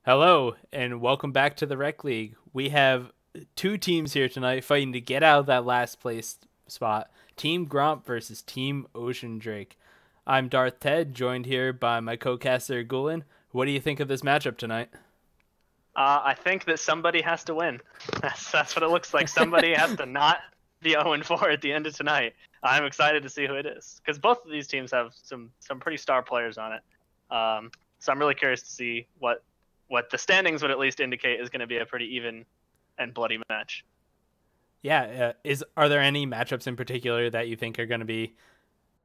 Hello, and welcome back to the Rec League. We have two teams here tonight fighting to get out of that last place spot. Team Gromp versus Team Ocean Drake. I'm Darth Ted, joined here by my co-caster Gulen. What do you think of this matchup tonight? I think that somebody has to win. That's what it looks like. Somebody has to not be 0-4 at the end of tonight. I'm excited to see who it is because both of these teams have some pretty star players on it. So I'm really curious to see what the standings would at least indicate is going to be a pretty even and bloody match. Yeah, are there any matchups in particular that you think are going to be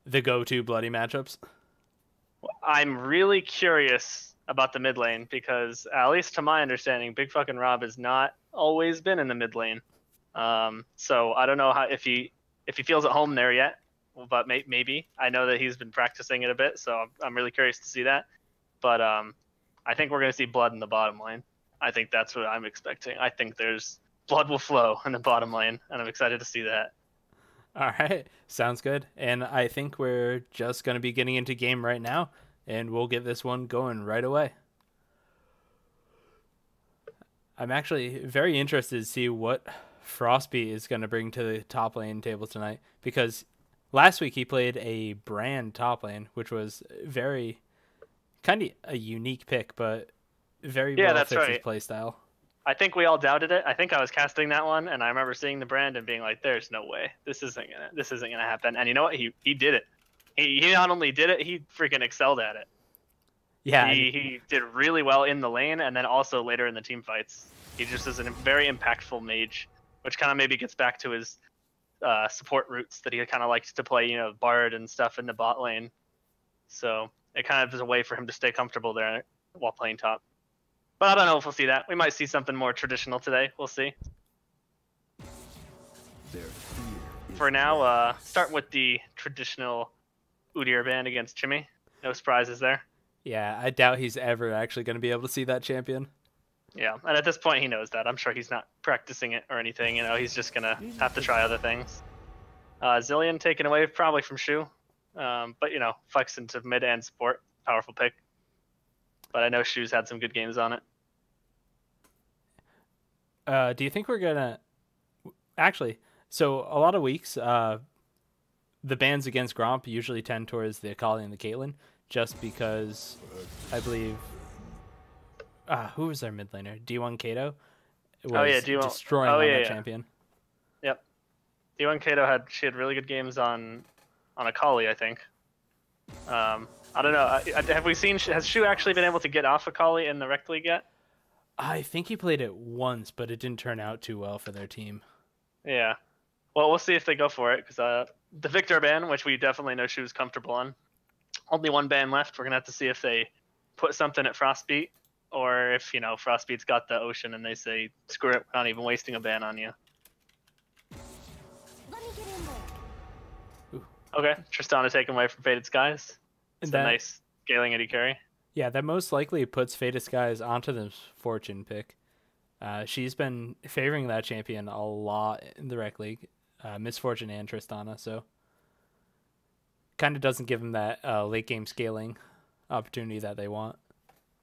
the go-to bloody matchups? I'm really curious about the mid lane because, at least to my understanding, Big Fucking Rob has not always been in the mid lane. So I don't know if he feels at home there yet, but maybe. I know that he's been practicing it a bit, so I'm really curious to see that. But I think we're going to see blood in the bottom lane. I think that's what I'm expecting. I think there's blood will flow in the bottom lane, and I'm excited to see that. All right, sounds good. And I think we're just going to be getting into game right now, and we'll get this one going right away. I'm actually very interested to see what Frostbeat is going to bring to the top lane table tonight, because last week he played a brand top lane, which was very kind of a unique pick, but very Yeah, well that's fits his right. playstyle. I think we all doubted it. I think I was casting that one, and I remember seeing the brand and being like, "There's no way this isn't gonna happen." And you know what? He did it. He not only did it, he freaking excelled at it. Yeah, He did really well in the lane, and then also later in the team fights. He just is a very impactful mage, which kind of maybe gets back to his support roots that he kind of likes to play, Bard and stuff in the bot lane. So it kind of is a way for him to stay comfortable there while playing top. But I don't know if we'll see that. We might see something more traditional today. We'll see. For now, start with the traditional Udyr band against Chimmy. No surprises there. yeah, I doubt he's ever actually going to be able to see that champion. Yeah, and at this point he knows that. I'm sure he's not practicing it or anything. He's just gonna have to try other things. Zillion taken away probably from Shu, but flex into mid and support. Powerful pick. But I know Shu's had some good games on it. Do you think we're gonna actually? So a lot of weeks, the bans against Gromp usually tend towards the Akali and the Caitlyn, just because I believe who was their mid laner? D1 Kato was destroying on that champion. Yep. D1 Kato had really good games on Akali, I think. I don't know. Have we seen? Has Shu actually been able to get off Akali in the Rekt League yet? I think he played it once, but it didn't turn out too well for their team. Yeah. Well, we'll see if they go for it, because the Victor ban, which we definitely know Shu's comfortable on, only one ban left. We're gonna have to see if they put something at Frostbeat, or if Frostbeat's got the Ocean and they say, "Screw it, we're not even wasting a ban on you." Let me get in there. Ooh. Okay, Tristana taken away from Faded Skies. It's a nice scaling AD carry. Yeah, that most likely puts Faded Skies onto the Fortune pick. She's been favoring that champion a lot in the Rec League, Miss Fortune and Tristana, so kind of doesn't give them that late game scaling opportunity that they want.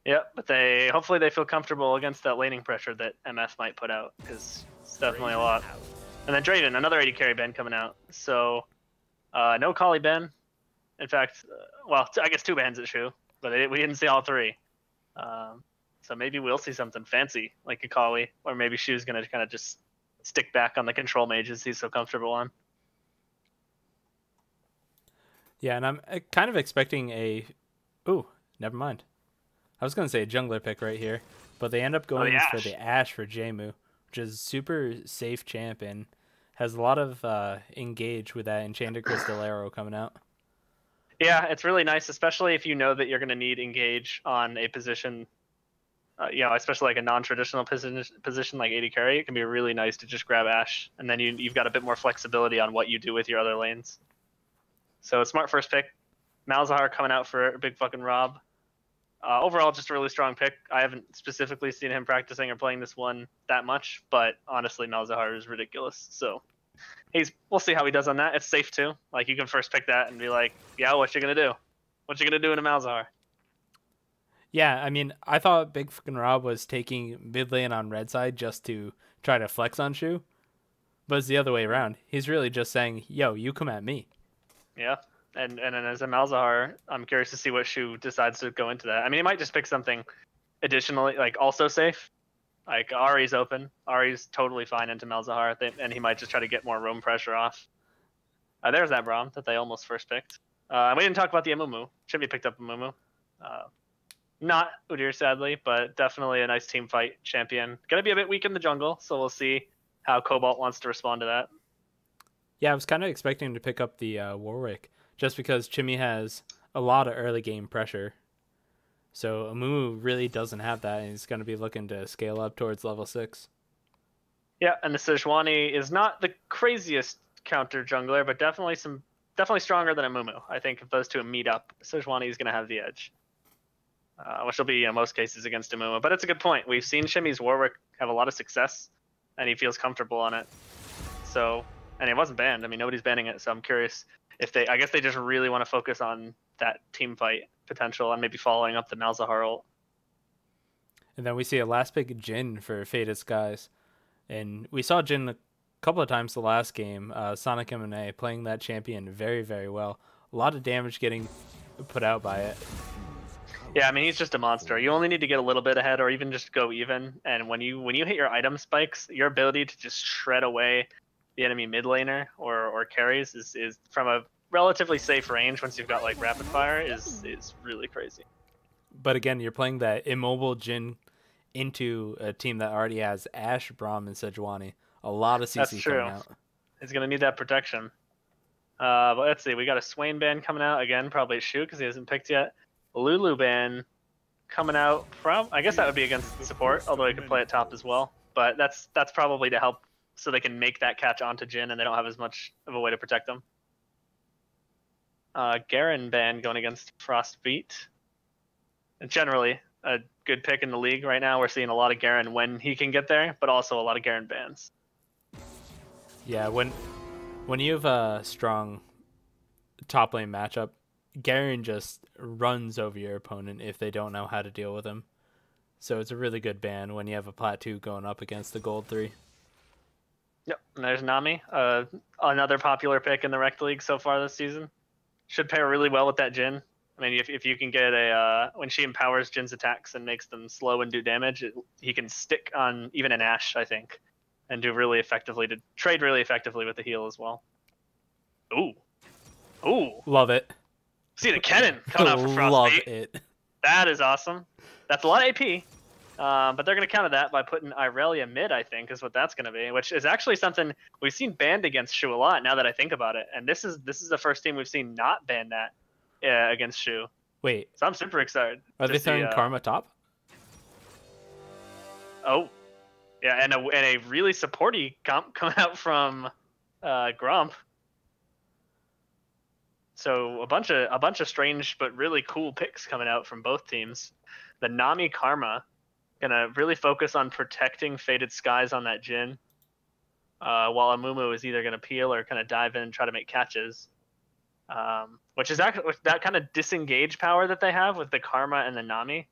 Yeah, but hopefully they feel comfortable against that laning pressure that MF might put out, because it's definitely a lot. And then Draven, another AD carry Ben coming out. So no Kali Ben. In fact, well, I guess two bans at Shu, but we didn't see all three. So maybe we'll see something fancy like a Kali, or maybe Shu's going to kind of just stick back on the control mages he's so comfortable on. Yeah, and I'm kind of expecting a... Ooh, never mind. I was going to say a jungler pick right here, but they end up going for the Ashe for Jmu, which is super safe champ and has a lot of engage with that Enchanted Crystal Arrow coming out. Yeah, it's really nice, especially if you know that you're going to need engage on a position, especially like a non-traditional position like AD carry. It can be really nice to just grab Ashe, and then you've got a bit more flexibility on what you do with your other lanes. So smart first pick. Malzahar coming out for a Big Fucking Rob. Overall, just a really strong pick. I haven't specifically seen him practicing or playing this one that much, but honestly, Malzahar is ridiculous. So we'll see how he does on that. It's safe too. Like, you can first pick that and be like, yeah, what you gonna do? What you gonna do in a Malzahar? Yeah, I mean, I thought Big Fucking Rob was taking mid lane on red side just to try to flex on Shu, but it's the other way around. He's really just saying, "Yo, you come at me." Yeah. And then as a Malzahar, I'm curious to see what Shu decides to go into that. I mean, he might just pick something additionally, like also safe. Like Ari's open. Ari's totally fine into Malzahar, and he might just try to get more roam pressure off. There's that Braum that they almost first picked. We didn't talk about the Amumu. Should be picked up Amumu. Not Udyr, sadly, but definitely a nice team fight champion. Gonna be a bit weak in the jungle, so we'll see how Cobalt wants to respond to that. Yeah, I was kind of expecting to pick up the Warwick just because Chimmy has a lot of early game pressure. So Amumu really doesn't have that, and he's going to be looking to scale up towards level 6. Yeah, and the Sejuani is not the craziest counter jungler, but definitely stronger than Amumu. I think if those two meet up, Sejuani is going to have the edge, which will be in most cases against Amumu. But it's a good point. We've seen Chimmy's Warwick have a lot of success, and he feels comfortable on it. So, and it wasn't banned. I mean, nobody's banning it. So I'm curious if they. I guess they just really want to focus on that team fight potential and maybe following up the Malzahar ult. And then we see a last pick Jhin for Faded Skies. And we saw Jhin a couple of times the last game, Sonic M&A, playing that champion very, very well. A lot of damage getting put out by it. Yeah, I mean, he's just a monster. You only need to get a little bit ahead or even just go even. And when you hit your item spikes, your ability to just shred away the enemy mid laner or carries is from a relatively safe range once you've got like rapid fire is really crazy. But again, you're playing that immobile Jhin into a team that already has Ashe, Braum, and Sejuani. A lot of CC coming out. He's going to need that protection. But let's see. We got a Swain ban coming out. Again, probably Shu because he hasn't picked yet. Lulu ban coming out from... I guess that would be against support, although he could play at top as well. But that's probably to help so they can make that catch onto Jhin and they don't have as much of a way to protect them. Garen ban going against Frostbeat. And generally, a good pick in the league right now. We're seeing a lot of Garen when he can get there, but also a lot of Garen bans. Yeah, when you have a strong top lane matchup, Garen just runs over your opponent if they don't know how to deal with him. So it's a really good ban when you have a plat 2 going up against the gold 3. Yep, and there's Nami, another popular pick in the Rekt League so far this season. Should pair really well with that Jhin. I mean, if you can get when she empowers Jin's attacks and makes them slow and do damage, he can stick on even an Ashe, I think, and do really effectively to trade really effectively with the heal as well. Ooh, love it. See the Kennen coming out for Frostbite. Love it. That is awesome. That's a lot of AP, but they're gonna counter that by putting Irelia mid. I think is what that's gonna be, which is actually something we've seen banned against Shu a lot. Now that I think about it, and this is the first team we've seen not ban that. Against Shu. Wait. So I'm super excited. Are they throwing Karma top? Oh. Yeah, and a really supporty comp coming out from Gromp. So a bunch of strange but really cool picks coming out from both teams. The Nami Karma gonna really focus on protecting Faded Skies on that Jhin. While Amumu is either gonna peel or kind of dive in and try to make catches. Which is that kind of disengage power that they have with the Karma and the Nami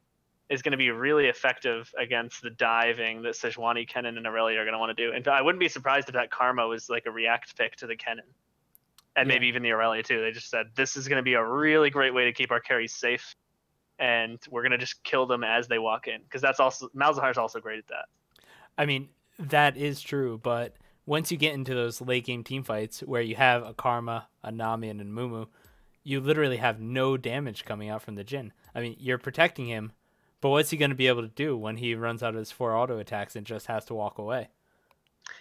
is going to be really effective against the diving that Sejuani, Kennen, and Irelia are going to want to do. In fact, I wouldn't be surprised if that Karma was like a react pick to the Kennen. And maybe even the Irelia too. They just said, this is going to be a really great way to keep our carries safe. And we're going to just kill them as they walk in. Because that's also, Malzahar's also great at that. I mean, that is true, but once you get into those late game team fights where you have a Karma, a Nami, and a Mumu, you literally have no damage coming out from the Jhin. I mean, you're protecting him, but what's he going to be able to do when he runs out of his 4 auto attacks and just has to walk away?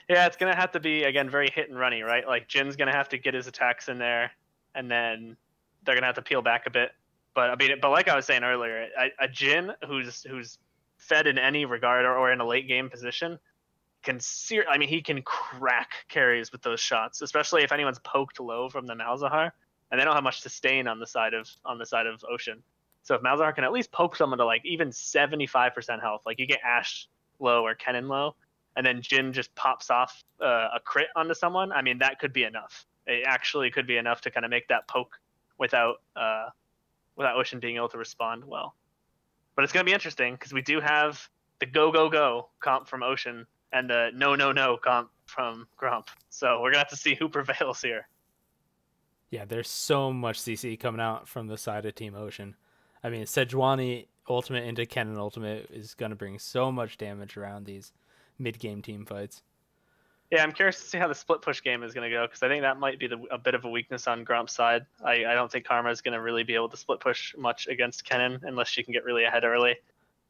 Yeah, it's going to have to be, again, very hit and runny, right? Like, Jin's going to have to get his attacks in there, and then they're going to have to peel back a bit. But I mean, but like I was saying earlier, a Jhin who's fed in any regard or in a late game position he can crack carries with those shots, especially if anyone's poked low from the Malzahar, and they don't have much sustain on the side of Ocean. So if Malzahar can at least poke someone to like even 75% health, like you get Ashe low or Kennen low, and then Jhin just pops off a crit onto someone, I mean, that could be enough. It actually could be enough to kind of make that poke without Ocean being able to respond well. But it's going to be interesting because we do have the go, go, go comp from Ocean and the no, no, no comp from Gromp. So we're going to have to see who prevails here. Yeah, there's so much CC coming out from the side of Team Ocean. I mean, Sejuani ultimate into Kennen ultimate is going to bring so much damage around these mid-game team fights. Yeah, I'm curious to see how the split push game is going to go because I think that might be a bit of a weakness on Gromp's side. I don't think Karma is going to really be able to split push much against Kennen unless she can get really ahead early.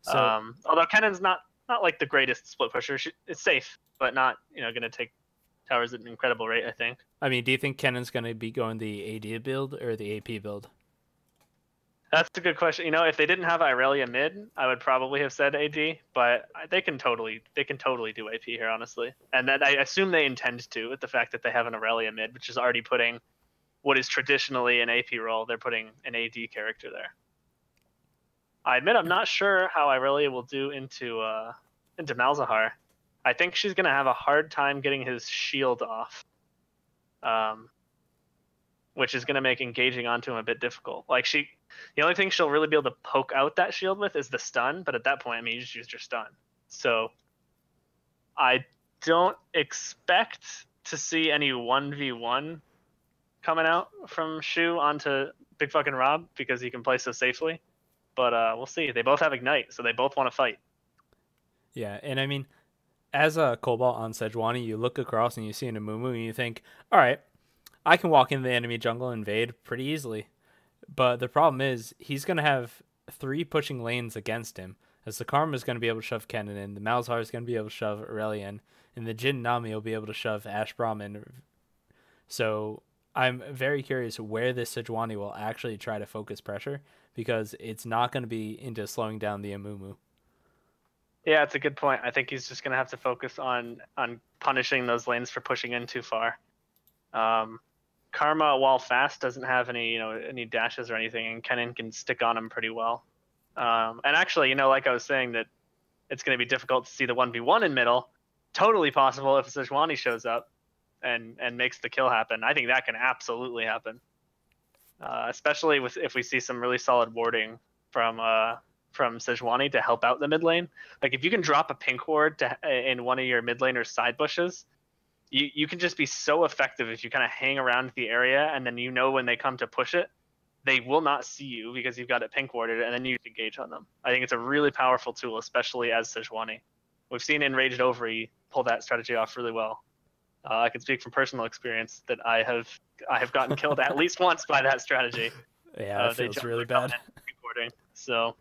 So, although Kennen's not like the greatest split pusher, it's safe, but not going to take towers at an incredible rate, I think. I mean, do you think Kennen's going to be going the AD build or the AP build? That's a good question. If they didn't have Irelia mid, I would probably have said AD, but they can totally do AP here, honestly. And that I assume they intend to, with the fact that they have an Irelia mid, which is already putting what is traditionally an AP role. They're putting an AD character there. I admit I'm not sure how Irelia will do into Malzahar. I think she's gonna have a hard time getting his shield off. Which is going to make engaging onto him a bit difficult. The only thing she'll really be able to poke out that shield with is the stun, but at that point, I mean, you just used your stun. So I don't expect to see any 1v1 coming out from Shu onto Big fucking Rob because he can play so safely. But we'll see. They both have Ignite, so they both want to fight. Yeah, and I mean, as a Cobalt on Sejuani, you look across and you see an Amumu and you think, all right, I can walk into the enemy jungle and invade pretty easily. But the problem is he's going to have 3 pushing lanes against him, as the Karma is going to be able to shove Kennen in, the Malzahar is going to be able to shove Irelia in, and the Jin Nami will be able to shove Ash Brahmin. So I'm very curious where this Sejuani will actually try to focus pressure, because it's not going to be into slowing down the Amumu. Yeah, it's a good point. I think he's just going to have to focus on punishing those lanes for pushing in too far. Karma, while fast, doesn't have any dashes or anything, and Kennen can stick on him pretty well. And actually, like I was saying, that it's going to be difficult to see the 1v1 in middle. Totally possible if Sejuani shows up and makes the kill happen. I think that can absolutely happen, especially if we see some really solid warding from Sejuani to help out the mid lane. Like if you can drop a pink ward in one of your mid laners' side bushes, you can just be so effective if you kind of hang around the area, and then when they come to push it, they will not see you because you've got it pink warded, and then you can engage on them. I think it's a really powerful tool, especially as Sejuani. We've seen Enraged Overy pull that strategy off really well. I can speak from personal experience that I have gotten killed at least once by that strategy. Yeah, it feels really bad. So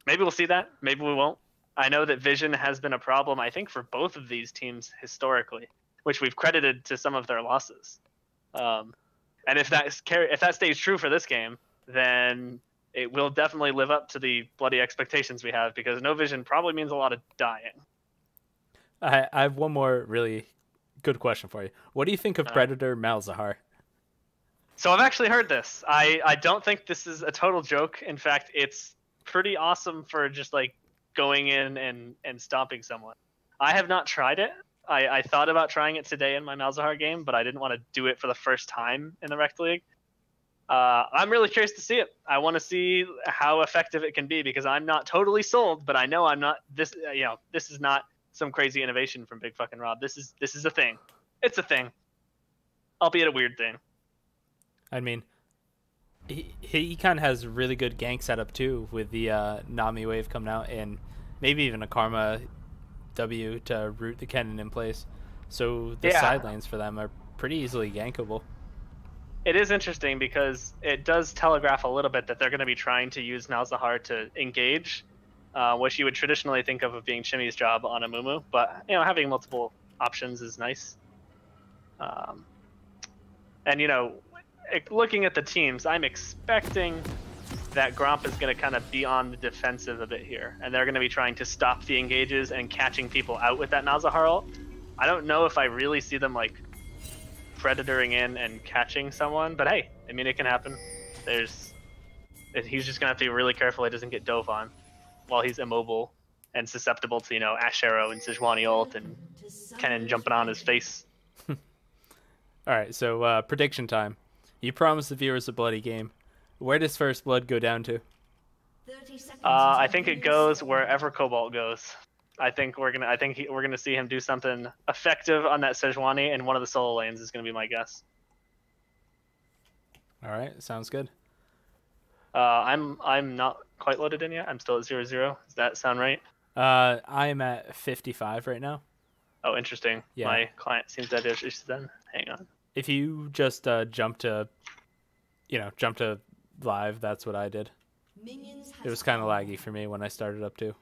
maybe we'll see that. Maybe we won't. I know that vision has been a problem, I think, for both of these teams historically, which we've credited to some of their losses. And if that stays true for this game, then it will definitely live up to the bloody expectations we have, because no vision probably means a lot of dying. I have one more really good question for you. What do you think of Predator Malzahar? So I've actually heard this. I don't think this is a total joke. In fact, it's pretty awesome for just like going in and stomping someone. I have not tried it. I thought about trying it today in my Malzahar game, but I didn't want to do it for the first time in the Rekt League. I'm really curious to see it. I want to see how effective it can be, because I'm not totally sold, but I know I'm not this. This is not some crazy innovation from Big fucking Rob. This is a thing. It's a thing, albeit a weird thing. I mean, he kind of has really good gank setup too, with the Nami wave coming out, and maybe even a Karma W to root the Kennen in place. So the side lanes for them are pretty easily gankable. It is interesting because it does telegraph a little bit that they're going to be trying to use Malzahar to engage, which you would traditionally think of being Chimmy's job on a Mumu. But having multiple options is nice. And looking at the teams, I'm expecting that Gromp is going to kind of be on the defensive a bit here, and they're going to be trying to stop the engages and catching people out with that Malzahar ult. I don't know if I really see them like predatoring in and catching someone, but hey, I mean, it can happen. He's just going to have to be really careful he doesn't get dove on while he's immobile and susceptible to, Ash Arrow and Sejuani ult and Kennen jumping on his face. All right, so prediction time. You promised the viewers a bloody game. Where does first blood go down to? I think it goes wherever Cobalt goes. I think we're gonna see him do something effective on that Sejuani, and one of the solo lanes is gonna be my guess. All right, sounds good. I'm not quite loaded in yet. I'm still at 0-0. Does that sound right? I'm at 55 right now. Oh, interesting. Yeah. My client seems to have issues then. Hang on. If you just jump to live, that's what I did. It was kind of laggy for me when I started up too.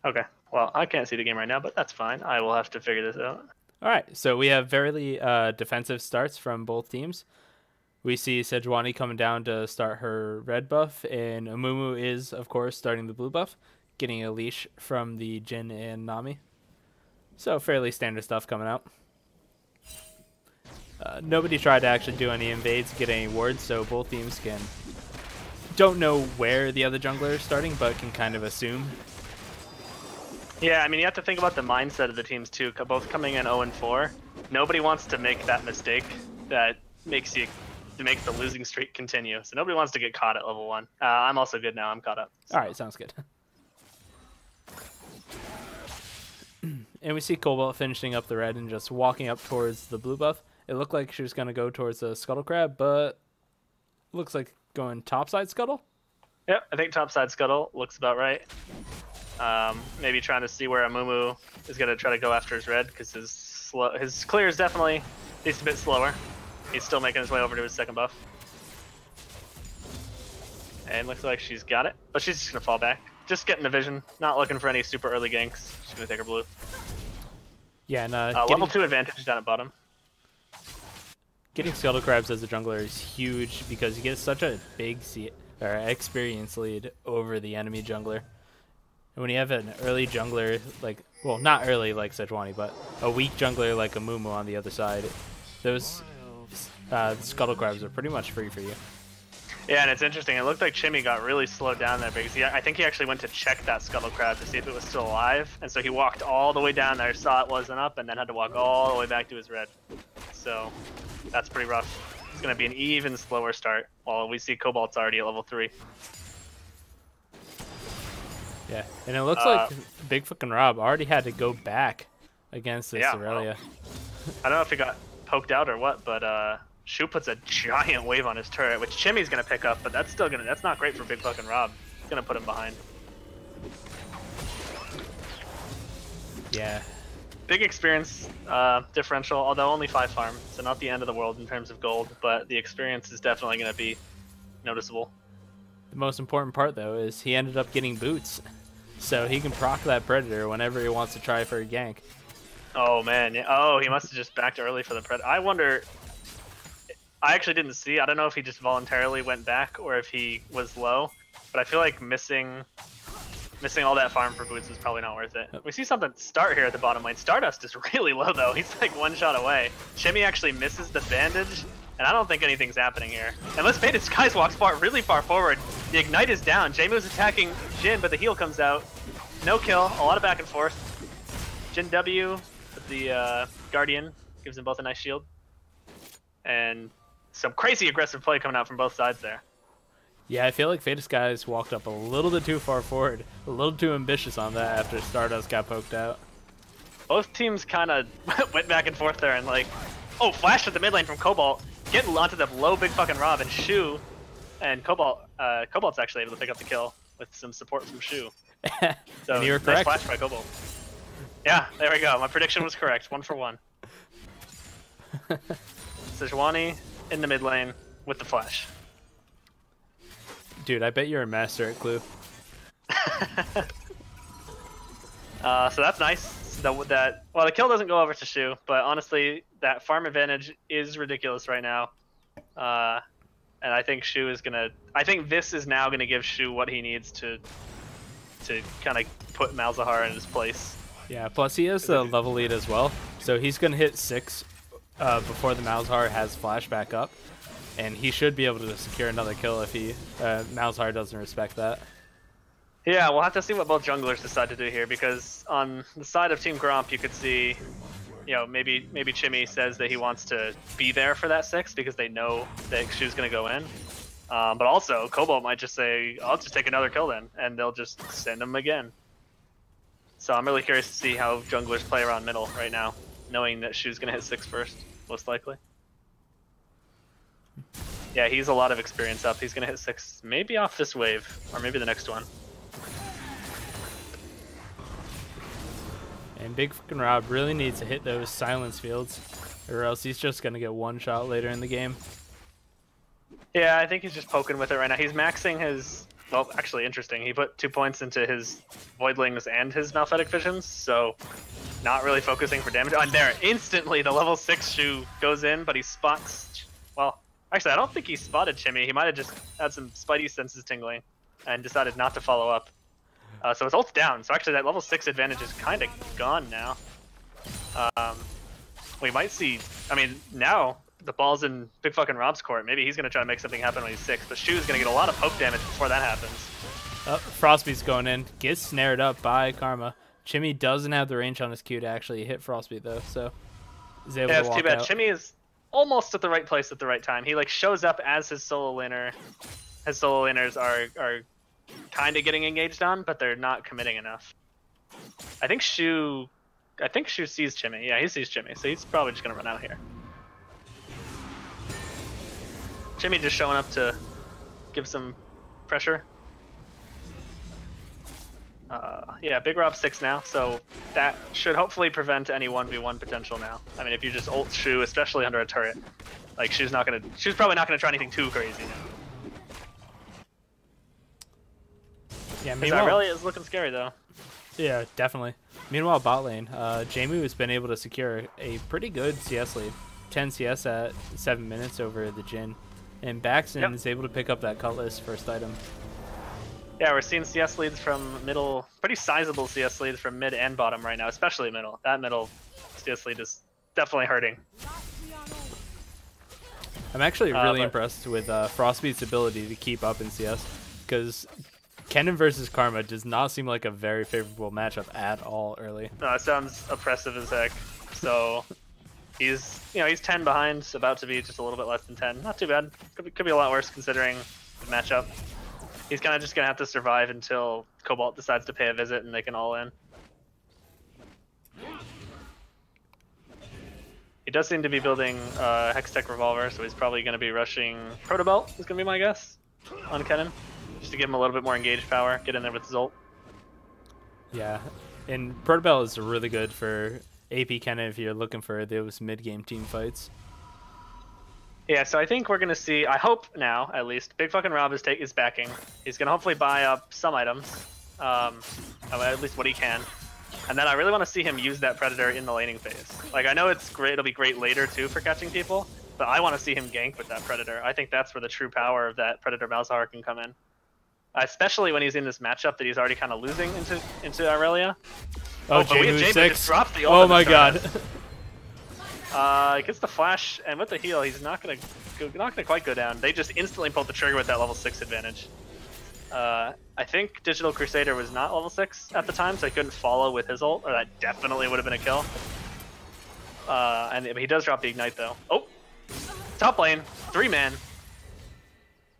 Okay. Well, I can't see the game right now, but that's fine. I will have to figure this out. All right, so we have very defensive starts from both teams. We see Sejuani coming down to start her red buff, and Amumu is, of course, starting the blue buff, getting a leash from the Jhin and Nami. So fairly standard stuff coming out. Nobody tried to actually do any invades, get any wards, so both teams don't know where the other jungler is starting, but can kind of assume. Yeah, I mean, you have to think about the mindset of the teams too. Both coming in 0-4. Nobody wants to make that mistake that makes the losing streak continue. So nobody wants to get caught at level 1. I'm also good now. I'm caught up. So. All right, sounds good. And we see Cobalt finishing up the red and just walking up towards the blue buff. It looked like she was going to go towards the Scuttle Crab, but looks like going topside Scuttle. Yep, I think topside Scuttle looks about right. Maybe trying to see where Amumu is going to try to go after his red, because his clear is definitely a bit slower. He's still making his way over to his second buff. And looks like she's got it, but she's just going to fall back. Just getting the vision, not looking for any super early ganks. She's going to take her blue. Yeah, and level 2 advantage down at bottom. Getting Scuttle Crabs as a jungler is huge because you get such a big experience lead over the enemy jungler. And when you have an early jungler, well, not early like Sejuani, but a weak jungler like Amumu on the other side, those Scuttle Crabs are pretty much free for you. Yeah, and it's interesting. It looked like Chimmy got really slowed down there because I think he actually went to check that Scuttle Crab to see if it was still alive. And so he walked all the way down there, saw it wasn't up, and then had to walk all the way back to his red. So that's pretty rough. It's going to be an even slower start while we see Cobalt's already at level 3. Yeah, and it looks like Big fucking Rob already had to go back against this Aurelia. Well, I don't know if he got poked out or what, but Shu puts a giant wave on his turret, which Chimmy's gonna pick up, but that's not great for Big fucking Rob. It's gonna put him behind. Yeah. Big experience differential, although only 5 farm, so not the end of the world in terms of gold, but the experience is definitely gonna be noticeable. The most important part, though, is he ended up getting boots, so he can proc that Predator whenever he wants to try for a gank. Oh, man. Yeah. Oh, he must have just backed early for the Predator. I wonder... I actually didn't see. I don't know if he just voluntarily went back or if he was low, but I feel like missing all that farm for boots is probably not worth it. We see something start here at the bottom lane. Stardust is really low, though. He's like 1 shot away. Shimmy actually misses the bandage, and I don't think anything's happening here. Unless Faded Skies walks really far forward. The Ignite is down. Jamu's attacking Jhin, but the heal comes out. No kill. A lot of back and forth. Jhin W with the Guardian gives them both a nice shield. And some crazy aggressive play coming out from both sides there. Yeah, I feel like Faded Skies walked up a little bit too far forward. A little too ambitious on that after Stardust got poked out. Both teams kind of went back and forth there and like... Oh, flash to the mid lane from Cobalt. Getting onto the low Big fucking Rob and Shu. And Cobalt's actually able to pick up the kill with some support from Shu. So and you were nice correct. flash by Cobalt. Yeah, there we go. My prediction was correct. 1 for 1. Sejuani in the mid lane with the flash. Dude, I bet you're a master at Clue. So that's nice. Well, the kill doesn't go over to Shu, but honestly, that farm advantage is ridiculous right now. And I think Shu is gonna. I think this is now gonna give Shu what he needs to kind of put Malzahar in his place. Yeah. Plus, he has the level lead as well, so he's gonna hit 6 before the Malzahar has flash back up, and he should be able to secure another kill if Malzahar doesn't respect that. Yeah, we'll have to see what both junglers decide to do here, because on the side of Team Gromp, you could see, you know, maybe Chimmy says that he wants to be there for that 6 because they know that Shu's going to go in. But also, Cobalt might just say, I'll just take another kill then, and they'll just send him again. So I'm really curious to see how junglers play around middle right now, knowing that Shu's going to hit 6 first, most likely. Yeah, he's a lot of experience up. He's going to hit 6, maybe off this wave, or maybe the next one. And Big fucking Rob really needs to hit those silence fields, or else he's just going to get one shot later in the game. Yeah, I think he's just poking with it right now. He's maxing his... Well, actually, interesting. He put 2 points into his Voidlings and his Malphatic Visions, so not really focusing for damage. And there, instantly, the level 6 Shu goes in, but he spots... Well, actually, I don't think he spotted Chimmy. He might have just had some spidey senses tingling and decided not to follow up. So his ult's down, so actually that level 6 advantage is kind of gone now. We might see... I mean, now... The ball's in Big fucking Rob's court. Maybe he's going to try to make something happen when he's 6, but Shu's going to get a lot of poke damage before that happens. Oh, Frostbeat's going in. Gets snared up by Karma. Chimmy doesn't have the range on his Q to actually hit Frostbeat, though, so he's able to walk it's too bad. out. Chimmy is almost at the right place at the right time. He, like, shows up as his solo laner. His solo laners are kind of getting engaged on, but they're not committing enough. I think Shu sees Chimmy. Yeah, he sees Chimmy, so he's probably just going to run out here. Chimmy just showing up to give some pressure. Yeah, Big Rob's 6 now, so that should hopefully prevent any 1v1 potential now. I mean, if you just ult Shu, especially under a turret, like Shu's probably not gonna try anything too crazy now. Yeah, meanwhile, Aurelia is looking scary though. Yeah, definitely. Meanwhile, bot lane, Jamu has been able to secure a pretty good CS lead. 10 CS at 7 minutes over the Jhin. And Baxton is able to pick up that Cutlass first item. Yeah, we're seeing CS leads from middle, pretty sizable CS leads from mid and bottom right now, especially middle. That middle CS lead is definitely hurting. I'm actually really impressed with Frostbeat's ability to keep up in CS, because Kennen versus Karma does not seem like a very favorable matchup at all early. No, it sounds oppressive as heck. So... He's 10 behind, about to be just a little bit less than 10. Not too bad. Could be a lot worse considering the matchup. He's kind of just gonna have to survive until Cobalt decides to pay a visit and they can all in. He does seem to be building Hextech Revolver, so he's probably gonna be rushing Protobelt, is gonna be my guess, on Kennen. Just to give him a little bit more engaged power, get in there with his ult. Yeah, and Protobelt is really good for AP Kennen if you're looking for those mid-game team fights. Yeah, so I think we're going to see, I hope now, at least, Big fucking Rob is backing. He's going to hopefully buy up some items, at least what he can. And then I really want to see him use that Predator in the laning phase. Like, I know it's great, it'll be great later, too, for catching people, but I want to see him gank with that Predator. I think that's where the true power of that Predator Malzahar can come in. Especially when he's in this matchup that he's already kind of losing into Aurelia. Oh, Jamu just dropped the ult. Oh my god. Gets the flash, and with the heal, he's not gonna quite go down. They just instantly pulled the trigger with that level 6 advantage. I think Digital Crusader was not level 6 at the time, so he couldn't follow with his ult, or that definitely would have been a kill. And he does drop the ignite though. Oh, top lane, 3-man.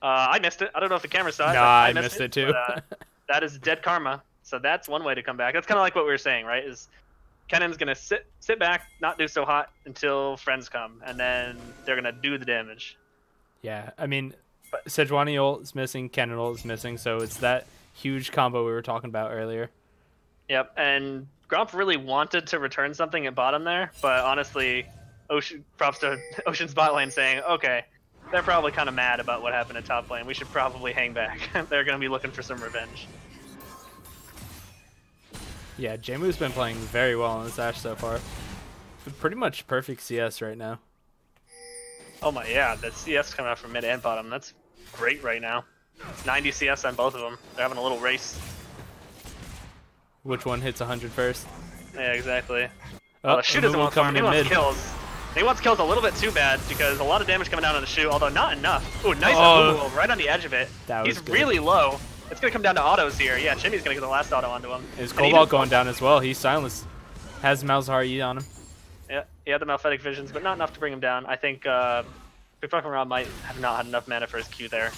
I missed it. I don't know if the camera saw it. Nah, I missed it too. But, that is dead karma. So that's one way to come back. That's kind of like what we were saying, right? Is Kennen's gonna sit back, not do so hot until friends come, and then they're gonna do the damage. Yeah, I mean, Sejuani ult is missing, Kennen ult is missing, so it's that huge combo we were talking about earlier. Yep, and Gromp really wanted to return something at bottom there, but honestly, props to Ocean's bot lane saying, okay, they're probably kind of mad about what happened at top lane. We should probably hang back. They're gonna be looking for some revenge. Yeah, Jamu's been playing very well on this Ashe so far. Pretty much perfect CS right now. Oh my, yeah, that CS coming out from mid and bottom. That's great right now. It's 90 CS on both of them. They're having a little race. Which one hits 100 first? Yeah, exactly. Oh, Shu doesn't want coming farm. He in wants mid. kills. He wants kills a little bit too bad because a lot of damage coming down on the Shu, although not enough. Ooh, nice move right on the edge of it. He's really low. It's going to come down to autos here. Yeah, Jimmy's going to get the last auto onto him. Is Cobalt going down as well? He's silenced. Has Malzahar E on him. Yeah, he had the Malphatic Visions, but not enough to bring him down. I think Big Fucking Rob might have not had enough mana for his Q there.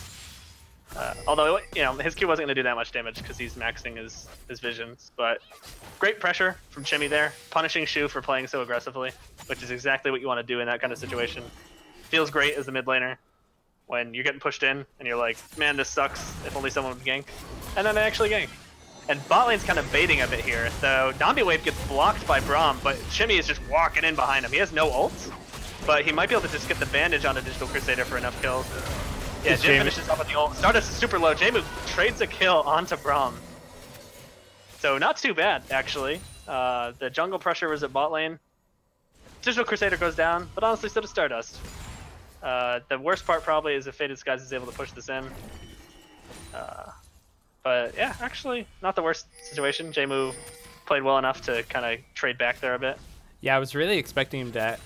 Although, you know, his Q wasn't going to do that much damage because he's maxing his visions. But great pressure from Chimmy there, punishing Shu for playing so aggressively, which is exactly what you want to do in that kind of situation. Feels great as the mid laner when you're getting pushed in and you're like, man, this sucks. If only someone would gank. And then they actually gank. And bot lane's kind of baiting a bit here. The Zombie Wave gets blocked by Braum, but Chimmy is just walking in behind him. He has no ult, but he might be able to just get the bandage on a Digital Crusader for enough kills. Yeah, Jim finishes up with the ult. Stardust is super low. Jmu trades a kill onto Braum. So not too bad, actually. The jungle pressure was at bot lane. Digital Crusader goes down, but honestly, so does Stardust. The worst part probably is if Faded Skies is able to push this in. But yeah, actually, not the worst situation. Jmu played well enough to kind of trade back there a bit. Yeah, I was really expecting him to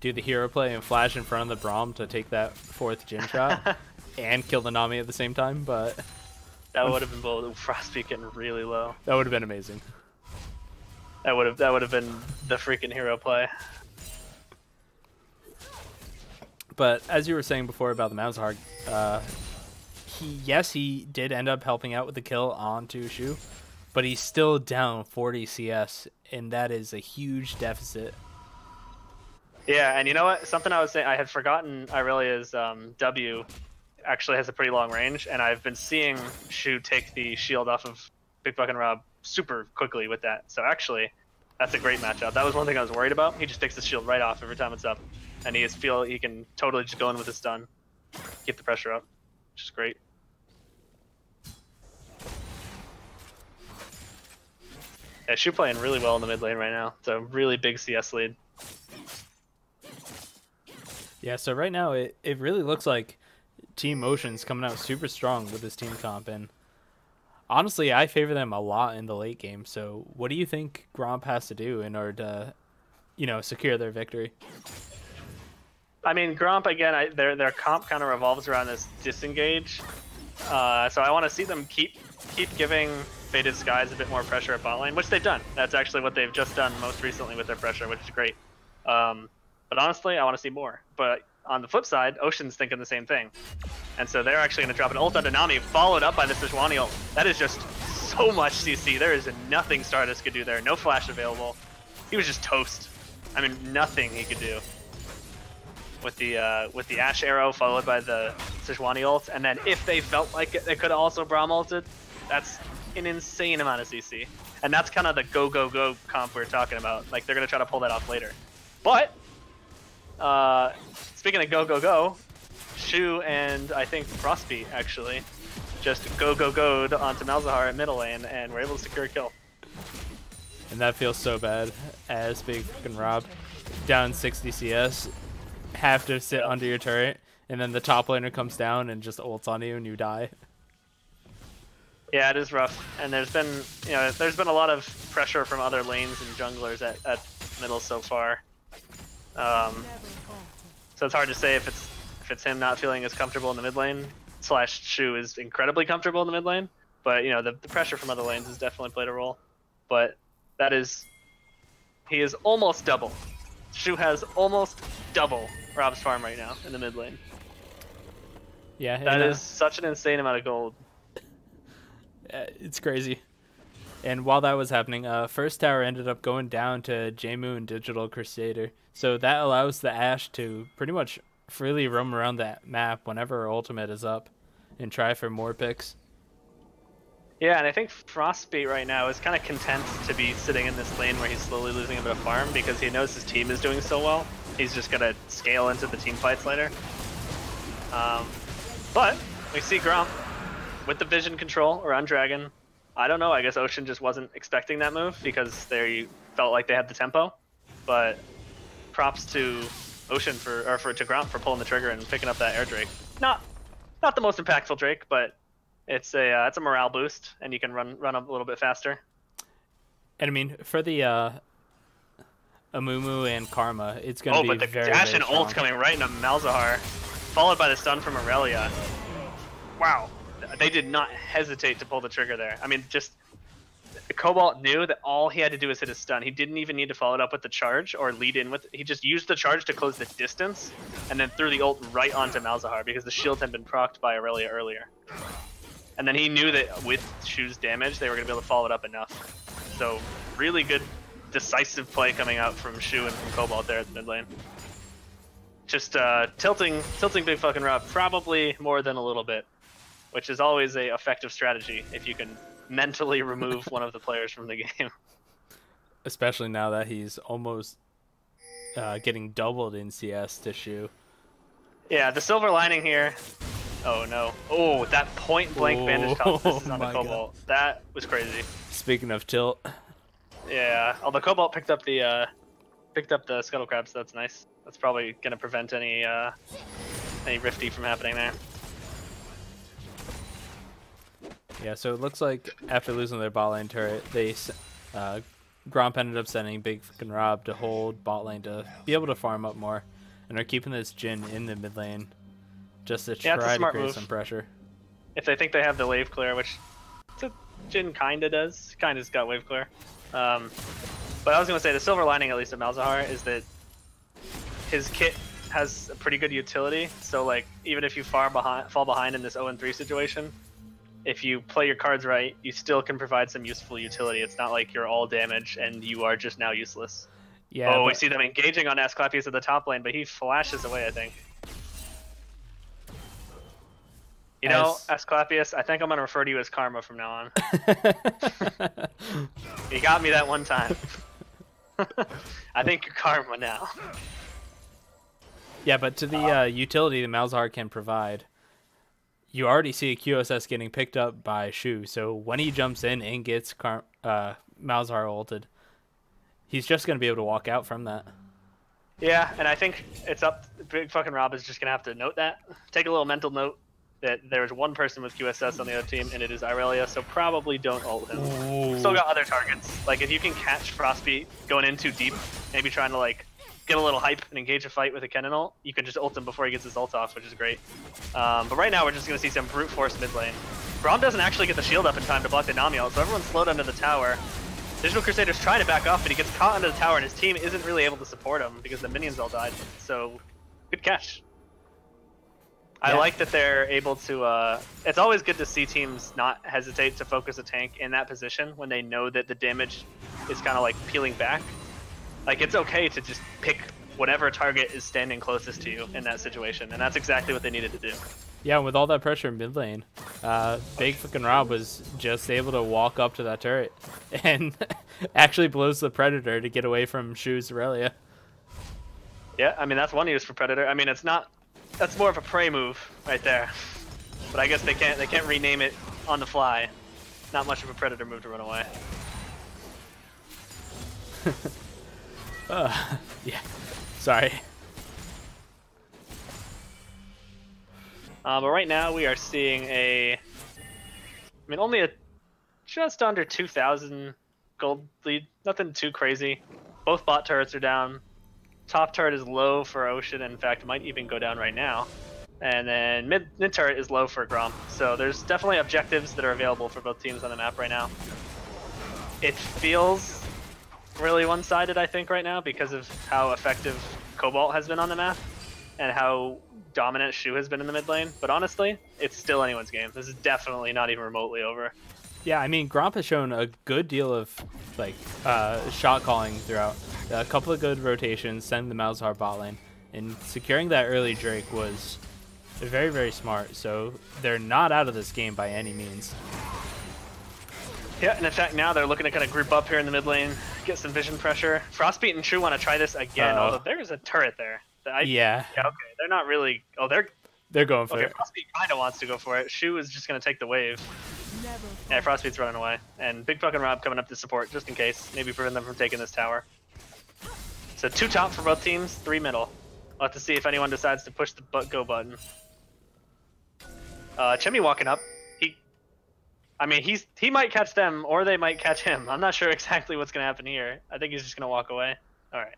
do the hero play and flash in front of the Braum to take that 4th Jhin shot and kill the Nami at the same time, but... That would have been bold. Frostbeak getting really low. That would have been amazing. That would have been the freaking hero play. But as you were saying before about the Malzahar, he did end up helping out with the kill onto Shu, but he's still down 40 CS, and that is a huge deficit. Yeah, and you know what? Something I was saying, I had forgotten Irelia's W actually has a pretty long range, and I've been seeing Shu take the shield off of Big Fucking Rob super quickly with that. So actually, that's a great matchup. That was one thing I was worried about. He just takes the shield right off every time it's up, and he can totally just go in with his stun, keep the pressure up, which is great. Yeah, Shu playing really well in the mid lane right now. It's a really big CS lead. Yeah, so right now it really looks like Team Motion's coming out super strong with this team comp, and honestly, I favor them a lot in the late game. So what do you think Gromp has to do in order to, you know, secure their victory? I mean, Gromp, again, their comp kind of revolves around this disengage. So I want to see them keep giving Faded Skies a bit more pressure at bot lane, which they've done. That's actually what they've just done most recently with their pressure, which is great. But honestly, I want to see more. But on the flip side, Ocean's thinking the same thing. And so they're actually going to drop an ult onto Nami, followed up by the Sejuani ult. That is just so much CC. There is nothing Stardust could do there. No flash available. He was just toast. I mean, nothing he could do. With the Ashe arrow, followed by the Sejuani ult. And then if they felt like it, they could have also Braum ulted. That's an insane amount of CC. And that's kind of the go, go, go comp we're talking about. Like, they're going to try to pull that off later. But... speaking of go, go, go, Shu and I think Frostbeat actually just go onto Malzahar at middle lane, and we're able to secure a kill. And that feels so bad as Big Fucking Rob, down 60 CS, have to sit under your turret, and then the top laner comes down and just ults on you and you die. Yeah, it is rough, and there's been a lot of pressure from other lanes and junglers at middle so far. So it's hard to say if it's him not feeling as comfortable in the mid lane / Shu is incredibly comfortable in the mid lane, but you know the pressure from other lanes has definitely played a role. But he is almost double. Shu has almost double Rob's farm right now in the mid lane. Yeah, that is such an insane amount of gold. It's crazy. And while that was happening, first tower ended up going down to Jmu and Digital Crusader. So that allows the Ashe to pretty much freely roam around that map whenever her ultimate is up and try for more picks. Yeah, and I think Frostbeat right now is kind of content to be sitting in this lane where he's slowly losing a bit of farm because he knows his team is doing so well. He's just going to scale into the team fights later. But we see Gromp with the vision control around Dragon. I don't know, I guess Ocean just wasn't expecting that move because they felt like they had the tempo. But props to Ocean to Gromp for pulling the trigger and picking up that air Drake. Not the most impactful Drake, but it's a morale boost, and you can run up a little bit faster. And I mean, for the Amumu and Karma, it's going to be but the very, dash very and strong. ult coming right into Malzahar, followed by the stun from Aurelia. Wow, they did not hesitate to pull the trigger there. I mean, just Cobalt knew that all he had to do was hit his stun. He didn't even need to follow it up with the charge or lead in with. He just used the charge to close the distance, and then threw the ult right onto Malzahar because the shield had been procced by Aurelia earlier. And then he knew that with Shu's damage, they were going to be able to follow it up enough. So really good, decisive play coming out from Shu and from Cobalt there at the mid lane. Just tilting Big fucking Rob probably more than a little bit, which is always a effective strategy if you can mentally remove one of the players from the game. Especially now that he's almost getting doubled in CS to Shu. Yeah, the silver lining here. Oh no! Oh, that point blank bandage top. This is on the Cobalt. God. That was crazy. Speaking of tilt. Yeah, although Cobalt picked up the scuttle crab, so that's nice. That's probably gonna prevent any rifty from happening there. Yeah, so it looks like after losing their bot lane turret, they Gromp ended up sending Big fucking Rob to hold bot lane to be able to farm up more, and are keeping this Jhin in the mid lane just to try to create some pressure. If they think they have the wave clear, which Jhin kinda does, kinda's got wave clear. But I was gonna say the silver lining, at least of Malzahar, is that his kit has a pretty good utility. So like even if you fall behind in this 0-3 situation, if you play your cards right, you still can provide some useful utility. It's not like you're all damage and you are just now useless. Yeah. Oh, we see them engaging on Asclepius at the top lane, but he flashes away, I think. You know, Asclepius, I think I'm going to refer to you as Karma from now on. You got me that one time. I think you're Karma now. Yeah, but to the utility that Malzahar can provide, you already see QSS getting picked up by Shu, so when he jumps in and gets Malzahar ulted, he's just going to be able to walk out from that. Yeah, and I think it's up. Big fucking Rob is just going to have to note that. Take a little mental note that there's one person with QSS on the other team, and it is Aurelia, so probably don't ult him. Ooh. Still got other targets. Like, if you can catch Frostbeat going in too deep, maybe trying to, like, get a little hype and engage a fight with a Kennen ult, you can just ult him before he gets his ult off, which is great. But right now, we're just going to see some brute force mid lane. Gromp doesn't actually get the shield up in time to block the Nami ult, so everyone's slowed under the tower. Digital Crusader's trying to back off, but he gets caught under the tower, and his team isn't really able to support him because the minions all died. So, good catch. I like that they're able to, it's always good to see teams not hesitate to focus a tank in that position when they know that the damage is kind of like peeling back. Like, it's okay to just pick whatever target is standing closest to you in that situation, and that's exactly what they needed to do. Yeah, with all that pressure in mid lane, Big fucking Rob was just able to walk up to that turret and actually blows the Predator to get away from Shu's Aurelia. Yeah, I mean, that's one use for Predator. I mean, it's not... That's more of a prey move right there. But I guess they can't rename it on the fly. Not much of a Predator move to run away. Yeah. Sorry. But right now we are seeing only a just under 2,000 gold lead. Nothing too crazy. Both bot turrets are down. Top turret is low for Ocean, in fact, might even go down right now. And then mid turret is low for Gromp. So there's definitely objectives that are available for both teams on the map right now. It feels really one-sided, I think, right now because of how effective Cobalt has been on the map and how dominant Shu has been in the mid lane. But honestly, it's still anyone's game. This is definitely not even remotely over. Yeah, I mean, Gromp has shown a good deal of like shot calling throughout. A couple of good rotations, send the Malzahar bot lane, and securing that early Drake was very, very smart. So they're not out of this game by any means. Yeah, and in fact now they're looking to kind of group up here in the mid lane, get some vision pressure. Frostbeat and Shu want to try this again, although there's a turret there. Yeah, okay, they're not really... Oh, they're going for it. Frostbeat kind of wants to go for it. Shu is just going to take the wave. Yeah, Frostbeat's running away. And Big fucking Rob coming up to support, just in case. Maybe prevent them from taking this tower. So 2 top for both teams, 3 middle. We'll have to see if anyone decides to push the go button. Chimmy walking up. He might catch them, or they might catch him. I'm not sure exactly what's going to happen here. I think he's just going to walk away. Alright.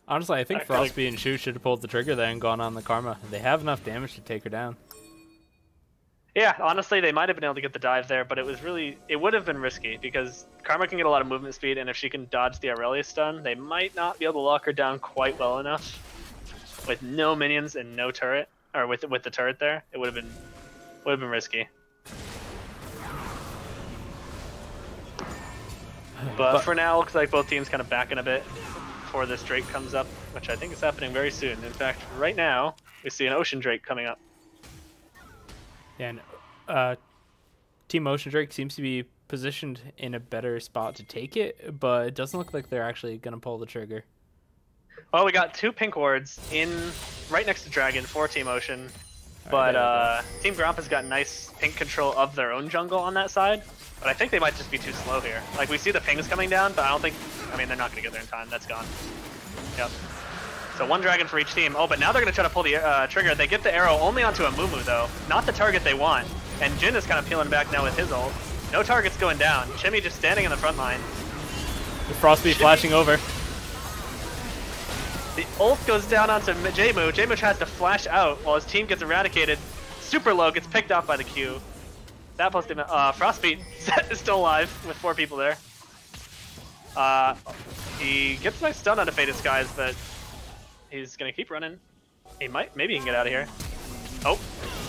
Honestly, I think Frostbeat and Shu should have pulled the trigger there and gone on the Karma. They have enough damage to take her down. Yeah, honestly, they might have been able to get the dive there, but it would have been risky because Karma can get a lot of movement speed, and if she can dodge the Aurelia stun, they might not be able to lock her down quite well enough. With no minions and no turret, or with the turret there, it would have been risky. But for now, looks like both teams kind of backing a bit before this Drake comes up, which I think is happening very soon. In fact, right now, we see an Ocean Drake coming up. And Team Ocean Drake seems to be positioned in a better spot to take it, but it doesn't look like they're actually going to pull the trigger. Well, we got 2 pink wards right next to Dragon for Team Ocean, but Team Gromp has got nice pink control of their own jungle on that side. But I think they might just be too slow here. Like, we see the pings coming down, but I don't think... I mean, they're not going to get there in time. That's gone. Yep. So 1 dragon for each team. Oh, but now they're going to try to pull the trigger. They get the arrow only onto a Mumu, though. Not the target they want. And Jin is kind of peeling back now with his ult. No targets going down. Chimmy just standing in the front line. The Frostbeat flashing over. The ult goes down onto Jmu. Jmu tries to flash out while his team gets eradicated. Super low, gets picked off by the Q. That plus Frostbeat is still alive with 4 people there. He gets a nice stun on the Faded Skies, but he's gonna keep running. Maybe he can get out of here. Oh,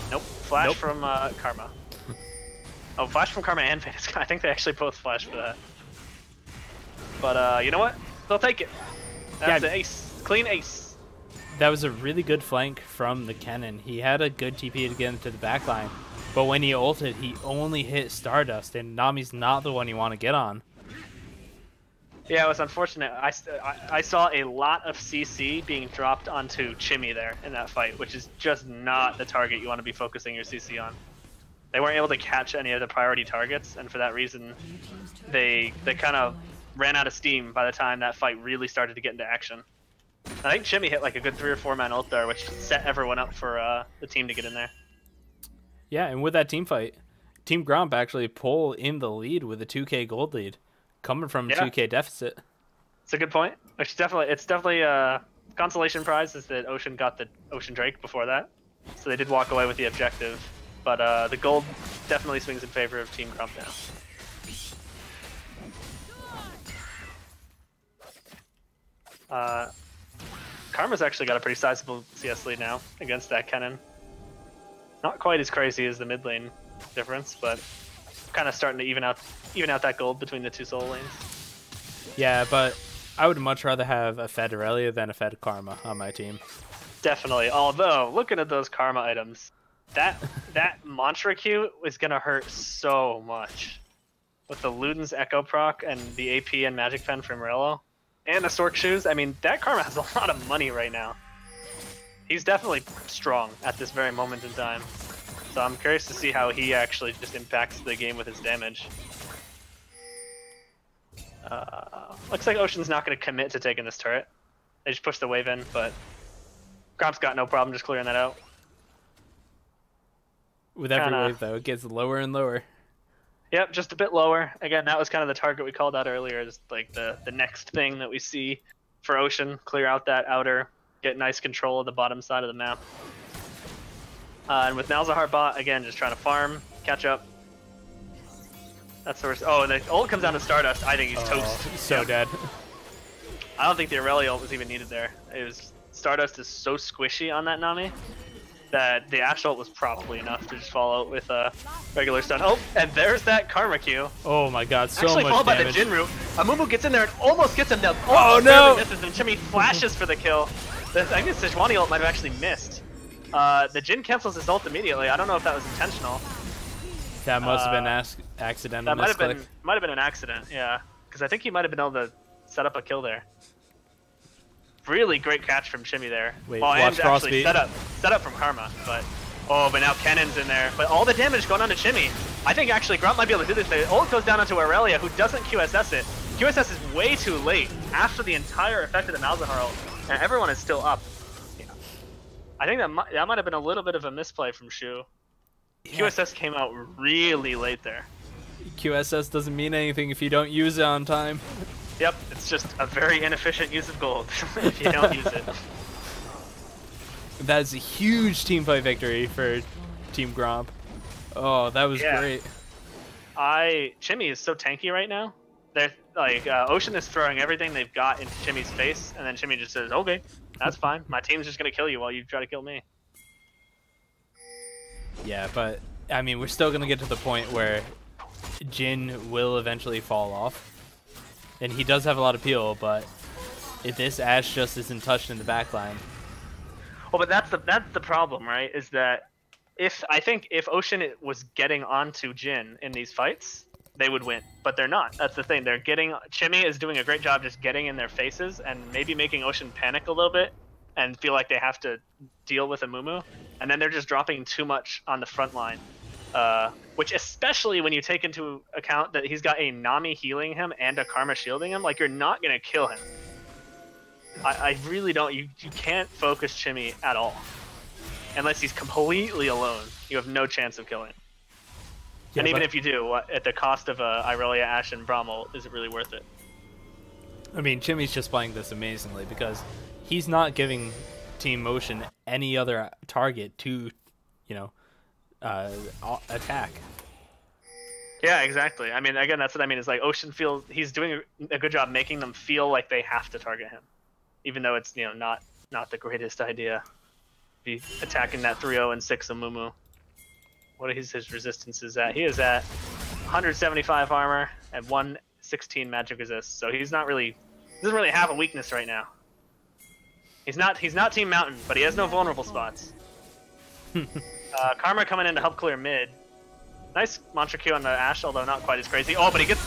nope. Flash from Karma. Oh, flash from Karma and Faded Sky. I think they actually both flashed for that. But you know what? They'll take it. That's an ace. Clean ace. That was a really good flank from the Kennen. He had a good TP to get into the backline. But when he ulted, he only hit Stardust, and Nami's not the one you want to get on. Yeah, it was unfortunate. I saw a lot of CC being dropped onto Chimmy there in that fight, which is just not the target you want to be focusing your CC on. They weren't able to catch any of the priority targets, and for that reason, they kind of ran out of steam by the time that fight really started to get into action. I think Chimmy hit like a good 3 or 4 man ult there, which set everyone up for the team to get in there. Yeah, and with that team fight, Team Gromp actually pull in the lead with a 2k gold lead, coming from a 2k deficit. It's a good point. It's definitely a consolation prize is that Ocean got the Ocean Drake before that, so they did walk away with the objective. But the gold definitely swings in favor of Team Gromp now. Karma's actually got a pretty sizable CS lead now against that Kennen. Not quite as crazy as the mid lane difference, but kind of starting to even out that gold between the 2 solo lanes. Yeah, but I would much rather have a fed Aurelia than a fed Karma on my team. Definitely. Although, looking at those Karma items, that Mantra Q is gonna hurt so much. With the Luden's Echo proc and the AP and Magic Pen from Morello, and the Stork Shoes, I mean, that Karma has a lot of money right now. He's definitely strong at this very moment in time. So I'm curious to see how he actually just impacts the game with his damage. Looks like Ocean's not going to commit to taking this turret. They just push the wave in, but Gromp's got no problem just clearing that out. With every wave, though, it gets lower and lower. Yep, just a bit lower. Again, that was kind of the target we called out earlier, is like the next thing that we see for Ocean. Clear out that outer, get nice control of the bottom side of the map. And with Malzahar bot, again, just trying to farm, catch up. That's the worst. Oh, and the ult comes down to Stardust. I think he's toast. He's so dead. I don't think the Aurelia ult was even needed there. Stardust is so squishy on that Nami that the Ashe ult was probably enough to just fall out with a regular stun. Oh, and there's that Karma Q. Oh my god, so actually much followed damage. by the Jin root. Amumu gets in there and almost gets him down. Oh no! Misses, and Chimmy flashes for the kill. I think the Sejuani ult might have actually missed. The Jin cancels his ult immediately. I don't know if that was intentional. That must have been accidental. That might have been an accident, yeah. Because I think he might have been able to set up a kill there. Really great catch from Chimmy there. Wait, well, watch and actually set up from Karma, but now Kennen's in there. But all the damage going on to Chimmy. I think actually Gromp might be able to do this. The ult goes down onto Aurelia, who doesn't QSS it. QSS is way too late after the entire effect of the Malzahar ult, and everyone is still up. Yeah. I think that might have been a little bit of a misplay from Shu. Yeah. QSS came out really late there. QSS doesn't mean anything if you don't use it on time. Yep, it's just a very inefficient use of gold if you don't use it. That's a huge teamfight victory for Team Gromp. Oh, that was great. Chimmy is so tanky right now. They're like Ocean is throwing everything they've got into Chimmy's face, and then Chimmy just says, "Okay, that's fine. My team's just gonna kill you while you try to kill me." Yeah, but I mean, we're still gonna get to the point where Jin will eventually fall off, and he does have a lot of peel, but if this Ashe just isn't touched in the backline. Well, but that's the problem, right? Is that I think if Ocean was getting onto Jin in these fights, they would win. But they're not. That's the thing. Chimmy is doing a great job just getting in their faces and maybe making Ocean panic a little bit and feel like they have to deal with a Mumu. And then they're just dropping too much on the front line. Which, especially when you take into account that he's got a Nami healing him and a Karma shielding him, like, you're not going to kill him. I really don't. You can't focus Chimmy at all. Unless he's completely alone, you have no chance of killing him. Yeah, and even if you do, at the cost of Irelia, Ashe, and Bramble, is it really worth it? I mean, Chimmy's just playing this amazingly because he's not giving Team Motion any other target to, you know, attack. Yeah, exactly. I mean, again, that's what I mean. Is like Ocean he's doing a good job making them feel like they have to target him, even though it's not the greatest idea. Be attacking that 3-0 and 6 of Mumu. What is his resistance at? He is at 175 armor and 116 magic resist. So he doesn't really have a weakness right now. He's not Team Mountain, but he has no vulnerable spots. Karma coming in to help clear mid. Nice Mantra Q on the Ashe, although not quite as crazy. Oh, but he gets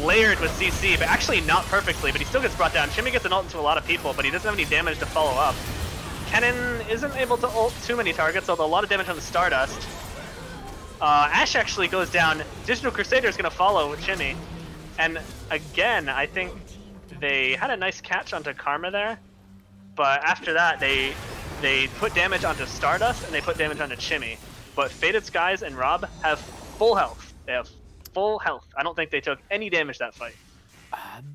layered with CC, but actually not perfectly, but he still gets brought down. Chimmy gets an ult into a lot of people, but he doesn't have any damage to follow up. Kennen isn't able to ult too many targets, although a lot of damage on the Stardust. Ashe actually goes down. Digital Crusader is going to follow with Chimmy. And again, I think they had a nice catch onto Karma there, but after that, they put damage onto Stardust and they put damage onto Chimmy. But Faded Skies and Rob have full health. They have full health. I don't think they took any damage that fight.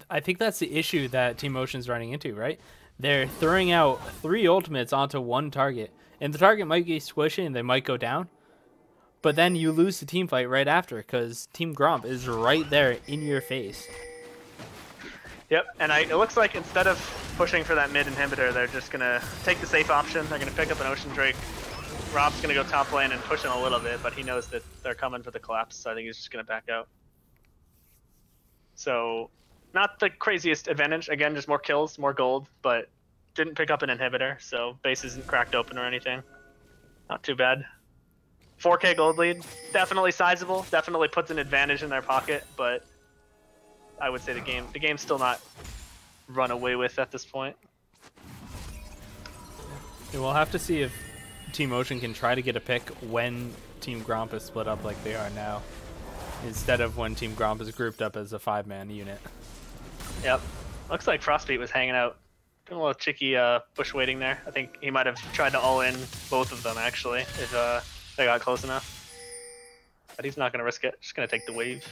I think that's the issue that Team Motion's running into, right? They're throwing out 3 ultimates onto one target, and the target might get squishy and they might go down, but then you lose the team fight right after because Team Gromp is right there in your face. Yep, and it looks like instead of pushing for that mid inhibitor, they're just going to take the safe option. They're going to pick up an Ocean Drake. Rob's going to go top lane and push him a little bit, but he knows that they're coming for the collapse, so I think he's just going to back out. So, not the craziest advantage. Again, just more kills, more gold, but didn't pick up an inhibitor, so base isn't cracked open or anything. Not too bad. 4K gold lead, definitely sizable, definitely puts an advantage in their pocket, but I would say the game's still not run away with at this point. Yeah, we'll have to see if Team Ocean can try to get a pick when Team Gromp is split up like they are now, instead of when Team Gromp is grouped up as a 5-man unit. Yep. Looks like Frostbeat was hanging out. Doing a little cheeky bush waiting there. I think he might have tried to all-in both of them, actually, if they got close enough. But he's not going to risk it. Just going to take the wave.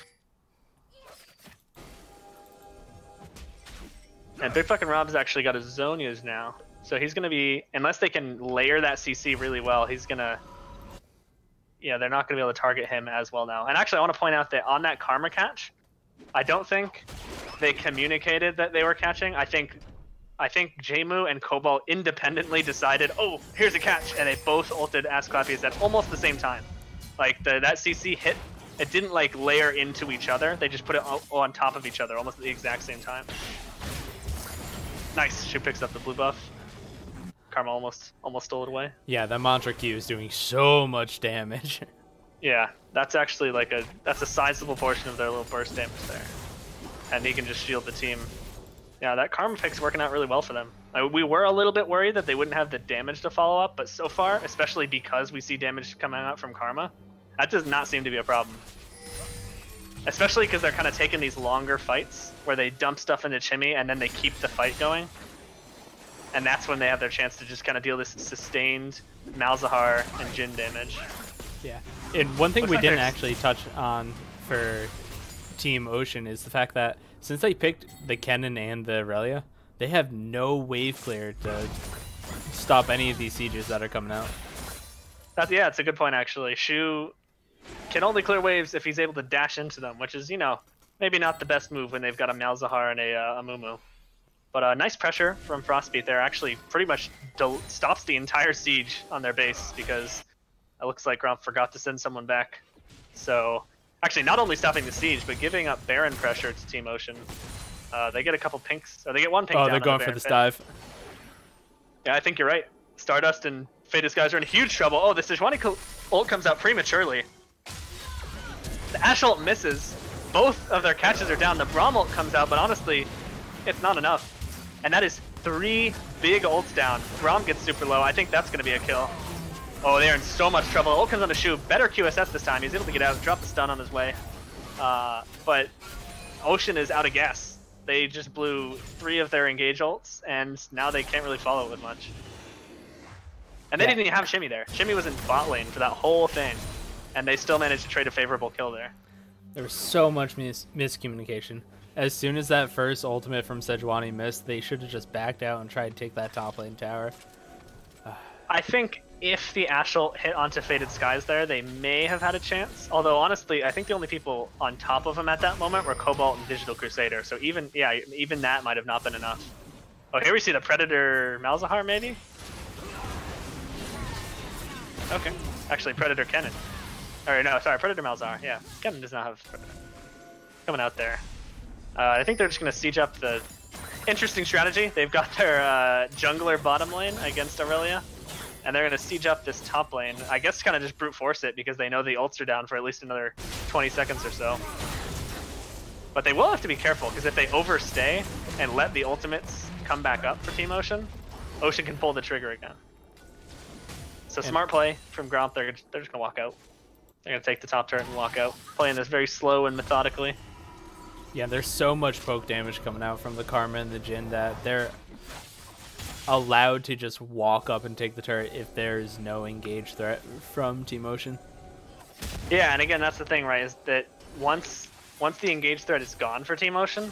And Big Fucking Rob's actually got his Zonias now. So he's going to be, unless they can layer that CC really well, he's going to, yeah, they're not going to be able to target him as well now. And actually, I want to point out that on that Karma catch, I don't think they communicated that they were catching. I think Jmu and Cobalt independently decided, oh, here's a catch, and they both ulted Asclepius at almost the same time. Like, that CC hit, it didn't, like, layer into each other. They just put it on top of each other almost at the exact same time. Nice. She picks up the blue buff. Karma almost stole it away. Yeah, that Mantra Q is doing so much damage. Yeah, that's actually like that's a sizable portion of their little burst damage there. And he can just shield the team. Yeah, that Karma pick's working out really well for them. We were a little bit worried that they wouldn't have the damage to follow up, but so far, especially because we see damage coming out from Karma, that does not seem to be a problem. Especially because they're kind of taking these longer fights where they dump stuff into Chimmy and then they keep the fight going. And that's when they have their chance to just kind of deal this sustained Malzahar and Jhin damage. Yeah, and one thing we didn't actually touch on for Team Ocean is the fact that since they picked the Kennen and the Irelia, they have no wave clear to stop any of these sieges that are coming out. Yeah, it's a good point actually. Shu can only clear waves if he's able to dash into them, which is, you know, maybe not the best move when they've got a Malzahar and a Mumu. But nice pressure from Frostbeat there. Actually, pretty much stops the entire siege on their base because it looks like Gromp forgot to send someone back. So, actually, not only stopping the siege, but giving up Baron pressure to Team Ocean. They get a couple pinks, or they get one pink. Oh, down they're going for this dive. Yeah, I think you're right. Stardust and Faded Skies are in huge trouble. Oh, the Sejuani ult comes out prematurely. The Ashe ult misses. Both of their catches are down. The Braum ult comes out, but honestly, it's not enough. And that is 3 big ults down. Braum gets super low. I think that's going to be a kill. Oh, they're in so much trouble. Ult comes on the Shu. Better QSS this time. He's able to get out, drop the stun on his way. But Ocean is out of gas. They just blew 3 of their engage ults, and now they can't really follow it with much. And they didn't even have Shimmy there. Shimmy was in bot lane for that whole thing, and they still managed to trade a favorable kill there. There was so much miscommunication. As soon as that first ultimate from Sejuani missed, they should have just backed out and tried to take that top lane tower. I think if the Ashe ult hit onto Faded Skies there, they may have had a chance. Although, honestly, I think the only people on top of him at that moment were Cobalt and Digital Crusader. So even that might have not been enough. Oh, here we see the Predator Malzahar, maybe? Okay. Actually, Predator Kennen. Or no, sorry, Predator Malzahar. Yeah, Kennen does not have Predator. Coming out there. I think they're just going to siege up the... Interesting strategy. They've got their jungler bottom lane against Aurelia. And they're going to siege up this top lane. I guess kind of just brute force it because they know the ults are down for at least another 20 seconds or so. But they will have to be careful because if they overstay and let the ultimates come back up for Team Ocean, Ocean can pull the trigger again. So smart play from Gromp. They're just going to walk out. They're going to take the top turret and walk out. Playing this very slow and methodically. Yeah, there's so much poke damage coming out from the Karma and the Jhin that they're allowed to just walk up and take the turret if there's no engaged threat from Team Ocean. Yeah, and again, that's the thing, right? Is that once the engaged threat is gone for Team Ocean,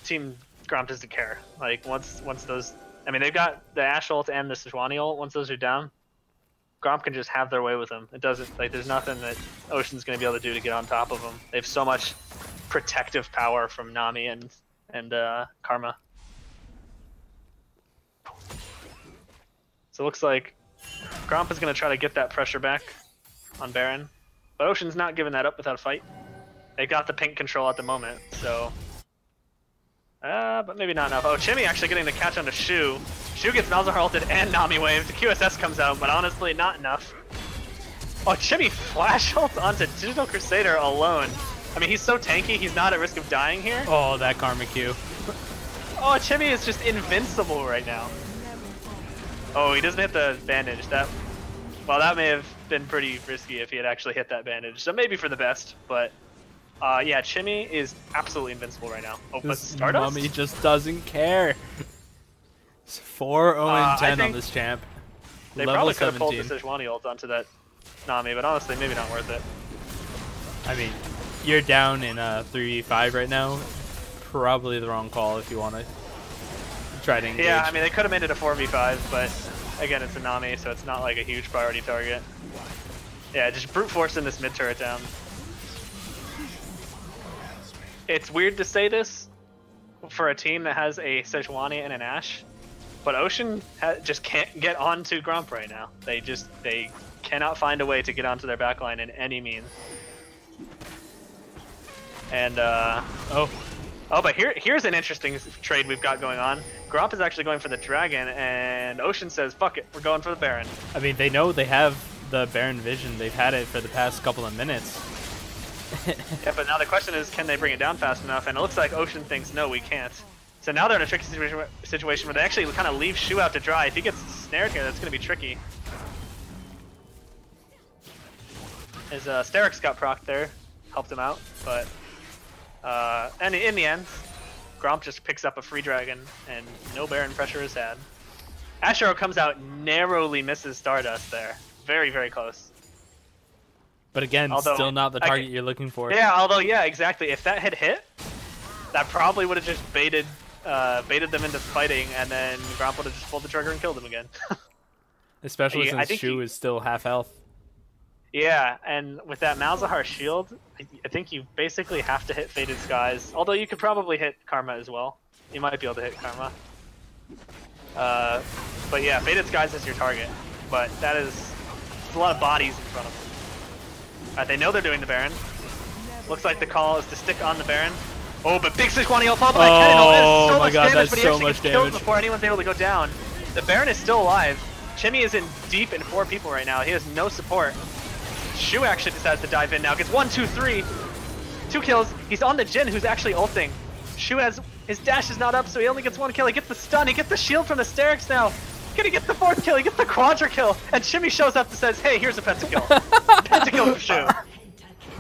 Team Gromp doesn't care. Like once those, I mean, they've got the Ashe ult and the Sejuani ult. Once those are down, Gromp can just have their way with them. It doesn't like there's nothing that Ocean's going to be able to do to get on top of them. They have so much protective power from Nami and Karma. So it looks like Gromp is going to try to get that pressure back on Baron. But Ocean's not giving that up without a fight. They got the pink control at the moment, so... but maybe not enough. Oh, Chimmy actually getting the catch onto Shu. Shu gets Malzahar ulted and Nami waved. The QSS comes out, but honestly, not enough. Oh, Chimmy flash ult onto Digital Crusader alone. I mean, he's so tanky, he's not at risk of dying here. Oh, that Karma Q. Oh, Chimmy is just invincible right now. Oh, he doesn't hit the bandage. Well, that may have been pretty risky if he had actually hit that bandage. So maybe for the best, but yeah, Chimmy is absolutely invincible right now. Oh, but Stardust? Mummy just doesn't care. It's 4-0-10 on this champ. They Level probably could have 17. pulled the Sejuani ult onto that Nami, but honestly, maybe not worth it. I mean, you're down in 3v5 right now. Probably the wrong call if you want to try to engage. Yeah, I mean, they could have made it a 4v5, but again, it's a Nami, so it's not like a huge priority target. Yeah, just brute forcing this mid turret down. It's weird to say this for a team that has a Sejuani and an Ashe, but Ocean just can't get onto Gromp right now. They cannot find a way to get onto their backline in any means. And but here's an interesting trade we've got going on. Gromp is actually going for the Dragon, and Ocean says, fuck it, we're going for the Baron. I mean, they know they have the Baron vision. They've had it for the past couple of minutes. Yeah, but now the question is, can they bring it down fast enough? And it looks like Ocean thinks, no, we can't. So now they're in a tricky situation where they actually kind of leave Shu out to dry. If he gets snared here, that's going to be tricky. His Sterix got procced there, helped him out, but... and in the end, Gromp just picks up a free dragon, and no Baron pressure is had. Ashe Arrow comes out, narrowly misses Stardust there. Very, very close. But again, still not the target you're looking for. Yeah, although, yeah, exactly. If that had hit, that probably would have just baited them into fighting, and then Gromp would have just pulled the trigger and killed him again. Especially since Shu is still half health. Yeah, and with that Malzahar shield, I think you basically have to hit Faded Skies. Although you could probably hit Karma as well. You might be able to hit Karma. But yeah, Faded Skies is your target. But that is a lot of bodies in front of them. Alright, they know they're doing the Baron. Looks like the call is to stick on the Baron. Oh, but big Sejuani ult followed by Kennen. Oh, so my much god, damage, that's but he so actually much gets killed damage. before anyone's able to go down. The Baron is still alive. Chimmy is in deep in 4 people right now. He has no support. Shu actually decides to dive in now. Gets 1, 2, 3. 2 kills. He's on the Jhin who's actually ulting. Shu has his dash is not up, so he only gets 1 kill. He gets the stun. He gets the shield from the Sterix now. Gonna get the 4th kill. He gets the quadra kill. And Chimmy shows up and says, "Hey, here's a pentakill." Pentakill from Shu.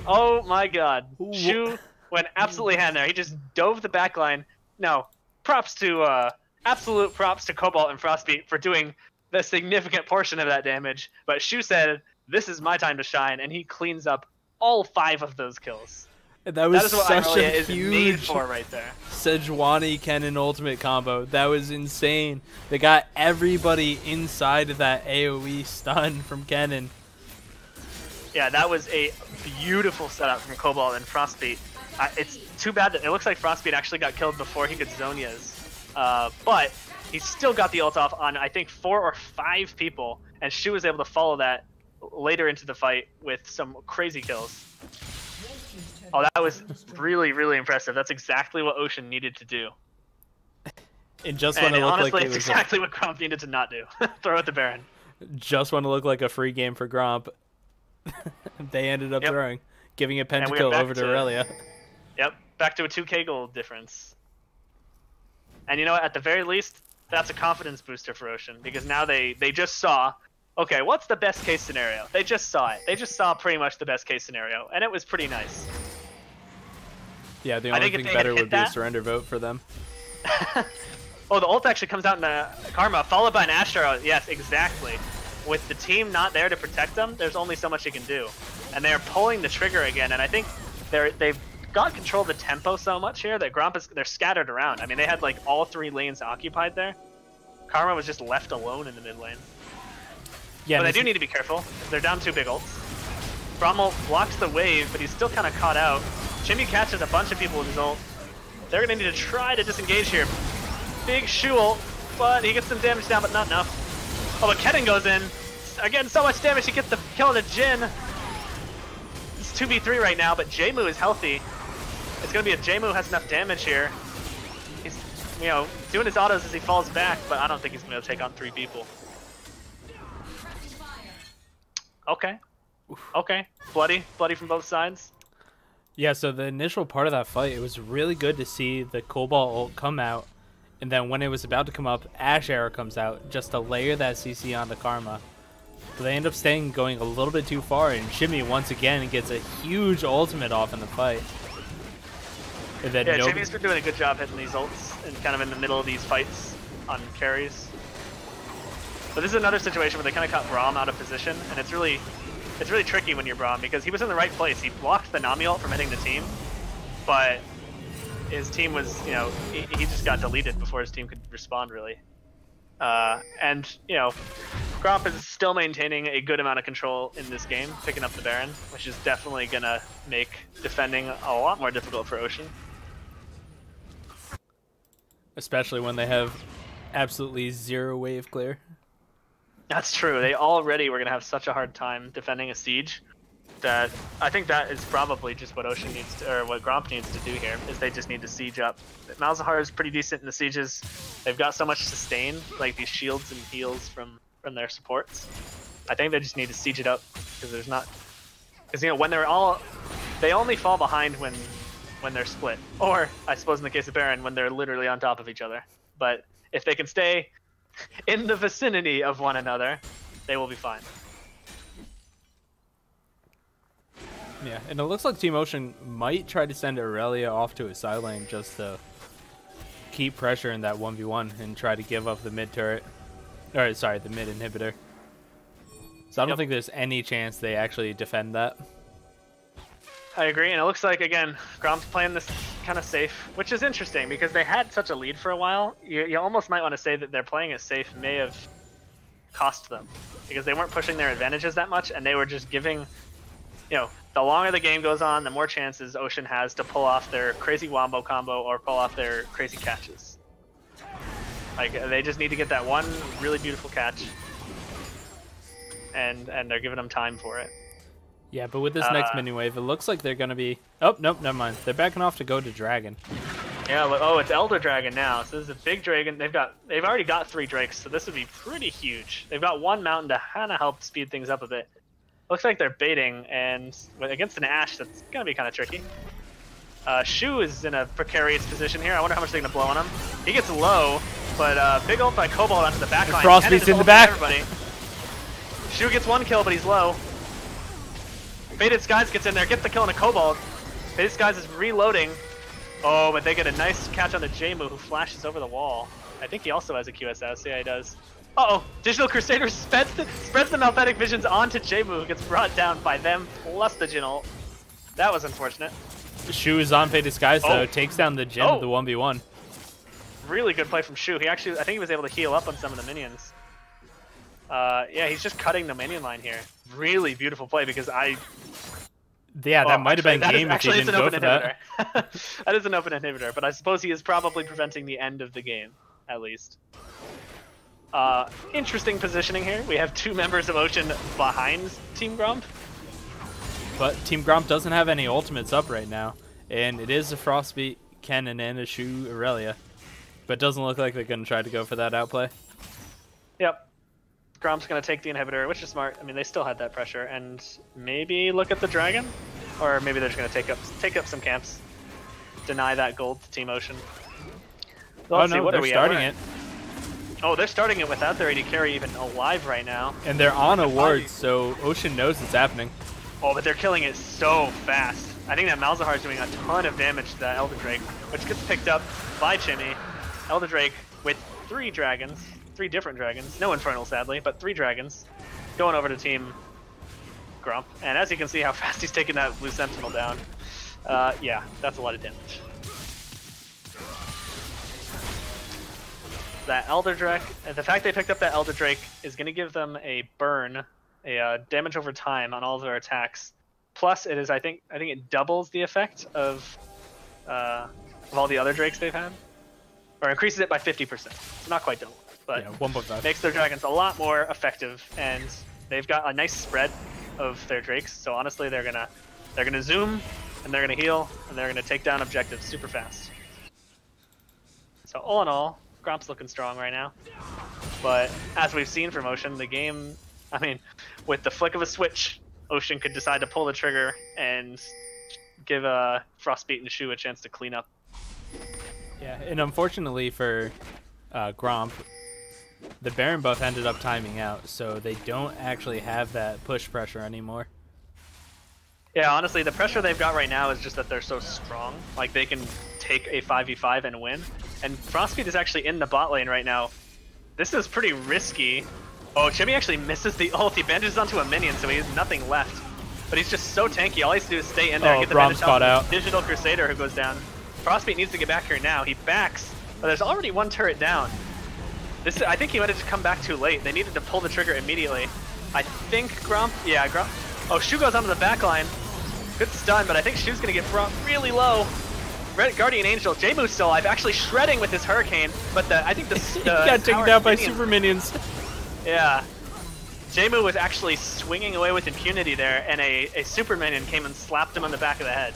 Oh my god. Shu went absolutely hand there. He just dove the backline. No, props to absolute props to Cobalt and Frostbeat for doing the significant portion of that damage. But Shu said, "This is my time to shine," and he cleans up all 5 of those kills. That was That is what such Irelia a is made huge for right there. Sejuani Kennen ultimate combo. That was insane. They got everybody inside of that AoE stun from Kennen. Yeah, that was a beautiful setup from Cobalt and Frostbeat. It's too bad that it looks like Frostbeat actually got killed before he could Zhonya's. But he still got the ult off on, I think, 4 or 5 people, and Shu was able to follow that later into the fight with some crazy kills. Oh, that was really, really impressive. That's exactly what Ocean needed to do. And just when it looked honestly, like it it's was exactly what Gromp needed to not do. Throw at the Baron. just want to look like a free game for Gromp. They ended up throwing, giving a pentakill over to Aurelia. Yep, back to a 2k gold difference. And you know what? At the very least, that's a confidence booster for Ocean, because now they just saw, okay, what's the best case scenario? They just saw it. They just saw pretty much the best case scenario, and it was pretty nice. Yeah, the only thing better would be a surrender vote for them. Oh, the ult actually comes out in a Karma, followed by an Ash Arrow. Yes, exactly. With the team not there to protect them, there's only so much you can do. And they're pulling the trigger again, and I think they've got control of the tempo so much here that Gromp they're scattered around. I mean, they had like all 3 lanes occupied there. Karma was just left alone in the mid lane. Yeah, but they do need to be careful. They're down 2 big ults. Brommel blocks the wave, but he's still kind of caught out. Jimmy catches a bunch of people with his ult. They're going to need to try to disengage here. Big Shu ult, but he gets some damage down, but not enough. Oh, but Kennen goes in. Again, so much damage. He gets the kill on the Jhin. It's 2v3 right now, but Jmu is healthy. It's going to be if Jmu has enough damage here. He's, you know, doing his autos as he falls back, but I don't think he's going to be able to take on 3 people. Okay. Okay. Bloody from both sides. Yeah, so the initial part of that fight, it was really good to see the Cobalt ult come out, and then when it was about to come up, Ash Arrow comes out just to layer that CC onto Karma. But they end up going a little bit too far, and Shimmy once again gets a huge ultimate off in the fight. And then yeah, Jimmy's been doing a good job hitting these ults and kind of in the middle of these fights on carries. But this is another situation where they kind of caught Braum out of position, and it's really tricky when you're Braum because he was in the right place. He blocked the Nami ult from hitting the team, but his team was, you know, he just got deleted before his team could respond really. And, you know, Gromp is still maintaining a good amount of control in this game, picking up the Baron, which is definitely going to make defending a lot more difficult for Ocean. Especially when they have absolutely 0 wave clear. That's true. They already were going to have such a hard time defending a siege that I think that is probably just what Ocean needs to, or what Gromp needs to do here, is they just need to siege up. Malzahar is pretty decent in the sieges. They've got so much sustain, like these shields and heals from their supports. I think they just need to siege it up because there's not, because you know when they only fall behind when they're split, or I suppose in the case of Baron when they're literally on top of each other. But if they can stay in the vicinity of one another, they will be fine. Yeah, and it looks like Team Ocean might try to send Aurelia off to a side lane just to keep pressure in that 1v1 and try to give up the mid turret. Or, sorry, the mid inhibitor. So I don't think there's any chance they actually defend that. I agree, and it looks like, again, Gromp's playing this kind of safe, which is interesting because they had such a lead for a while. You almost might want to say that they're playing it safe may have cost them because they weren't pushing their advantages that much, and they were just giving, the longer the game goes on, the more chances Ocean has to pull off their crazy wombo combo or pull off their crazy catches. Like, they just need to get that one really beautiful catch, and they're giving them time for it. Yeah, but with this next mini wave, it looks like they're going to be... Oh, nope, never mind. They're backing off to go to Dragon. Yeah, oh, it's Elder Dragon now. So this is a big dragon. They've already got 3 drakes, so this would be pretty huge. They've got 1 mountain to kind of help speed things up a bit. Looks like they're baiting, and against an Ashe, that's going to be kind of tricky. Shu is in a precarious position here. I wonder how much they're going to blow on him. He gets low, but big ult by Cobalt onto the back line. Frostbeat's in the back. Everybody. Shu gets 1 kill, but he's low. Faded Skies gets in there, gets the kill on a Cobalt. Faded Skies is reloading. Oh, but they get a nice catch on the Jmu, who flashes over the wall. I think he also has a QSS. Yeah, he does. Uh-oh! Digital Crusader spreads the Malfetic Visions onto Jmu, who gets brought down by them, plus the Jin ult. That was unfortunate. Shu is on Faded Skies, though. Takes down the Jin of the 1v1. Really good play from Shu. I think he was able to heal up on some of the minions. Yeah, he's just cutting the minion line here. Really beautiful play because Yeah, that might have been game if he didn't go for that. That is an open inhibitor, but I suppose he is probably preventing the end of the game, at least. Interesting positioning here. We have 2 members of Ocean behind Team Gromp. But Team Gromp doesn't have any ultimates up right now, and it is a Frostbeat, Kennen, and a Shu Aurelia. But it doesn't look like they're going to try to go for that outplay. Yep. Gromp's going to take the inhibitor, which is smart. I mean, they still had that pressure, and maybe look at the dragon, or maybe they're just going to take up some camps, deny that gold to Team Ocean. So oh no, they're starting it. Oh, they're starting it without their AD carry even alive right now. And they're on a ward, so Ocean knows it's happening. Oh, but they're killing it so fast. I think that Malzahar is doing a ton of damage to that Elder Drake, which gets picked up by Chimmy. Elder Drake with 3 dragons. 3 different dragons. No Infernal, sadly, but 3 dragons. Going over to Team Gromp. And as you can see how fast he's taking that Blue Sentinel down. Yeah, that's a lot of damage. That Elder Drake, the fact they picked up that Elder Drake is going to give them a burn, a damage over time on all of their attacks. Plus, it is I think it doubles the effect of all the other Drakes they've had, or increases it by 50%. It's not quite double, but yeah, 1.5 makes their dragons a lot more effective, and they've got a nice spread of their Drakes. So honestly, they're gonna zoom, and they're gonna heal, and they're gonna take down objectives super fast. So all in all, Gromp's looking strong right now. But as we've seen from Ocean, the game, I mean, with the flick of a switch, Ocean could decide to pull the trigger and give Frostbeat and Shu a chance to clean up. Yeah, and unfortunately for Gromp, the Baron buff ended up timing out, so they don't actually have that push pressure anymore. Yeah, honestly, the pressure they've got right now is just that they're so strong. Like, they can take a 5v5 and win. And Frostbeat is actually in the bot lane right now. This is pretty risky. Oh, Chimmy actually misses the ult. He bandages onto a minion, so he has nothing left. But he's just so tanky. All he has to do is stay in there and get the bandage out. Digital Crusader who goes down. Frostbeat needs to get back here now. He backs, but there's already 1 turret down. I think he might have just come back too late. They needed to pull the trigger immediately. I think Gromp, yeah, Gromp. Oh, Shu goes onto the back line. Good stun, but I think Shu's gonna get brought really low. Red Guardian Angel, Jmu's still alive, actually shredding with his Hurricane, but I think he got taken down by super minions. Yeah. Jmu was actually swinging away with impunity there, and a super minion came and slapped him on the back of the head,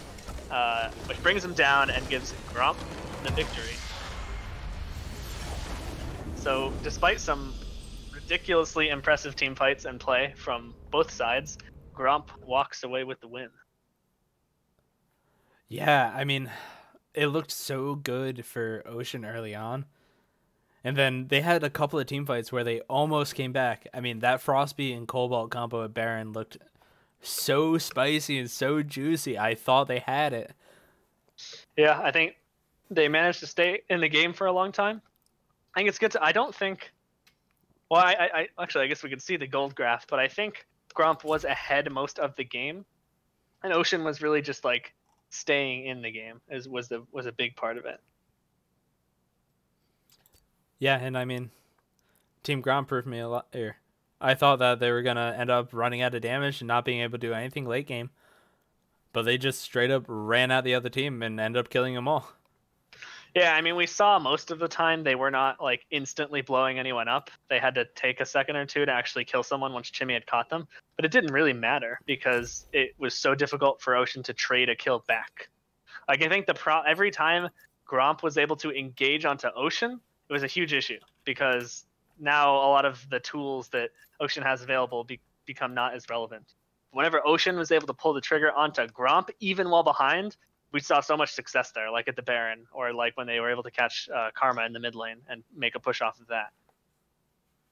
which brings him down and gives Gromp the victory. So, despite some ridiculously impressive team fights and play from both sides, Gromp walks away with the win. Yeah, I mean, it looked so good for Ocean early on. And then they had a couple of team fights where they almost came back. I mean, that Frostbeat and Cobalt combo at Baron looked so spicy and so juicy. I thought they had it. Yeah, I think they managed to stay in the game for a long time. I think it's good to, I don't think, well, I actually, I guess we could see the gold graph, but I think Gromp was ahead most of the game. And Ocean was really just like staying in the game was a big part of it. Yeah, and I mean, Team Gromp proved me a lot. I thought that they were gonna end up running out of damage and not being able to do anything late game, but they just straight up ran out the other team and ended up killing them all. Yeah, I mean, we saw most of the time they were not like instantly blowing anyone up. They had to take a second or two to actually kill someone once Chimmy had caught them. But it didn't really matter because it was so difficult for Ocean to trade a kill back. Like I think every time Gromp was able to engage onto Ocean, it was a huge issue because now a lot of the tools that Ocean has available become not as relevant. Whenever Ocean was able to pull the trigger onto Gromp, even while behind, we saw so much success there, like at the Baron, or like when they were able to catch Karma in the mid lane and make a push off of that.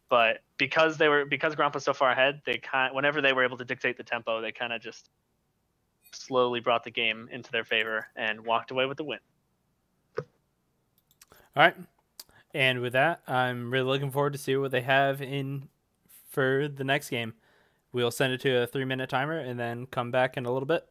But because Gromp was so far ahead, whenever they were able to dictate the tempo, they kind of just slowly brought the game into their favor and walked away with the win. All right. And with that, I'm really looking forward to see what they have in for the next game. We'll send it to a 3-minute timer and then come back in a little bit.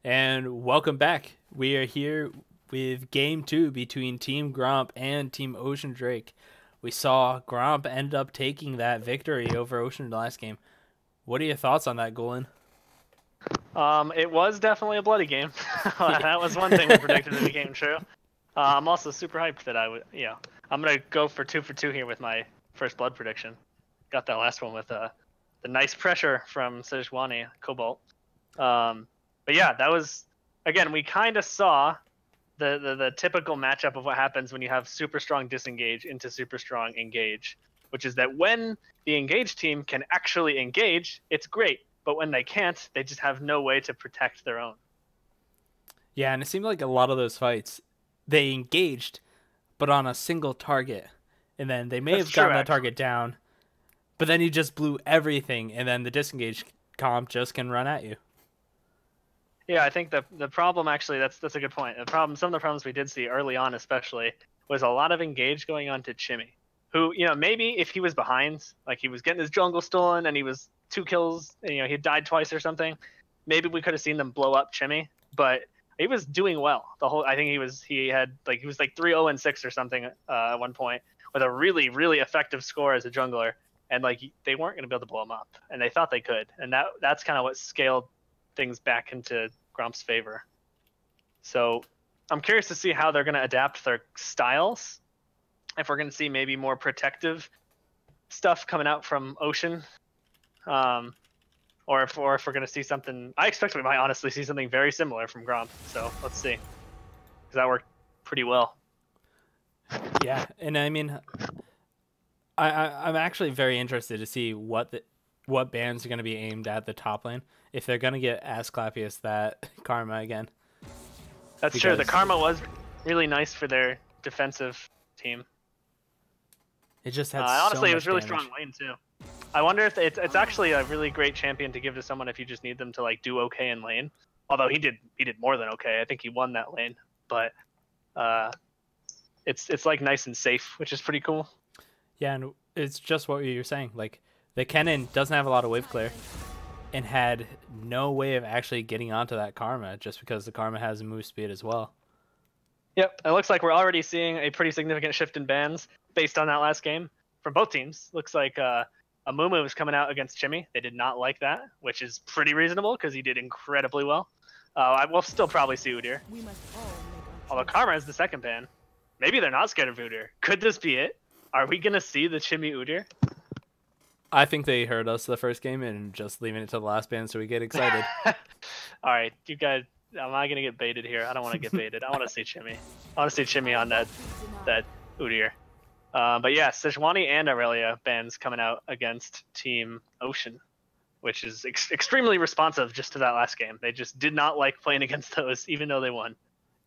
And welcome back. We are here with game 2 between Team Gromp and Team Ocean Drake. We saw Gromp end up taking that victory over Ocean in the last game. What are your thoughts on that, Golan? It was definitely a bloody game. That was one thing we predicted that became true. I'm also super hyped that I'm gonna go for 2 here with my first blood prediction. Got that last one with the nice pressure from Sejuani Cobalt. But yeah, that was, again, we kind of saw the typical matchup of what happens when you have super strong disengage into super strong engage, which is that when the engage team can actually engage, it's great. But when they can't, they just have no way to protect their own. Yeah, and it seemed like a lot of those fights, they engaged, but on a single target. And then they may have gotten that target down, but then you just blew everything, and then the disengage comp just can run at you. Yeah, I think the problem, actually, that's a good point. Some of the problems we did see early on, especially, was a lot of engage going on to Chimmy, who, maybe if he was behind, like he was getting his jungle stolen and he was 2 kills, and, he had died twice or something, maybe we could have seen them blow up Chimmy, but he was doing well. I think he was like 3-0-6 or something at one point, with a really, really effective score as a jungler, and like they weren't going to be able to blow him up, and they thought they could, and that's kind of what scaled things back into Gromp's favor. So I'm curious to see how they're going to adapt their styles. If we're going to see maybe more protective stuff coming out from Ocean, or if we're going to see something. I expect we might honestly see something very similar from Gromp. So let's see, because that worked pretty well. Yeah, and I mean, I'm actually very interested to see what bans are going to be aimed at the top lane, if they're going to get Asclepius that Karma again. That's true. The Karma was really nice for their defensive team. It just had honestly, so it was really damage. strong lane too. I wonder if it's actually a really great champion to give to someone if you just need them to like do okay in lane. Although he did more than okay. I think he won that lane, but it's like nice and safe, which is pretty cool. Yeah, and it's just what you were saying. Like, the Kennen doesn't have a lot of wave clear, and had no way of actually getting onto that Karma, just because the Karma has move speed as well. Yep, it looks like we're already seeing a pretty significant shift in bans based on that last game from both teams. Looks like Amumu is coming out against Chimmy. They did not like that, which is pretty reasonable because he did incredibly well. I will still probably see Udyr. Although Karma is the second ban. Maybe they're not scared of Udyr. Could this be it? Are we going to see the Chimmy Udyr? I think they heard us the first game and just leaving it to the last ban so we get excited. All right, you guys, am I going to get baited here? I don't want to get baited. I want to see Chimmy. I want to see Chimmy on that Udyr. But yeah, Sejuani and Aurelia bans coming out against Team Ocean, which is extremely responsive just to that last game. They just did not like playing against those, even though they won.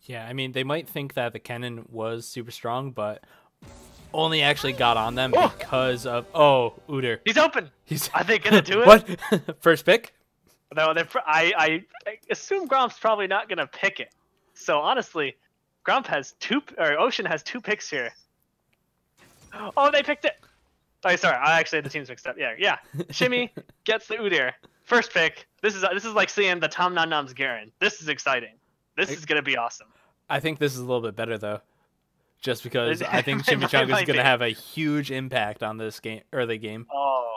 Yeah, I mean, they might think that the Kennen was super strong, but only actually got on them because of Udyr. He's open. Are they gonna do it? What? First pick? No, I assume Gromp's probably not gonna pick it. So honestly, Ocean has 2 picks here. Oh, they picked it. Oh, sorry. The team's mixed up. Yeah. Shimmy gets the Udyr. First pick. This is like seeing the Tom Nom Noms Garen. This is exciting. This is gonna be awesome. I think this is a little bit better though, just because I think Chimichanga is gonna have a huge impact on this early game. Oh,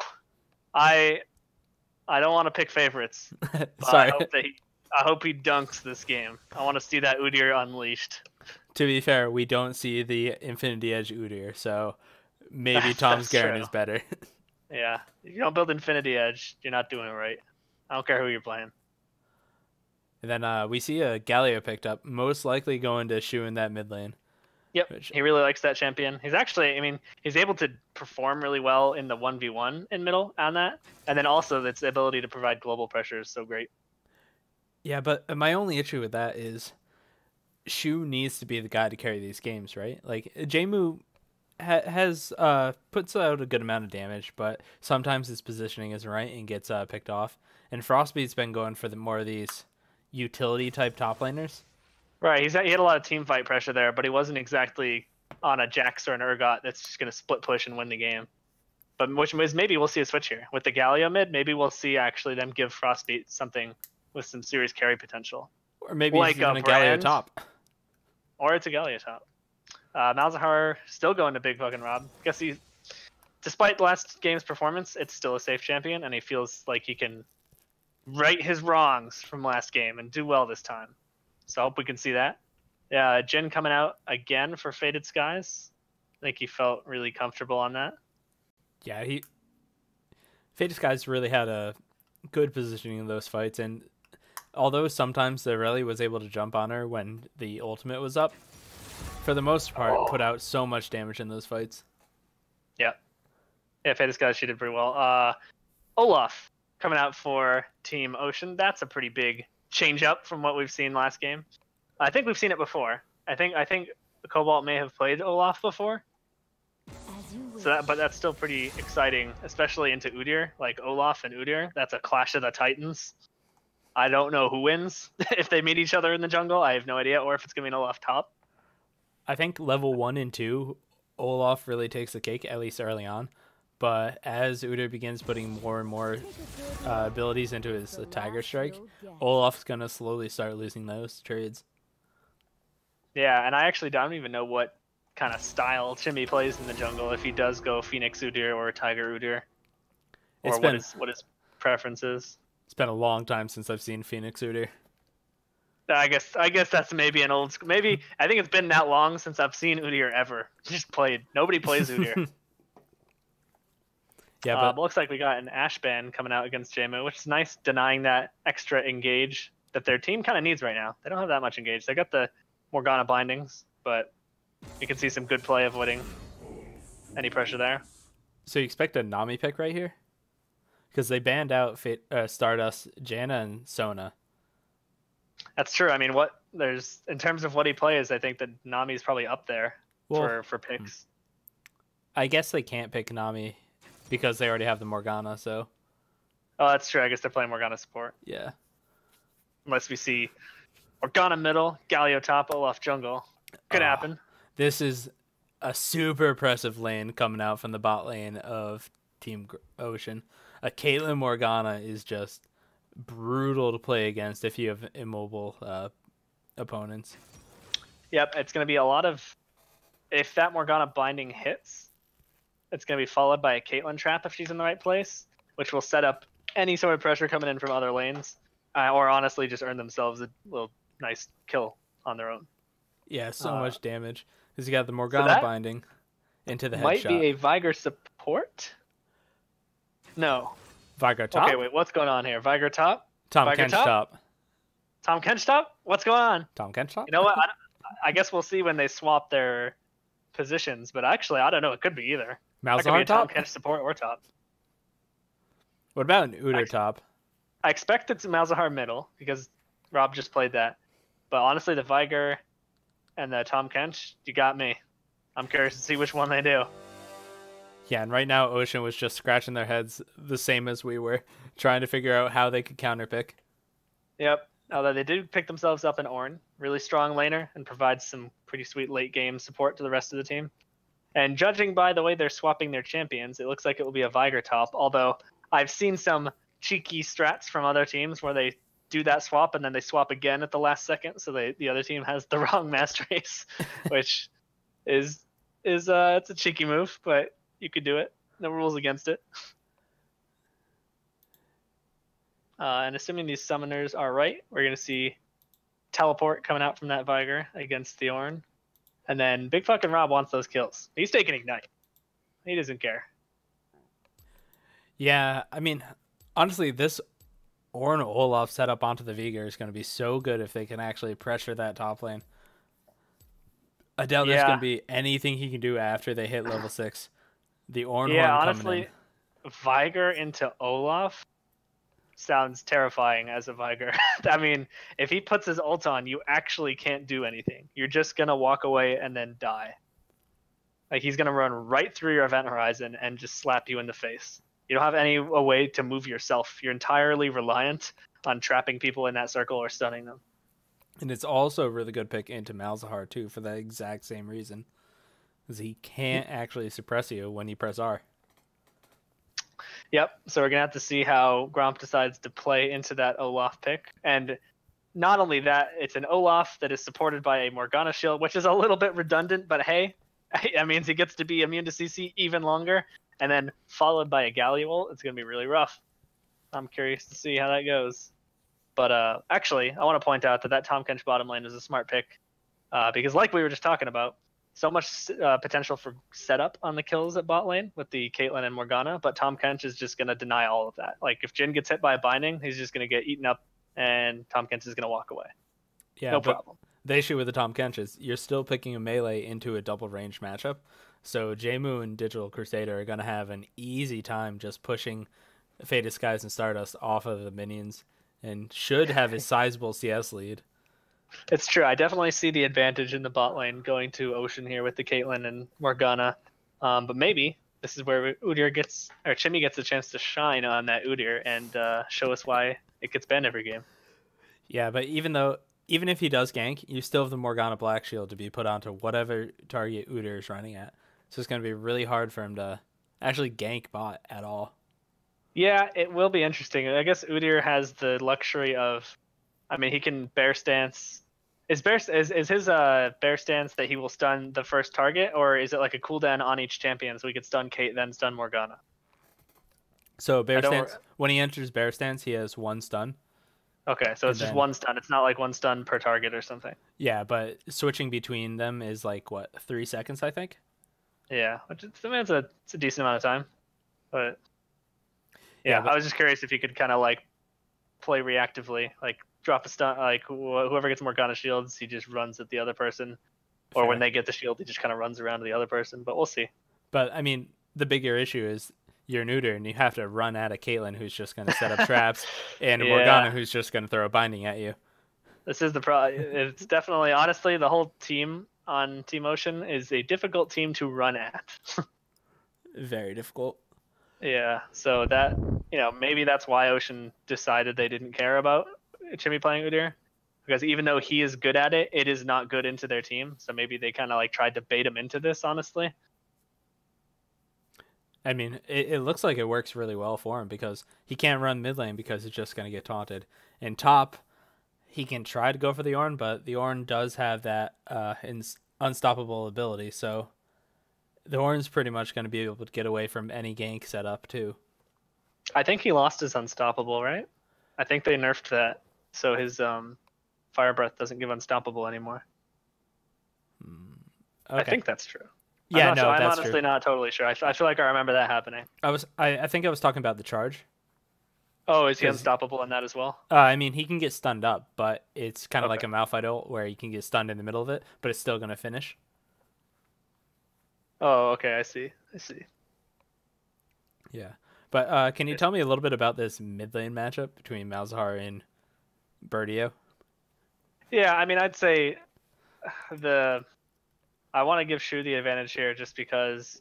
I don't want to pick favorites. Sorry. I hope he dunks this game. I want to see that Udyr unleashed. To be fair, we don't see the Infinity Edge Udyr, so maybe Tom's Garen is better. Yeah, if you don't build Infinity Edge, you're not doing it right. I don't care who you're playing. And then we see a Galio picked up, most likely going to Shu in that mid lane. Yep, he really likes that champion. He's actually, he's able to perform really well in the 1v1 in middle on that. And then also its ability to provide global pressure is so great. Yeah, but my only issue with that is Shu needs to be the guy to carry these games, right? Like, Jmu has puts out a good amount of damage, but sometimes his positioning isn't right and gets picked off. And Frostbeat's been going for more of these utility type top laners. Right, he had a lot of team fight pressure there, but he wasn't exactly on a Jax or an Urgot that's just going to split push and win the game. But which means maybe we'll see a switch here with the Galio mid. Maybe we'll see actually them give Frostbeat something with some serious carry potential. Or maybe it's like even a a Galio brand, top. or it's a Gallia top. Malzahar still going to big fucking Rob. Guess he, despite last game's performance, it's still a safe champion, and he feels like he can right his wrongs from last game and do well this time. So I hope we can see that. Yeah, Jin coming out again for Faded Skies. I think he felt really comfortable on that. Yeah, Faded Skies really had a good positioning in those fights, and although sometimes the rally was able to jump on her when the ultimate was up, for the most part, put out so much damage in those fights. Yeah. Yeah, Faded Skies, she did pretty well. Olaf coming out for Team Ocean. That's a pretty big change up from what we've seen last game. I think we've seen it before. I think Cobalt may have played Olaf before. But that's still pretty exciting, especially into Udyr, like Olaf and Udyr. That's a clash of the titans. I don't know who wins if they meet each other in the jungle. I have no idea, or if it's gonna be an Olaf top. I think level 1 and 2, Olaf really takes the cake, at least early on. But as Udyr begins putting more and more abilities into his Tiger Strike, Olaf's going to slowly start losing those trades. Yeah, and I actually don't even know what kind of style Chimmy plays in the jungle, if he does go Phoenix Udyr or Tiger Udyr, or what his preference is. It's been a long time since I've seen Phoenix Udyr. I guess that's maybe an old school. Maybe I think it's been that long since I've seen Udyr ever. Just played. Nobody plays Udyr. Yeah, but looks like we got an Ash ban coming out against JMO, which is nice, denying that extra engage that their team kind of needs right now. They don't have that much engage. They got the Morgana bindings, but you can see some good play avoiding any pressure there. So you expect a Nami pick right here? Because they banned out Stardust, Janna, and Sona. That's true. I mean, in terms of what he plays, I think that Nami's probably up there for picks. I guess they can't pick Nami because they already have the Morgana, so. Oh, that's true. I guess they're playing Morgana support. Yeah. Unless we see Morgana middle, Galio top, Olaf jungle. Could happen. This is a super impressive lane coming out from the bot lane of Team Ocean. A Caitlyn Morgana is just brutal to play against if you have immobile opponents. Yep, it's going to be a lot of... If that Morgana binding hits, it's going to be followed by a Caitlyn trap if she's in the right place, which will set up any sort of pressure coming in from other lanes, or honestly just earn themselves a little nice kill on their own. Yeah, so much damage. Because you got the Morgana binding into the headshot. Might be a Viger support? No. Viger top? Okay, wait, what's going on here? Viger top? Tom Viger Kench top? Tom Kench top? What's going on? Tom Kench top? You know what? I guess we'll see when they swap their positions, but actually, I don't know. It could be either. Malzahar could be a top? Tom Kench support or top. What about an Udyr top? I expect it's Malzahar middle, because Rob just played that. But honestly, the Viger and the Tom Kench, you got me. I'm curious to see which one they do. Yeah, and right now Ocean was just scratching their heads the same as we were, trying to figure out how they could counterpick. Yep. Although they did pick themselves up in Ornn, really strong laner, and provides some pretty sweet late game support to the rest of the team. And judging by the way they're swapping their champions, it looks like it will be a Viger top, although I've seen some cheeky strats from other teams where they do that swap and then they swap again at the last second, so the other team has the wrong master race, which is it's a cheeky move, but you could do it. No rules against it. And assuming these summoners are right, we're going to see teleport coming out from that Viger against the Ornn. And then Big Fucking Rob wants those kills. He's taking Ignite. He doesn't care. Yeah, I mean, honestly, this Ornn Olaf setup onto the Viger is going to be so good if they can actually pressure that top lane. I doubt there's going to be anything he can do after they hit level 6. The Ornn one honestly, coming in. Viger into Olaf sounds terrifying as a Viger. I mean, if he puts his ult on, you actually can't do anything. You're just going to walk away and then die. Like, he's going to run right through your event horizon and just slap you in the face. You don't have any way to move yourself. You're entirely reliant on trapping people in that circle or stunning them. And it's also a really good pick into Malzahar, too, for that exact same reason. Because he can't actually suppress you when you press R. Yep, so we're going to have to see how Gromp decides to play into that Olaf pick. And not only that, it's an Olaf that is supported by a Morgana shield, which is a little bit redundant, but hey, that means he gets to be immune to CC even longer. And then followed by a Galio ult. It's going to be really rough. I'm curious to see how that goes. But actually, I want to point out that Tahm Kench bottom lane is a smart pick because, like we were just talking about, so much potential for setup on the kills at bot lane with the Caitlyn and Morgana, but Tahm Kench is just going to deny all of that. Like, if Jhin gets hit by a binding, he's just going to get eaten up, and Tahm Kench is going to walk away. Yeah, no but problem. The issue with the Tahm Kench is you're still picking a melee into a double range matchup. So Jmu and Digital Crusader are going to have an easy time just pushing Faded Skies and Stardust off of the minions and should have a sizable CS lead. It's true. I definitely see the advantage in the bot lane going to Ocean here with the Caitlyn and Morgana. But maybe this is where Udyr gets, or Chimmy gets a chance to shine on that Udyr and show us why it gets banned every game. Yeah, but even if he does gank, you still have the Morgana Black Shield to be put onto whatever target Udyr is running at. So it's going to be really hard for him to actually gank bot at all. Yeah, it will be interesting. I guess Udyr has the luxury of, I mean, he can bear stance. Is his bear stance that he will stun the first target, or is it like a cooldown on each champion so he could stun Kate then stun Morgana? So bear stance, when he enters bear stance, he has one stun. Okay, so it's just one stun. It's not like one stun per target or something. Yeah, but switching between them is like what, 3 seconds, I think. Yeah, which I mean, it's a decent amount of time, but yeah, I was just curious if you could kind of like play reactively, like drop a stun, like whoever gets Morgana shields, he just runs at the other person, or when they get the shield, he just kind of runs around to the other person. But we'll see. But I mean, the bigger issue is you're neuter and you have to run at a Caitlyn who's just going to set up traps, and Morgana who's just going to throw a binding at you. This is the problem. It's definitely, honestly, the whole team on Team Ocean is a difficult team to run at. Very difficult. Yeah, so that, maybe that's why Ocean decided they didn't care about Chimmy playing Udyr, because even though he is good at it, it is not good into their team. So maybe they kind of like tried to bait him into this, honestly. I mean, it looks like it works really well for him because he can't run mid lane because it's just going to get taunted. In top, he can try to go for the Ornn, but the Ornn does have that unstoppable ability, so the Ornn's pretty much going to be able to get away from any gank setup too. I think he lost his unstoppable, right? I think they nerfed that, so his fire breath doesn't give unstoppable anymore. Okay. I think that's true. Yeah, I'm honestly not totally sure. I feel like I remember that happening. I think I was talking about the charge. Oh, is he unstoppable in that as well? I mean, he can get stunned up, but it's kind of like a Malphite ult where you can get stunned in the middle of it, but it's still going to finish. Oh, okay, I see. Yeah. But can you tell me a little bit about this mid lane matchup between Malzahar and Birdio? Yeah, I mean, I'd say I want to give Shu the advantage here just because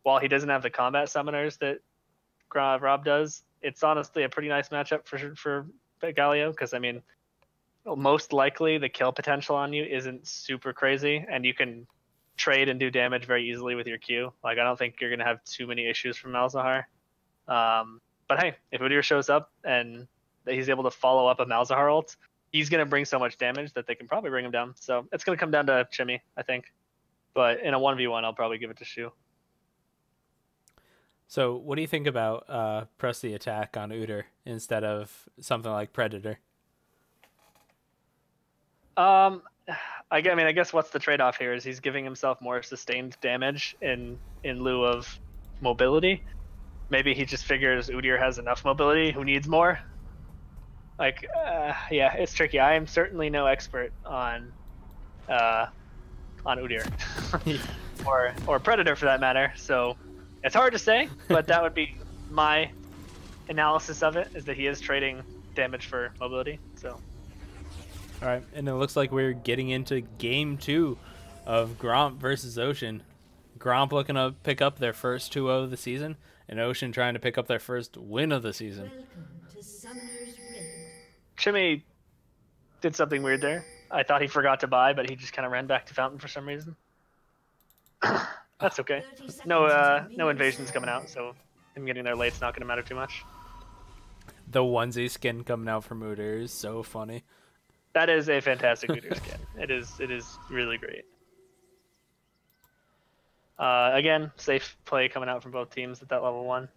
while he doesn't have the combat summoners that Rob does, it's honestly a pretty nice matchup for Galio, because I mean, most likely the kill potential on you isn't super crazy, and you can trade and do damage very easily with your Q. Like, I don't think you're gonna have too many issues from Malzahar. But hey, if Udyr shows up and he's able to follow up a Malzahar ult, he's gonna bring so much damage that they can probably bring him down. So it's gonna come down to Chimmy, I think. But in a 1v1, I'll probably give it to Shu. So what do you think about press the attack on Udyr instead of something like Predator? I guess what's the trade-off here is he's giving himself more sustained damage in lieu of mobility. Maybe he just figures Udyr has enough mobility. Who needs more? Like, yeah, it's tricky. I am certainly no expert on Udyr or Predator for that matter. So it's hard to say, but that would be my analysis of it, is that he is trading damage for mobility. So. All right, and it looks like we're getting into game 2 of Gromp versus Ocean. Gromp looking to pick up their first 2-0 of the season, and Ocean trying to pick up their first win of the season. Chimmy did something weird there. I thought he forgot to buy, but he just kind of ran back to Fountain for some reason. That's okay. No invasions coming out, so him getting there late's not going to matter too much. The onesie skin coming out from Udyr is so funny. That is a fantastic leader skin. It is really great. Again, safe play coming out from both teams at that level 1.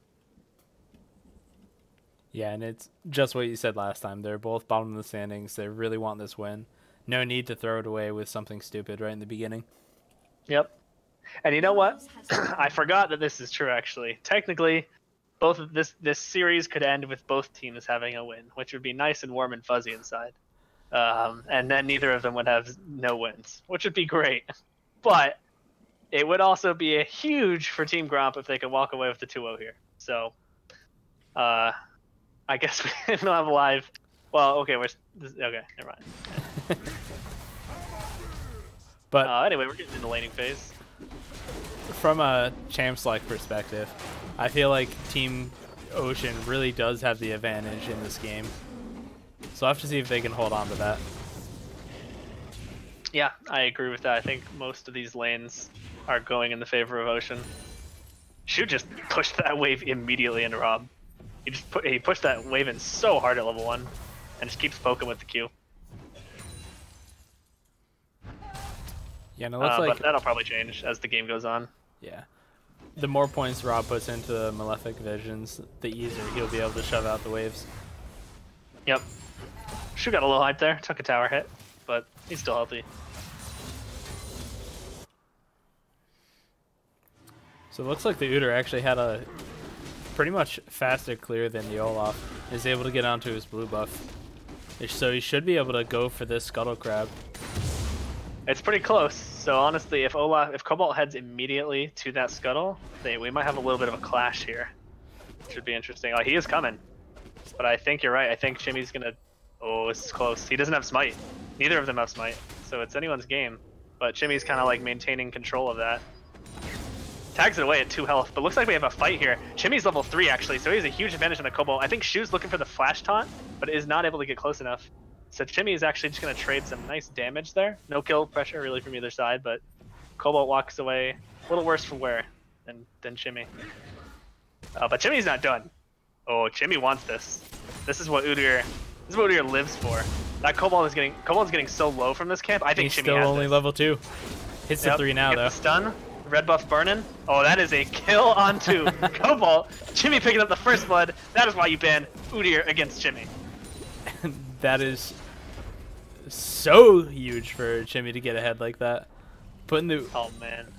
Yeah, and it's just what you said last time. They're both bottom of the standings. They really want this win. No need to throw it away with something stupid right in the beginning. Yep. And you know what? I forgot that this is true, actually. Technically, both of this series could end with both teams having a win, which would be nice and warm and fuzzy inside. And then neither of them would have no wins, which would be great. But it would also be a huge for Team Gromp if they could walk away with the 2-0 here. So, I guess we don't have a live. Well, okay, okay, never mind. But anyway, we're getting into the laning phase. From a champs-like perspective, I feel like Team Ocean really does have the advantage in this game. So I'll have to see if they can hold on to that. Yeah, I agree with that. I think most of these lanes are going in the favor of Ocean. Shu just pushed that wave immediately into Rob. He pushed that wave in so hard at level 1 and just keeps poking with the Q. Yeah, and it looks like... But that'll probably change as the game goes on. Yeah. The more points Rob puts into Malefic Visions, the easier he'll be able to shove out the waves. Yep. Shu got a little hype there, took a tower hit, but he's still healthy. So it looks like the Udyr actually had a pretty much faster clear than the Olaf. Is able to get onto his blue buff. So he should be able to go for this Scuttle Crab. It's pretty close. So honestly, if Cobalt heads immediately to that Scuttle, we might have a little bit of a clash here. Should be interesting. Oh, he is coming. But I think you're right. I think Chimmy's gonna... Oh, this is close. He doesn't have Smite. Neither of them have Smite. So it's anyone's game. But Chimmy's kind of like maintaining control of that. Tags it away at 2 health, but looks like we have a fight here. Chimmy's level 3 actually, so he has a huge advantage on the Cobalt. I think Shu's looking for the flash taunt, but is not able to get close enough. So Chimmy is actually just going to trade some nice damage there. No kill pressure really from either side, but Cobalt walks away a little worse for wear than Chimmy. But Chimmy's not done. Oh, Chimmy wants this. This is what Udyr lives for. That Cobalt's getting so low from this camp. I think Chimmy still has only this. level 2. Hits the 3 now, Get though. The stun. Red buff burning. Oh, that is a kill onto Cobalt. Chimmy picking up the first blood. That is why you ban Udyr against Chimmy. That is so huge for Chimmy to get ahead like that. Putting the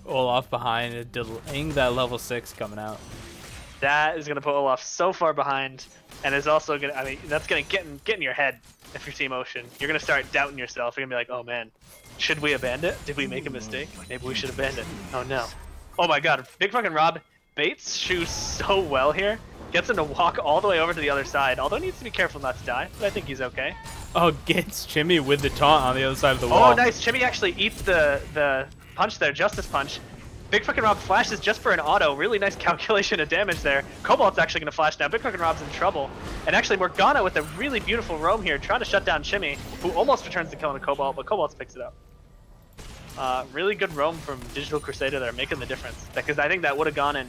Olaf behind and delaying that level 6 coming out. That is going to put Olaf so far behind, and is also going to, I mean, that's going to get in your head if you're Team Ocean. You're going to start doubting yourself. You're going to be like, oh man, should we abandon it? Did we make a mistake? Maybe we should abandon it. Oh no. Oh my god, big fucking Rob baits Shu so well here. Gets him to walk all the way over to the other side, although he needs to be careful not to die, but I think he's okay. Oh, gets Chimmy with the taunt on the other side of the wall. Oh nice, Chimmy actually eats the punch there, Justice Punch. Big fucking Rob flashes just for an auto. Really nice calculation of damage there. Cobalt's actually going to flash now. Big fucking Rob's in trouble. And actually Morgana with a really beautiful roam here, trying to shut down Chimmy, who almost returns the kill on a Cobalt, but Cobalt picks it up. Really good roam from Digital Crusader there, making the difference. Because I think that would have gone in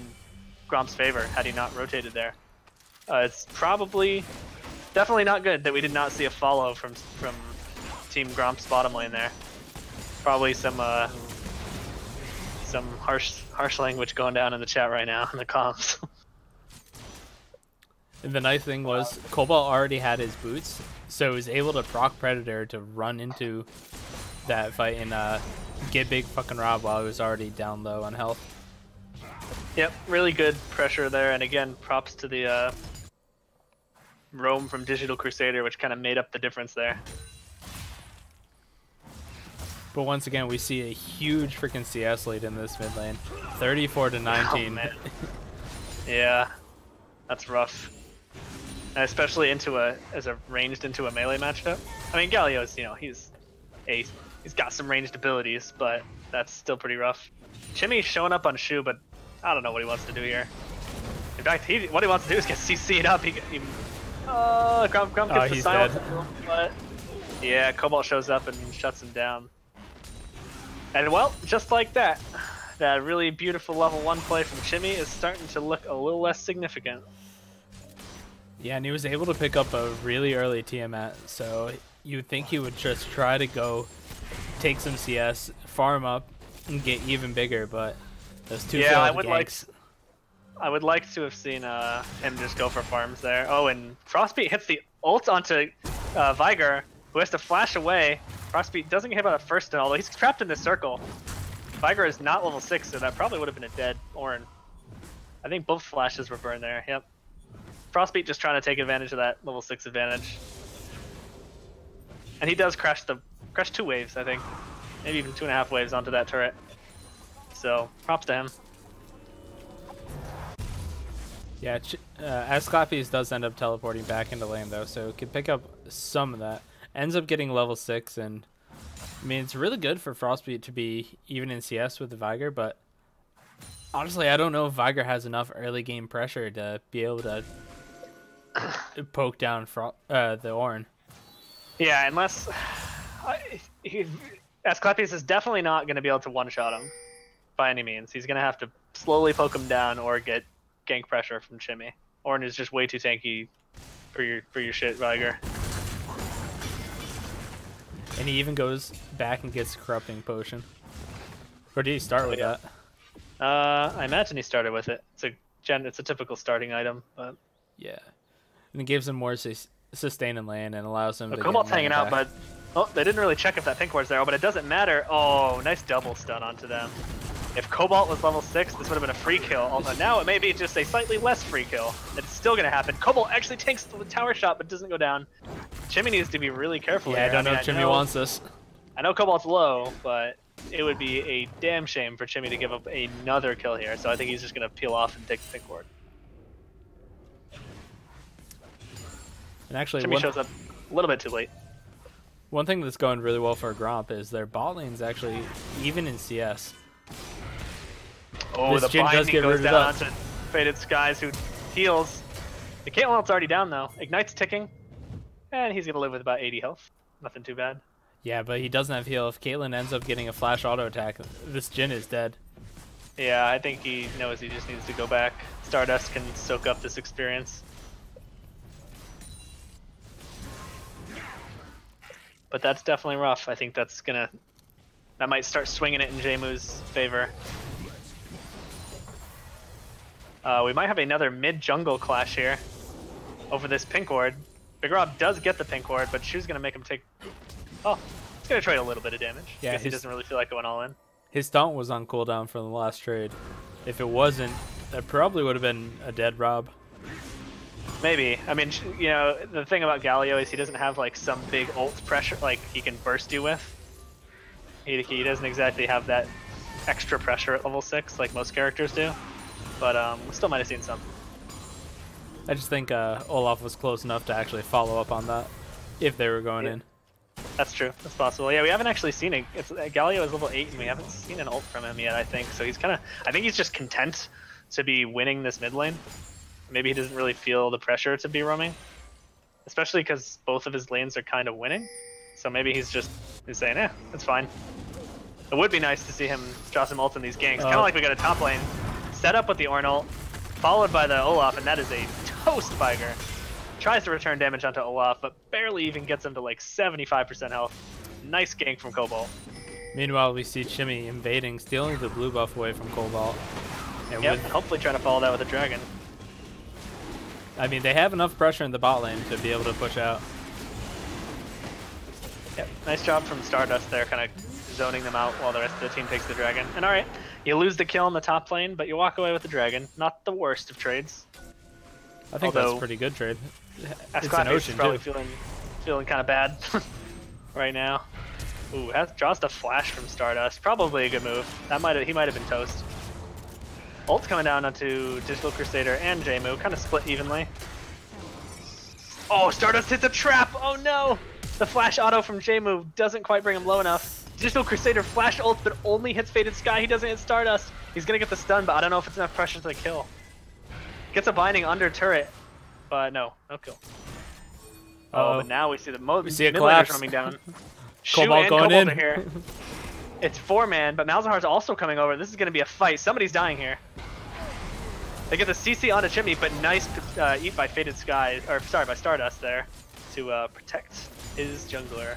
Gromp's favor had he not rotated there. It's definitely not good that we did not see a follow from Team Gromp's bottom lane there. Probably some harsh language going down in the chat right now in the comms. And the nice thing was Cobalt already had his boots, so he was able to proc Predator to run into that fight and get big fucking Rob while he was already down low on health. Yep, really good pressure there, and again, props to the roam from Digital Crusader, which kind of made up the difference there. But once again, we see a huge freaking CS lead in this mid lane, 34-19. Oh, man. Yeah, that's rough, and especially as a ranged into a melee matchup. I mean, Galio's, you know, he's got some ranged abilities, but that's still pretty rough. Chimmy's showing up on Shu, but I don't know what he wants to do here. In fact, what he wants to do is get CC'd up. Gromp gets the silence, but yeah, Cobalt shows up and shuts him down. And well, just like that, that really beautiful level 1 play from Chimmy is starting to look a little less significant. Yeah, and he was able to pick up a really early Tiamat, so you would think he would just try to go take some CS, farm up, and get even bigger, but those two failed ganks. I would like to have seen him just go for farms there. Oh, and Frostbeat hits the ult onto Viger, who has to flash away. Frostbeat doesn't get hit by the first stun, although he's trapped in this circle. Viger is not level 6, so that probably would have been a dead Ornn. I think both flashes were burned there, yep. Frostbeat just trying to take advantage of that level 6 advantage. And he does crash 2 waves, I think. Maybe even 2.5 waves onto that turret. So, props to him. Yeah, Asclepius does end up teleporting back into lane though, so can pick up some of that. Ends up getting level 6, and I mean it's really good for Frostbeat to be even in CS with the Viger, but honestly I don't know if Viger has enough early game pressure to be able to poke down the Ornn. Yeah, unless Asclepius is definitely not going to be able to one-shot him by any means. He's going to have to slowly poke him down or get gank pressure from Chimmy. Ornn is just way too tanky for your shit, Viger. And he even goes back and gets corrupting potion. Or did he start with that? I imagine he started with it. It's a typical starting item, but yeah. And it gives him more sustain in lane and allows him to Cobalt's hanging out, but oh, they didn't really check if that pink ward's there, but it doesn't matter. Oh, nice double stun onto them. If Cobalt was level 6, this would have been a free kill, although now it may be just a slightly less free kill. It's still going to happen. Cobalt actually takes the tower shot, but doesn't go down. Chimmy needs to be really careful here. I don't know if Chimmy wants this. I know Cobalt's low, but it would be a damn shame for Chimmy to give up another kill here, so I think he's just going to peel off and take the pink ward. And actually, Chimmy shows up a little bit too late. One thing that's going really well for Gromp is their bot lane's actually even in CS. Oh, the binding goes down onto Faded Skies, who heals. The Caitlyn ult's already down, though. Ignite's ticking, and he's going to live with about 80 health. Nothing too bad. Yeah, but he doesn't have heal. If Caitlyn ends up getting a flash auto attack, this Jhin is dead. Yeah, I think he knows he just needs to go back. Stardust can soak up this experience. But that's definitely rough. I think that might start swinging it in Jmu's favor. We might have another mid-jungle clash here over this pink ward. Big Rob does get the pink ward, but Shu's gonna make him take... Oh, he's gonna trade a little bit of damage. Yeah, he doesn't really feel like going all in. His taunt was on cooldown from the last trade. If it wasn't, that probably would have been a dead Rob. Maybe. I mean, you know, the thing about Galio is he doesn't have like some big ult pressure like he can burst you with. He doesn't exactly have that extra pressure at level 6 like most characters do. But we still might have seen some. I just think Olaf was close enough to actually follow up on that if they were going in. That's true. That's possible. Yeah, we haven't actually seen it. Galio is level 8 and we haven't seen an ult from him yet, I think. So he's I think he's just content to be winning this mid lane. Maybe he doesn't really feel the pressure to be roaming, especially because both of his lanes are kind of winning. So maybe he's saying, eh, that's fine. It would be nice to see him draw some ult in these ganks. Kind of like we got a top lane set up with the Ornn ult, followed by the Olaf, and that is a toast Viger. Tries to return damage onto Olaf, but barely even gets him to like 75% health. Nice gank from Cobalt. Meanwhile, we see Chimmy invading, stealing the blue buff away from Cobalt. And hopefully trying to follow that with a dragon. I mean, they have enough pressure in the bot lane to be able to push out. Yep, nice job from Stardust there, kind of zoning them out while the rest of the team takes the dragon. And alright, you lose the kill in the top lane, but you walk away with the dragon. Not the worst of trades. I think that's a pretty good trade. It's an ocean, probably feeling kind of bad right now. Ooh, draws the flash from Stardust. Probably a good move. He might have been toast. Ult's coming down onto Digital Crusader and Jmu, kind of split evenly. Oh, Stardust hits a trap! Oh no! The flash auto from Jmu doesn't quite bring him low enough. Digital Crusader flash ult, but only hits Faded Sky. He doesn't hit Stardust. He's gonna get the stun, but I don't know if it's enough pressure to kill. Gets a binding under turret, but no kill. Oh, but now we see the mid laners roaming down. Shu and Cobalt are here. It's 4-man, but Malzahar's also coming over. This is going to be a fight. Somebody's dying here. They get the CC onto Chimney, but nice eat by Faded Sky, or sorry, by Stardust there to protect his jungler.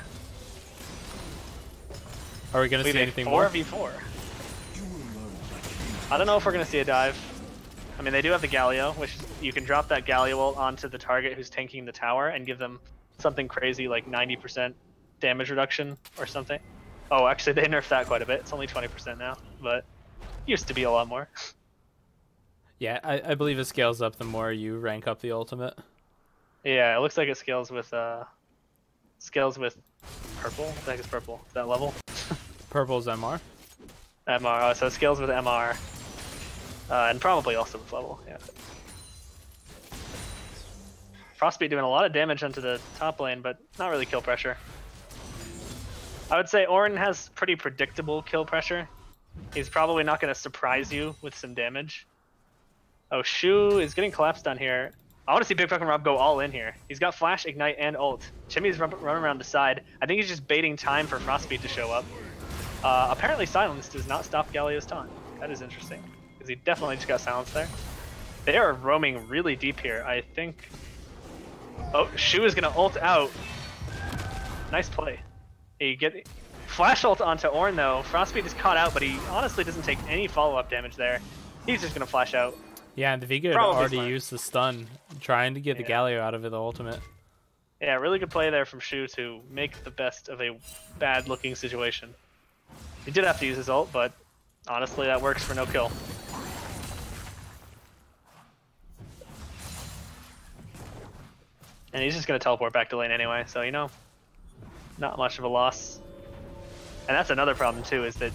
Are we gonna see anything more? 4v4. I don't know if we're gonna see a dive. I mean, they do have the Galio, which you can drop that Galio ult onto the target who's tanking the tower and give them something crazy like 90% damage reduction or something. Oh, actually, they nerfed that quite a bit. It's only 20% now, but used to be a lot more. Yeah, I believe it scales up the more you rank up the ultimate. Yeah, it looks like it scales with purple. What the heck is purple? Is that level? Purple's MR. MR. Oh, so it scales with MR, and probably also with level. Yeah. Frostbeat doing a lot of damage onto the top lane, but not really kill pressure. I would say Ornn has pretty predictable kill pressure. He's probably not going to surprise you with some damage. Oh, Shu is getting collapsed down here. I want to see Big Fucking Rob go all in here. He's got Flash, Ignite, and Ult. Chimmy's running around the side. I think he's just baiting time for Frostbeat to show up. Apparently Silence does not stop Galio's taunt. That is interesting, because he definitely just got silenced there. They are roaming really deep here, I think. Oh, Shu is going to ult out. Nice play. You get Flash ult onto Ornn though. Frostbeat is caught out, but he honestly doesn't take any follow-up damage there. He's just going to flash out. Yeah, and the Vega had already used the stun, trying to get the Galio out of it, the ultimate. Yeah, really good play there from Shu to make the best of a bad-looking situation. He did have to use his ult, but honestly, that works for no kill. And he's just going to teleport back to lane anyway, so, you know, not much of a loss. And that's another problem, too, is that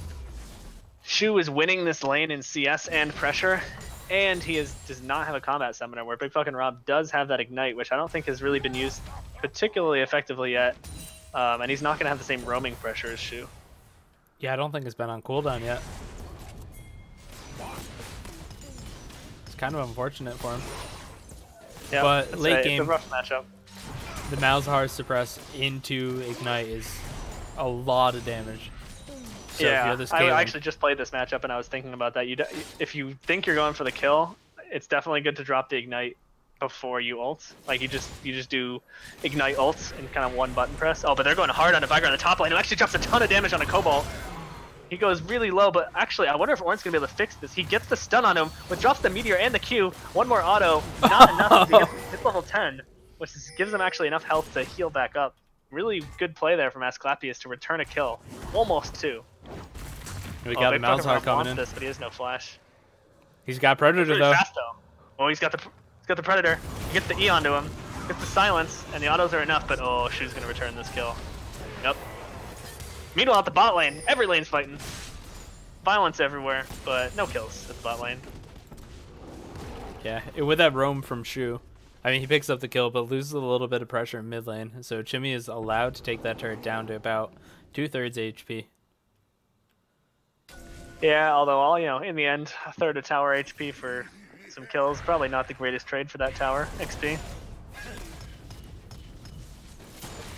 Shu is winning this lane in CS and pressure, and he does not have a combat summoner, where Big Fucking Rob does have that Ignite, which I don't think has really been used particularly effectively yet. And he's not going to have the same roaming pressure as Shu. Yeah, I don't think it's been on cooldown yet. It's kind of unfortunate for him. Yeah, but late game, it's a rough matchup. The Malzahar suppress into Ignite is a lot of damage. So yeah, I actually just played this matchup and I was thinking about that. If you think you're going for the kill, it's definitely good to drop the Ignite before you ult. Like you just do Ignite ult and kind of one button press. Oh, but they're going hard on a Viger on the top lane, who actually drops a ton of damage on a Cobalt. He goes really low, but actually, I wonder if Ornn's gonna be able to fix this. He gets the stun on him, but drops the Meteor and the Q. One more auto, not enough to hit level 10, which gives him actually enough health to heal back up. Really good play there from Asclepius to return a kill. Almost two. We got a Malzahar coming in. This, but he has no flash. He's got Predator though. Fast, though. Oh, he's got the Predator. He gets the E onto him. Gets the silence, and the autos are enough. But oh, Shu's gonna return this kill. Yep. Meanwhile, at the bot lane, every lane's fighting. Violence everywhere, but no kills at the bot lane. Yeah, with that roam from Shu, I mean, he picks up the kill, but loses a little bit of pressure in mid lane. So Chimmy is allowed to take that turret down to about 2/3 HP. Yeah, although in the end, a third of tower HP for some kills, probably not the greatest trade for that tower XP.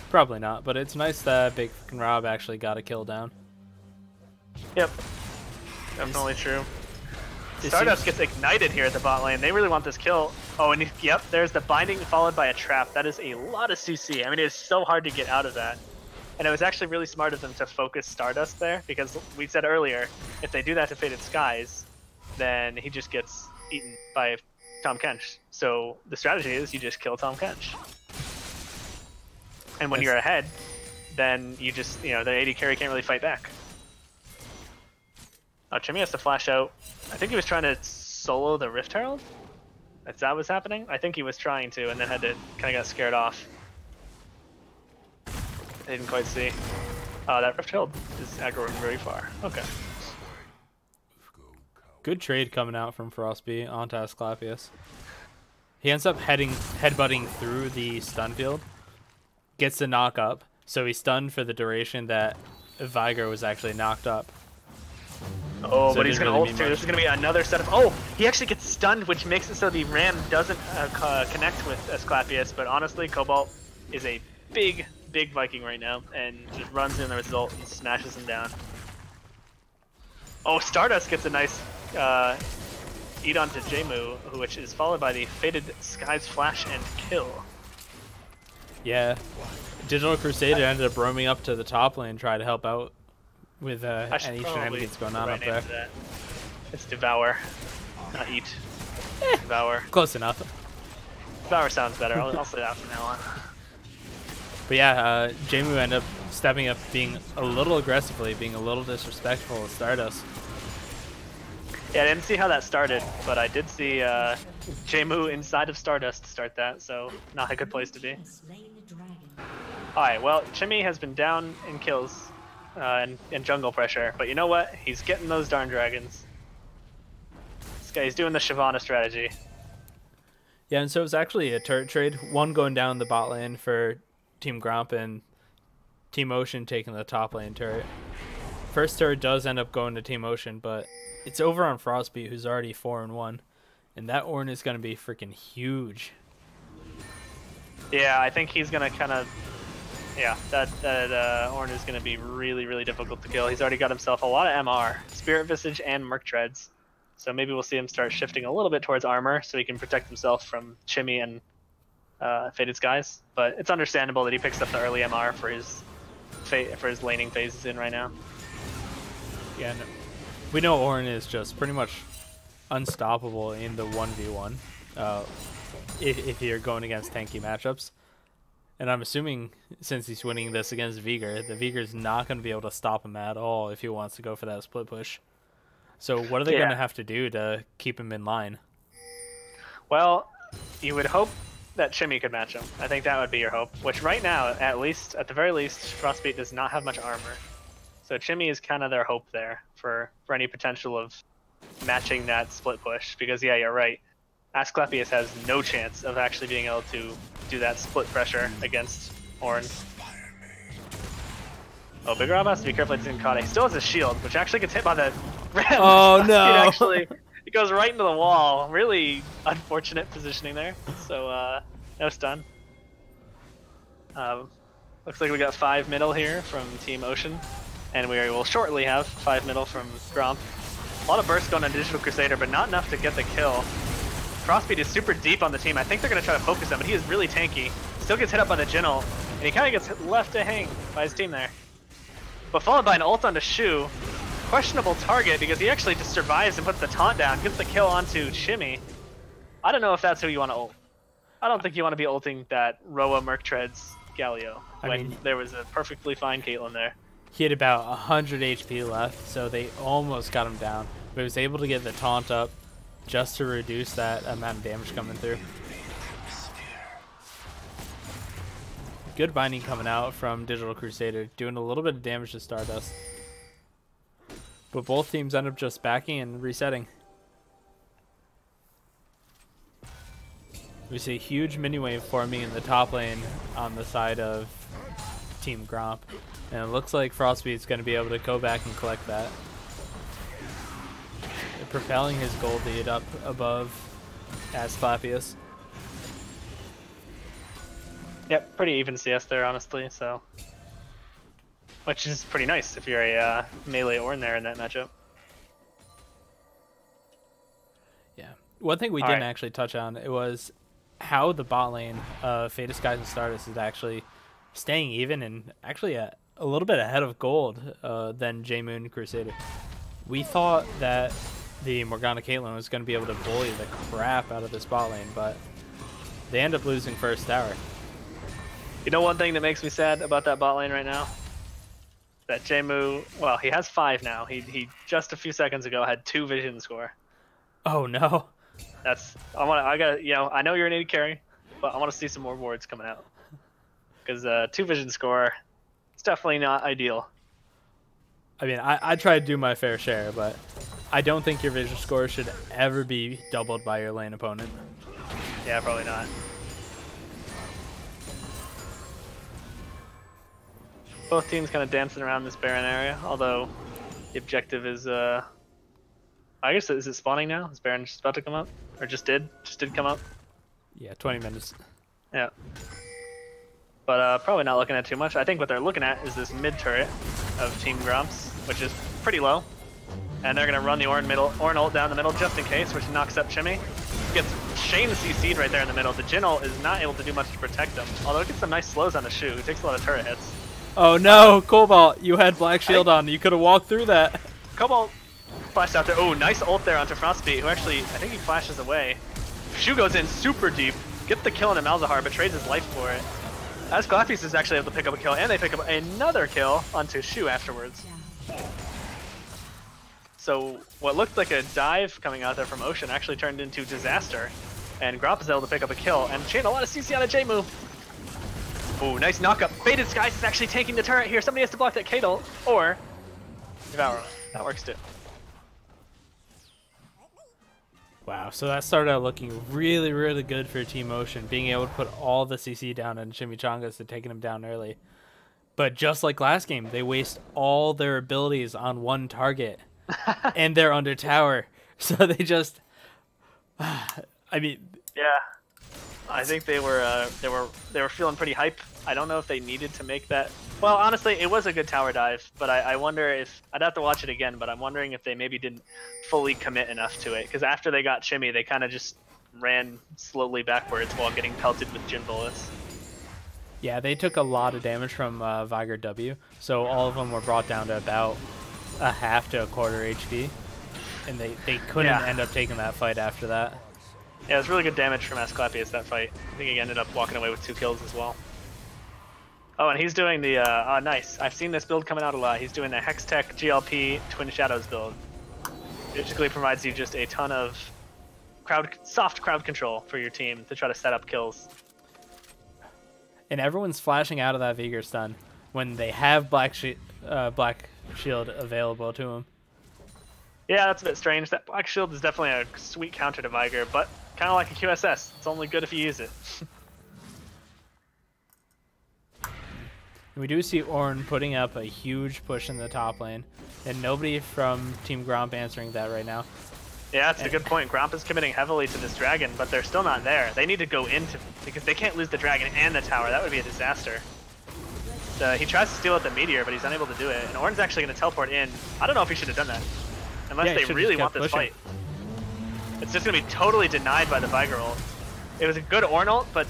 Probably not, but it's nice that Big Fucking Rob actually got a kill down. Yep, definitely true. Stardust gets ignited here at the bot lane. They really want this kill. Oh, and yep, there's the binding followed by a trap. That is a lot of CC. I mean, it is so hard to get out of that. And it was actually really smart of them to focus Stardust there, because we said earlier, if they do that to Faded Skies, then he just gets eaten by Tahm Kench. So the strategy is you just kill Tahm Kench. And when you're ahead, then you just, the AD carry can't really fight back. Oh, Chimmy has to flash out. I think he was trying to solo the Rift Herald? If that was happening? I think he was trying to, and then had to kind of got scared off. I didn't quite see. That Rift Herald is aggroing very far. Okay. Good trade coming out from Frostbeat onto Asclepius. He ends up headbutting through the stun field. Gets the knock up, so he's stunned for the duration that Viger was actually knocked up. Oh, so but he's going to ult too. This is going to be another set of... Oh, he actually gets stunned, which makes it so the Ram doesn't connect with Asclepius, but honestly, Cobalt is a big Viking right now, and just runs in the result and smashes him down. Oh, Stardust gets a nice eat onto Jmu, which is followed by the Faded Skies Flash and kill. Yeah, Digital Crusader ended up roaming up to the top lane, trying to help out with any shenanigans going on up there. It's Devour, not Eat. Devour. Close enough. Devour sounds better. I'll say that from now on. But yeah, Jemu ended up stepping up, being a little aggressively, being a little disrespectful of Stardust. Yeah, I didn't see how that started, but I did see Jemu inside of Stardust start that, so not a good place to be. Alright, well, Chimmy has been down in kills and jungle pressure, but you know what? He's getting those darn dragons. This guy's doing the Shyvana strategy. Yeah, and so it was actually a turret trade. One going down the bot lane for Team Gromp and Team Ocean taking the top lane turret. First turret does end up going to Team Ocean, but it's over on Frostbeat, who's already 4-1, and that Ornn is going to be freaking huge. Yeah, I think he's going to kind of... Yeah, that Ornn is going to be really, really difficult to kill. He's already got himself a lot of MR, Spirit Visage and Merc Treads. So maybe we'll see him start shifting a little bit towards armor so he can protect himself from Chimmy and Faded Skies. But it's understandable that he picks up the early MR for his laning phases in right now. Yeah, no. We know Ornn is just pretty much unstoppable in the 1v1 if you're going against tanky matchups. And I'm assuming since he's winning this against Vigor, the Vigor's not going to be able to stop him at all if he wants to go for that split push. So what are they going to have to do to keep him in line? Well, you would hope that Chimmy could match him. I think that would be your hope, which right now, at the very least, Frostbeat does not have much armor. So Chimmy is kind of their hope there for any potential of matching that split push. Because yeah, you're right. Asclepius has no chance of actually being able to do that split pressure against Ornn. Oh, Big Rob has to be careful he's getting caught. He still has a shield, which actually gets hit by the ram. Oh no! It goes right into the wall. Really unfortunate positioning there. So no stun. Looks like we got 5 middle here from Team Ocean. And we will shortly have 5 middle from Gromp. A lot of bursts going on Digital Crusader, but not enough to get the kill. Frostbeat is super deep on the team. I think they're going to try to focus him, but he is really tanky. Still gets hit up by the Jinnel, and he kind of gets left to hang by his team there. But followed by an ult onto Shu. Questionable target because he actually just survives and puts the taunt down, gets the kill onto Chimmy. I don't know if that's who you want to ult. I don't think you want to be ulting that Roa Merc Treads Galio when there was a perfectly fine Caitlyn there. He had about 100 HP left, so they almost got him down. But he was able to get the taunt up just to reduce that amount of damage coming through. Good binding coming out from Digital Crusader, doing a little bit of damage to Stardust. But both teams end up just backing and resetting. We see a huge mini wave forming in the top lane on the side of Team Gromp. And it looks like Frostbeat's going to be able to go back and collect that. Propelling his gold lead up above Asclepius. Yep, pretty even CS there, honestly, so... Which is pretty nice if you're a melee Ornn there in that matchup. Yeah. One thing we didn't actually touch on, it was how the bot lane of Faded Skies and Stardust is actually staying even and actually a little bit ahead of gold than J-Moon Crusader. We thought that the Morgana Caitlyn was going to be able to bully the crap out of this bot lane, but they end up losing first tower. You know one thing that makes me sad about that bot lane right now? That Jemu, well, he has 5 now. He just a few seconds ago had 2 vision score. Oh no. I know you're an AD carry, but I want to see some more wards coming out. Because 2 vision score, it's definitely not ideal. I mean, I try to do my fair share, but I don't think your vision score should ever be doubled by your lane opponent. Yeah, probably not. Both teams kind of dancing around this Baron area, although the objective is, I guess, is it spawning now? Is Baron just about to come up? Or just did come up? Yeah, 20 minutes. Yeah. But probably not looking at too much. I think what they're looking at is this mid turret of Team Gromps, which is pretty low. And they're gonna run the Ornn ult down the middle just in case, which knocks up Chimmy. Gets Shane CC'd right there in the middle. The Jin ult is not able to do much to protect him, although it gets some nice slows on the Shu, who takes a lot of turret hits. Oh no, Cobalt, you had Black Shield on. You could have walked through that. Cobalt flashed out there. Oh, nice ult there onto Frostbeat, who actually, I think he flashes away. Shu goes in super deep, gets the kill into Malzahar, but trades his life for it. Asclepius is actually able to pick up a kill, and they pick up another kill onto Shu afterwards. So what looked like a dive coming out there from Ocean actually turned into disaster, and Gromp is able to pick up a kill and chain a lot of CC on a J move. Ooh, nice knockup. Faded Skies is actually tanking the turret here. Somebody has to block that Kate ult, or Devour. That works too. Wow, so that started out looking really, really good for Team Ocean, being able to put all the CC down on Chimichangas and taking him down early. But just like last game, they waste all their abilities on one target, and they're under tower. So they just, I mean, yeah, I think they were feeling pretty hype. I don't know if they needed to make that. Well, honestly, it was a good tower dive, but I wonder if I'd have to watch it again. But I'm wondering if they maybe didn't fully commit enough to it, because after they got Chimmy, they kind of just ran slowly backwards while getting pelted with Jin bullets. Yeah, they took a lot of damage from Viger W, so all of them were brought down to about a half to a quarter HP, and they couldn't end up taking that fight after that. Yeah, it was really good damage from Asclepius that fight. I think he ended up walking away with 2 kills as well. Oh, and he's doing the, nice. I've seen this build coming out a lot. He's doing the Hextech GLP Twin Shadows build. Basically provides you just a ton of soft crowd control for your team to try to set up kills. And everyone's flashing out of that Vigor stun when they have Black Shield available to them. Yeah, that's a bit strange. That Black Shield is definitely a sweet counter to Viger, but kind of like a QSS. It's only good if you use it. We do see Ornn putting up a huge push in the top lane, and nobody from Team Gromp answering that right now. Yeah, that's a good point. Gromp is committing heavily to this dragon, but they're still not there. They need to go into, because they can't lose the dragon and the tower. That would be a disaster. He tries to steal out the meteor, but he's unable to do it. And Ornn's actually going to teleport in. I don't know if he should have done that, unless they really want this fight. It's just going to be totally denied by the Viger ult. It was a good Ornn ult, but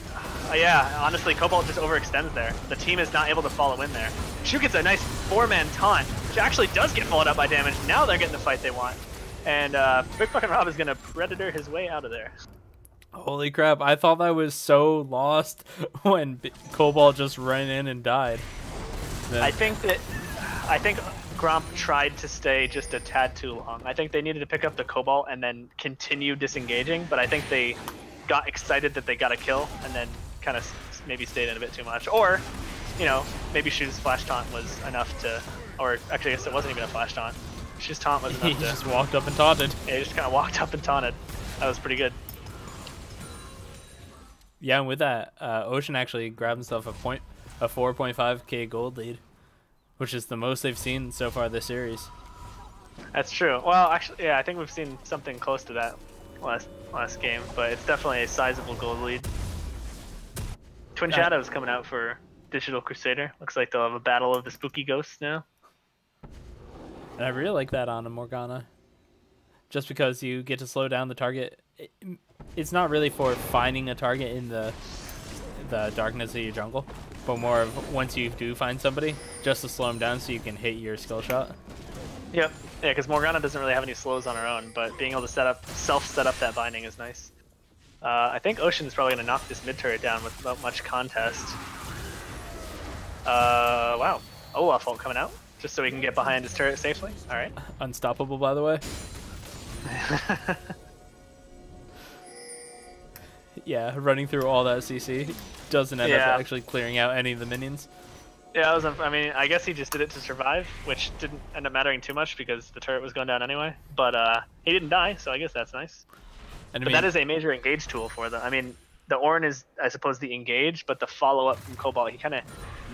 yeah, honestly, Cobalt just overextends there. The team is not able to follow in there. Shu gets a nice 4-man taunt, which actually does get followed up by damage. Now they're getting the fight they want. And Big Fucking Rob is going to Predator his way out of there. Holy crap, I thought that was so lost when Cobalt just ran in and died. I think Gromp tried to stay just a tad too long. I think they needed to pick up the Cobalt and then continue disengaging, but I think they got excited that they got a kill and then kind of maybe stayed in a bit too much. Or, you know, maybe Shu's flash taunt was enough to, or actually I guess it wasn't even a flash taunt. Shu's taunt was enough He just walked up and taunted. Yeah, he just kind of walked up and taunted. That was pretty good. Yeah, and with that, Ocean actually grabbed himself a 4.5k gold lead, which is the most they've seen so far this series. That's true. Well, actually, yeah, I think we've seen something close to that last game, but it's definitely a sizable gold lead. Twin Shadows coming out for Digital Crusader. Looks like they'll have a battle of the spooky ghosts now. And I really like that on a Morgana, just because you get to slow down the target. It's not really for finding a target in the darkness of your jungle, but more of once you do find somebody, just to slow them down so you can hit your skill shot. Yep. Yeah, because Morgana doesn't really have any slows on her own, but being able to self-set up that binding is nice. I think Ocean is probably going to knock this mid turret down without much contest. Wow. Olaf ult coming out, just so we can get behind his turret safely. All right. Unstoppable, by the way. Yeah, running through all that CC doesn't end up actually clearing out any of the minions. Yeah, I mean, I guess he just did it to survive, which didn't end up mattering too much because the turret was going down anyway. But he didn't die, so I guess that's nice. And but that is a major engage tool for them. I mean, the Ornn is, I suppose, the engage, but the follow-up from Cobalt, he kind of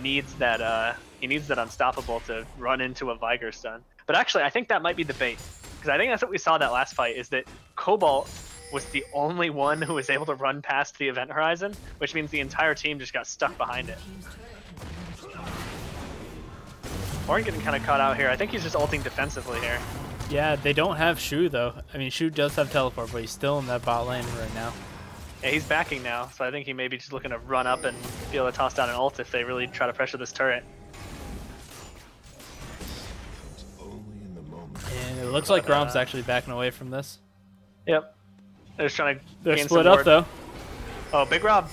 needs that. He needs that unstoppable to run into a Viger stun. But actually, I think that might be the bait, because I think that's what we saw that last fight. Is that Cobalt was the only one who was able to run past the event horizon, which means the entire team just got stuck behind it. Ornn getting kind of caught out here. I think he's just ulting defensively here. Yeah, they don't have Shu though. I mean, Shu does have teleport, but he's still in that bot lane right now. Yeah, he's backing now, so I think he may be just looking to run up and be able to toss down an ult if they really try to pressure this turret. And it looks like Gromp's actually backing away from this. Yep. They're just trying to They're gain split some up ward. though. Oh, Big Rob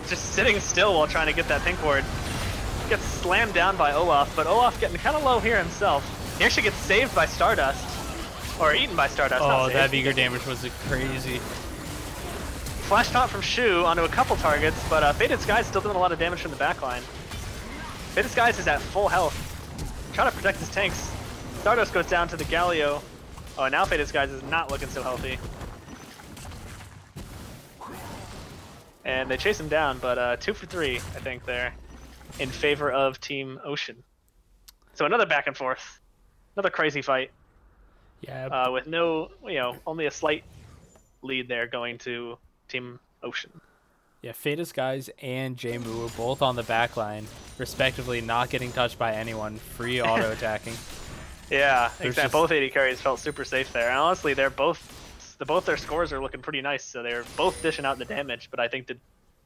just sitting still while trying to get that pink ward. Gets slammed down by Olaf, but Olaf getting kind of low here himself. He actually gets saved by Stardust. Or eaten by Stardust. Oh, that Vigor damage was crazy. Flash taunt from Shu onto a couple targets, but Faded Skies still doing a lot of damage from the backline. Faded Skies is at full health. Trying to protect his tanks. Stardust goes down to the Galio. Oh, and now Faded Skies is not looking so healthy. And they chase him down, but 2 for 3, I think, there, in favor of Team Ocean. So another back and forth. Another crazy fight. Yeah. With no, only a slight lead there going to Team Ocean. Yeah, Faded Skies and Jmu were both on the back line, respectively, not getting touched by anyone, free auto attacking. Yeah, There's exactly. just... Both AD carries felt super safe there. And honestly, they're both their scores are looking pretty nice, so they're both dishing out the damage. But I think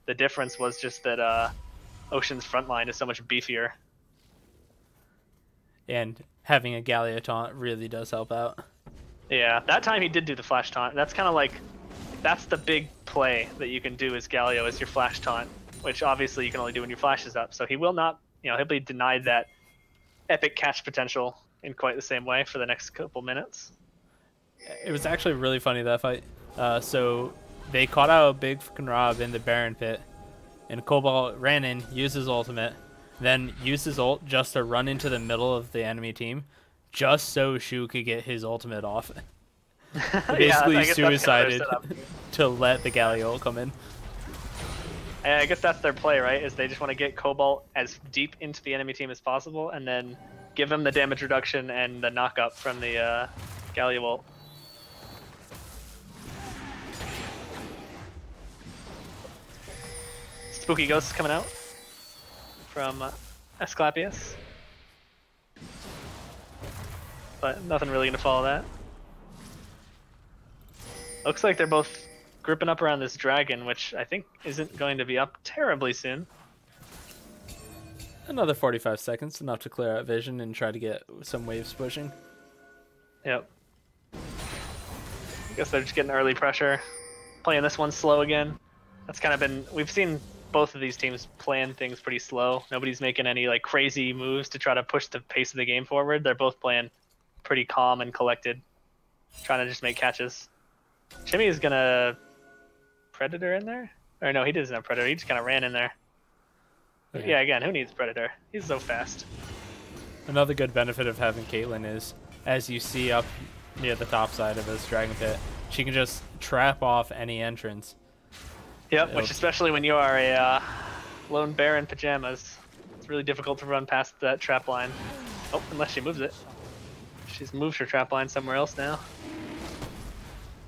the difference was just that Ocean's front line is so much beefier. And having a Galio taunt really does help out. Yeah, that time he did do the flash taunt. That's kind of like, that's the big play that you can do as Galio is your flash taunt, which obviously you can only do when your flash is up. So he will not, he'll be denied that epic catch potential in quite the same way for the next couple minutes. It was actually really funny, that fight. So they caught out a big fucking Rob in the Baron pit, and Cobalt ran in, used his ultimate, then used his ult just to run into the middle of the enemy team, just so Shu could get his ultimate off. Basically yeah, suicided to let the Galio ult come in. And I guess that's their play, right? Is they just want to get Cobalt as deep into the enemy team as possible, and then give him the damage reduction and the knock up from the Galio ult. Spooky Ghosts coming out from Asclepius. But nothing really going to follow that. Looks like they're both grouping up around this dragon, which I think isn't going to be up terribly soon. Another 45 seconds, enough to clear out vision and try to get some waves pushing. Yep. I guess they're just getting early pressure. Playing this one slow again. That's kind of been... We've seen both of these teams plan things pretty slow. Nobody's making any like crazy moves to try to push the pace of the game forward. They're both playing pretty calm and collected, trying to just make catches. Jimmy is gonna Predator in there? Or no, he doesn't have Predator. He just kind of ran in there. Yeah, again, who needs Predator? He's so fast. Another good benefit of having Caitlyn is, as you see up near the top side of this dragon pit, she can just trap off any entrance. Yep, which especially when you are a lone bear in pajamas, it's really difficult to run past that trap line. Oh, unless she moves it. She's moved her trap line somewhere else now.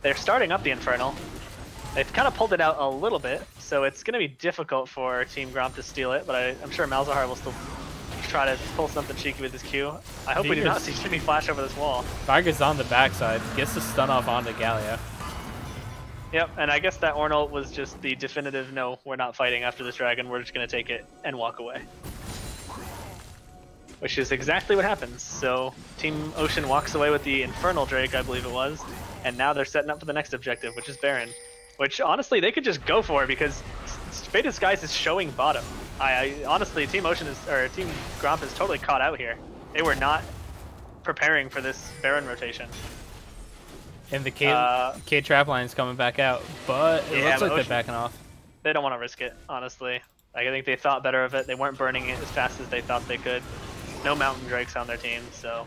They're starting up the Infernal. They've kind of pulled it out a little bit, so it's going to be difficult for Team Gromp to steal it, but I'm sure Malzahar will still try to pull something cheeky with his Q. I hope we do not see Jimmy flash over this wall. Vargas on the backside, gets the stun off onto Galio. Yep, and I guess that Ornal was just the definitive, no, we're not fighting after this dragon, we're just going to take it and walk away. Which is exactly what happens. So Team Ocean walks away with the Infernal Drake, I believe it was, and now they're setting up for the next objective, which is Baron. Which, honestly, they could just go for because Faded Skies is showing bottom. Honestly, Team Ocean is, or Team Gromp is totally caught out here. They were not preparing for this Baron rotation. And the K trap line is coming back out, but it looks like they're backing off. They don't want to risk it, honestly. Like, I think they thought better of it. They weren't burning it as fast as they thought they could. No Mountain Drakes on their team, so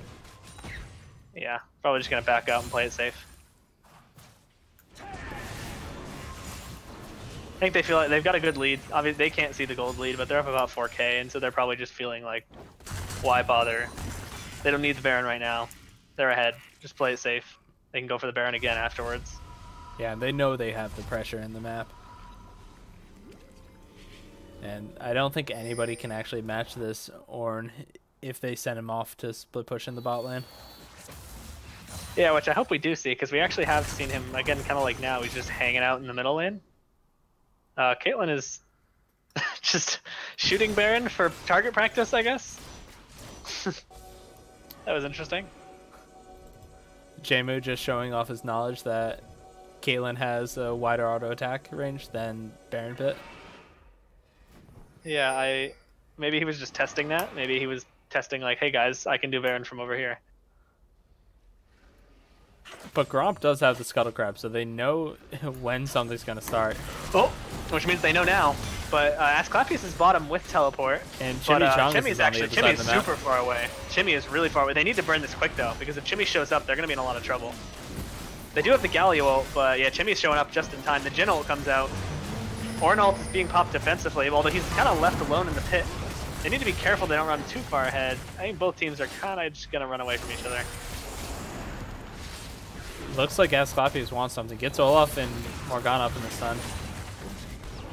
yeah, probably just gonna back out and play it safe. I think they feel like they've got a good lead. Obviously, they can't see the gold lead, but they're up about 4K, and so they're probably just feeling like, why bother? They don't need the Baron right now. They're ahead. Just play it safe. They can go for the Baron again afterwards. Yeah, they know they have the pressure in the map. And I don't think anybody can actually match this Ornn if they send him off to split push in the bot lane. Yeah, which I hope we do see, because we actually have seen him, again, kind of like now, he's just hanging out in the middle lane. Caitlyn is just shooting Baron for target practice, I guess. That was interesting. Jmu just showing off his knowledge that Caitlyn has a wider auto attack range than Baron Pit. Yeah, maybe he was just testing that. Maybe he was testing like, hey guys, I can do Baron from over here. But Gromp does have the Scuttle Crab, so they know when something's going to start. Oh, which means they know now. But Asclepius is bottom with teleport. And Chimmy's actually Chimmy's super far away. Chimmy is really far away. They need to burn this quick though, because if Chimmy shows up, they're going to be in a lot of trouble. They do have the Galio ult, but yeah, Chimmy's showing up just in time. The Jhin ult comes out. Ornn ult is being popped defensively, although he's kind of left alone in the pit. They need to be careful they don't run too far ahead. I think both teams are kind of just going to run away from each other. Looks like Asclepius wants something. Gets Olaf and Morgana up in the stun.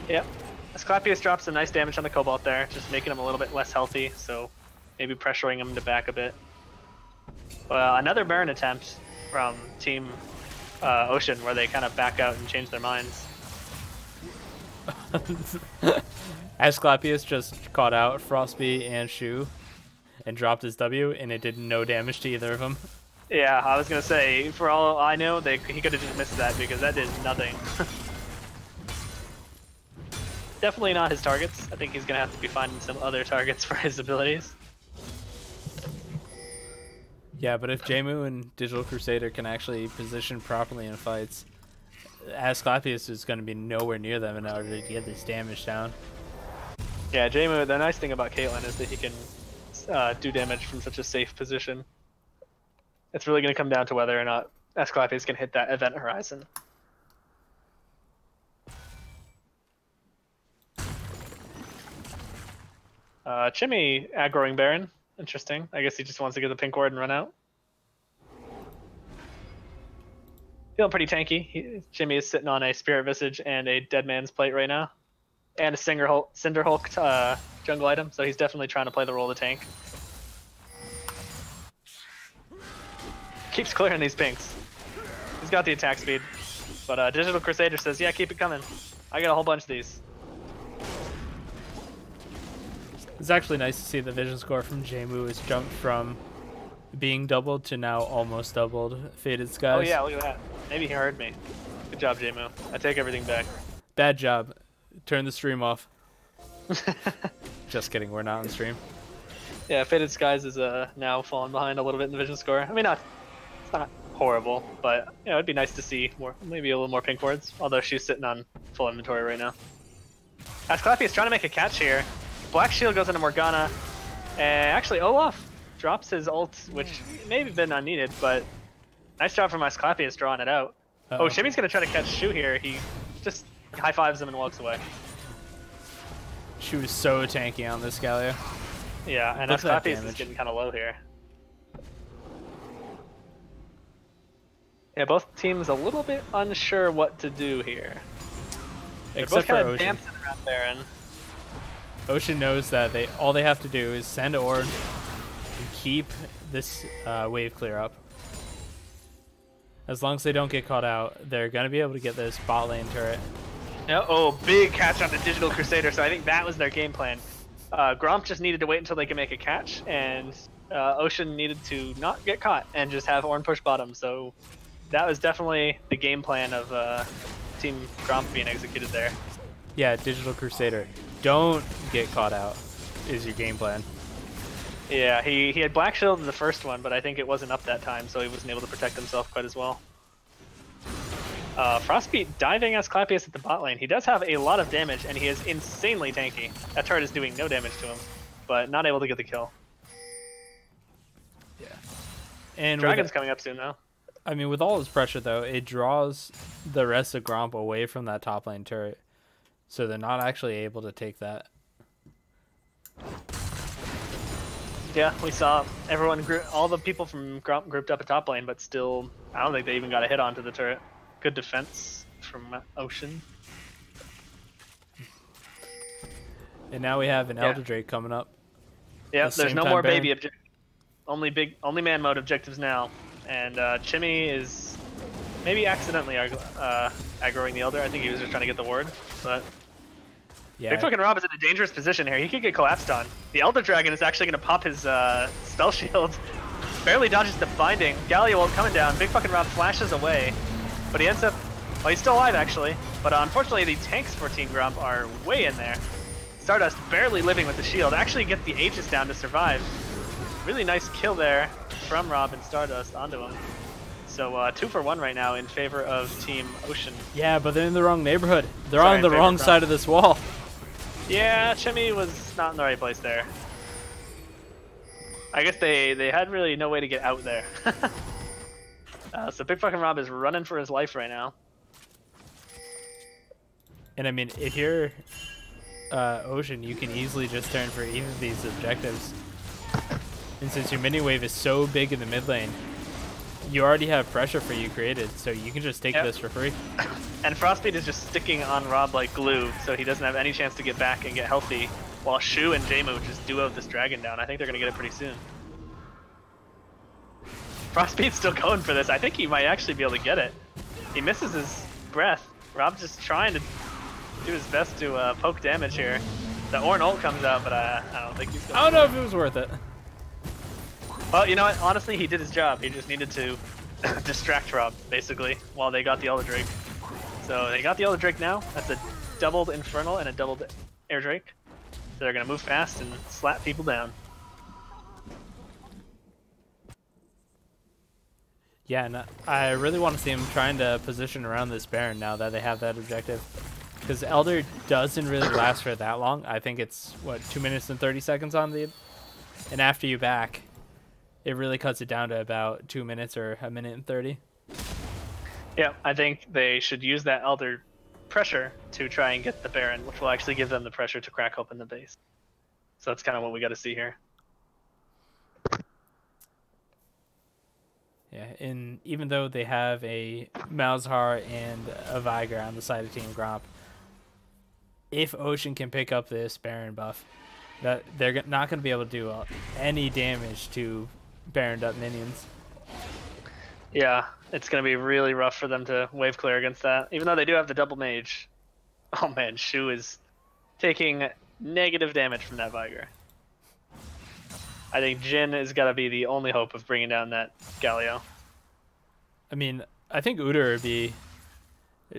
Yep. Asclepius drops some nice damage on the Cobalt there, just making him a little bit less healthy, so maybe pressuring him to back a bit. Another Baron attempt from Team Ocean, where they kind of back out and change their minds. Asclepius just caught out Frostby and Shu and dropped his W, and it did no damage to either of them. Yeah, I was going to say, for all I know, he could have just missed that because that did nothing. Definitely not his targets. I think he's going to have to be finding some other targets for his abilities. Yeah, but if Jmu and Digital Crusader can actually position properly in fights, Asclepius is going to be nowhere near them in order to get this damage down. Yeah, Jmu, the nice thing about Caitlyn is that he can do damage from such a safe position. It's really going to come down to whether or not Asclepius can hit that event horizon. Chimmy aggroing Baron. Interesting. I guess he just wants to get the pink ward and run out. Feeling pretty tanky. Jimmy is sitting on a Spirit Visage and a Dead Man's Plate right now. And a Cinder Hulk jungle item, so he's definitely trying to play the role of the tank. Keeps clearing these pinks. He's got the attack speed. But Digital Crusader says, yeah, keep it coming. I got a whole bunch of these. It's actually nice to see the vision score from Jmu has jumped from being doubled to now almost doubled. Faded Skies. Oh yeah, look at that. Maybe he heard me. Good job, Jmu. I take everything back. Bad job. Turn the stream off. Just kidding, we're not on stream. Yeah, Faded Skies is now falling behind a little bit in the vision score. I mean, it's not horrible, but you know, it'd be nice to see more, maybe a little more pink wards. Although she's sitting on full inventory right now. Asclepius trying to make a catch here. Black Shield goes into Morgana, and actually Olaf drops his ult, which may have been unneeded, but nice job from Asclepius drawing it out. Oh, Shimmy's gonna try to catch Shu here. He just high fives him and walks away. She was so tanky on this Galio. Yeah, and Asclepius is getting kind of low here. Yeah, both teams a little bit unsure what to do here. They're Except both for kind of Ocean. dancing around there, and Ocean knows that all they have to do is send Ornn and keep this wave clear up. As long as they don't get caught out, they're going to be able to get this bot lane turret. oh, big catch on the Digital Crusader, so I think that was their game plan. Gromp just needed to wait until they could make a catch, and Ocean needed to not get caught and just have Ornn push bottom, so that was definitely the game plan of Team Gromp being executed there. Yeah, Digital Crusader. Don't get caught out is your game plan. Yeah, he had Black Shield in the first one, but I think it wasn't up that time, so he wasn't able to protect himself quite as well. Frostbeat diving Asclepius at the bot lane. He does have a lot of damage, and he is insanely tanky. That turret is doing no damage to him, but not able to get the kill. Yeah. And Dragon's coming up soon, though. I mean, with all his pressure, though, it draws the rest of Gromp away from that top lane turret. So they're not actually able to take that. Yeah, we saw everyone, all the people from Gromp grouped up a top lane, but still, I don't think they even got a hit onto the turret. Good defense from Ocean. And now we have an Elder Drake coming up. Yeah, there's no more Baron. baby objectives. Only man mode objectives now. And Chimmy is maybe accidentally aggroing the Elder. I think he was just trying to get the ward, but Yeah. Big fucking Rob is in a dangerous position here. He could get collapsed on. The Elder Dragon is actually going to pop his spell shield. Barely dodges the binding. Galio ult coming down. Big fucking Rob flashes away, but he ends up. Well, he's still alive actually, but unfortunately the tanks for Team Gromp are way in there. Stardust barely living with the shield. Actually gets the Aegis down to survive. Really nice kill there from Rob and Stardust onto him. So 2 for 1 right now in favor of Team Ocean. Yeah, but they're in the wrong neighborhood. They're on the wrong side of this wall. Yeah, Chimmy was not in the right place there. I guess they had really no way to get out there. So Big fucking Rob is running for his life right now. And I mean, if you're Ocean, you can easily just turn for either of these objectives. And since your mini wave is so big in the mid lane, you already have pressure for you created, so you can just take this for free. And Frostbeat is just sticking on Rob like glue, so he doesn't have any chance to get back and get healthy, while Shu and Jamo just duo this dragon down. I think they're going to get it pretty soon. Frostbeat's still going for this. I think he might actually be able to get it. He misses his breath. Rob's just trying to do his best to poke damage here. The Ornn ult comes out, but I don't think he's going to. I don't know if it was worth it. Well, you know what? Honestly, he did his job. He just needed to distract Rob, basically, while they got the Elder Drake. So they got the Elder Drake now. That's a doubled Infernal and a doubled Air Drake. So they're going to move fast and slap people down. Yeah, and I really want to see him trying to position around this Baron now that they have that objective. Because Elder doesn't really last for that long. I think it's, what, 2 minutes and 30 seconds on the... And after you back, it really cuts it down to about 2 minutes or 1 minute and 30. Yeah, I think they should use that Elder pressure to try and get the Baron, which will actually give them the pressure to crack open the base. So that's kind of what we got to see here. Yeah, and even though they have a Malzahar and a Viger on the side of Team Gromp, if Ocean can pick up this Baron buff, that they're not going to be able to do any damage to Baroned up minions. Yeah, it's going to be really rough for them to wave clear against that, even though they do have the double mage. Oh man, Shu is taking negative damage from that Viger. I think Jin is got to be the only hope of bringing down that Galio. I mean, I think Udyr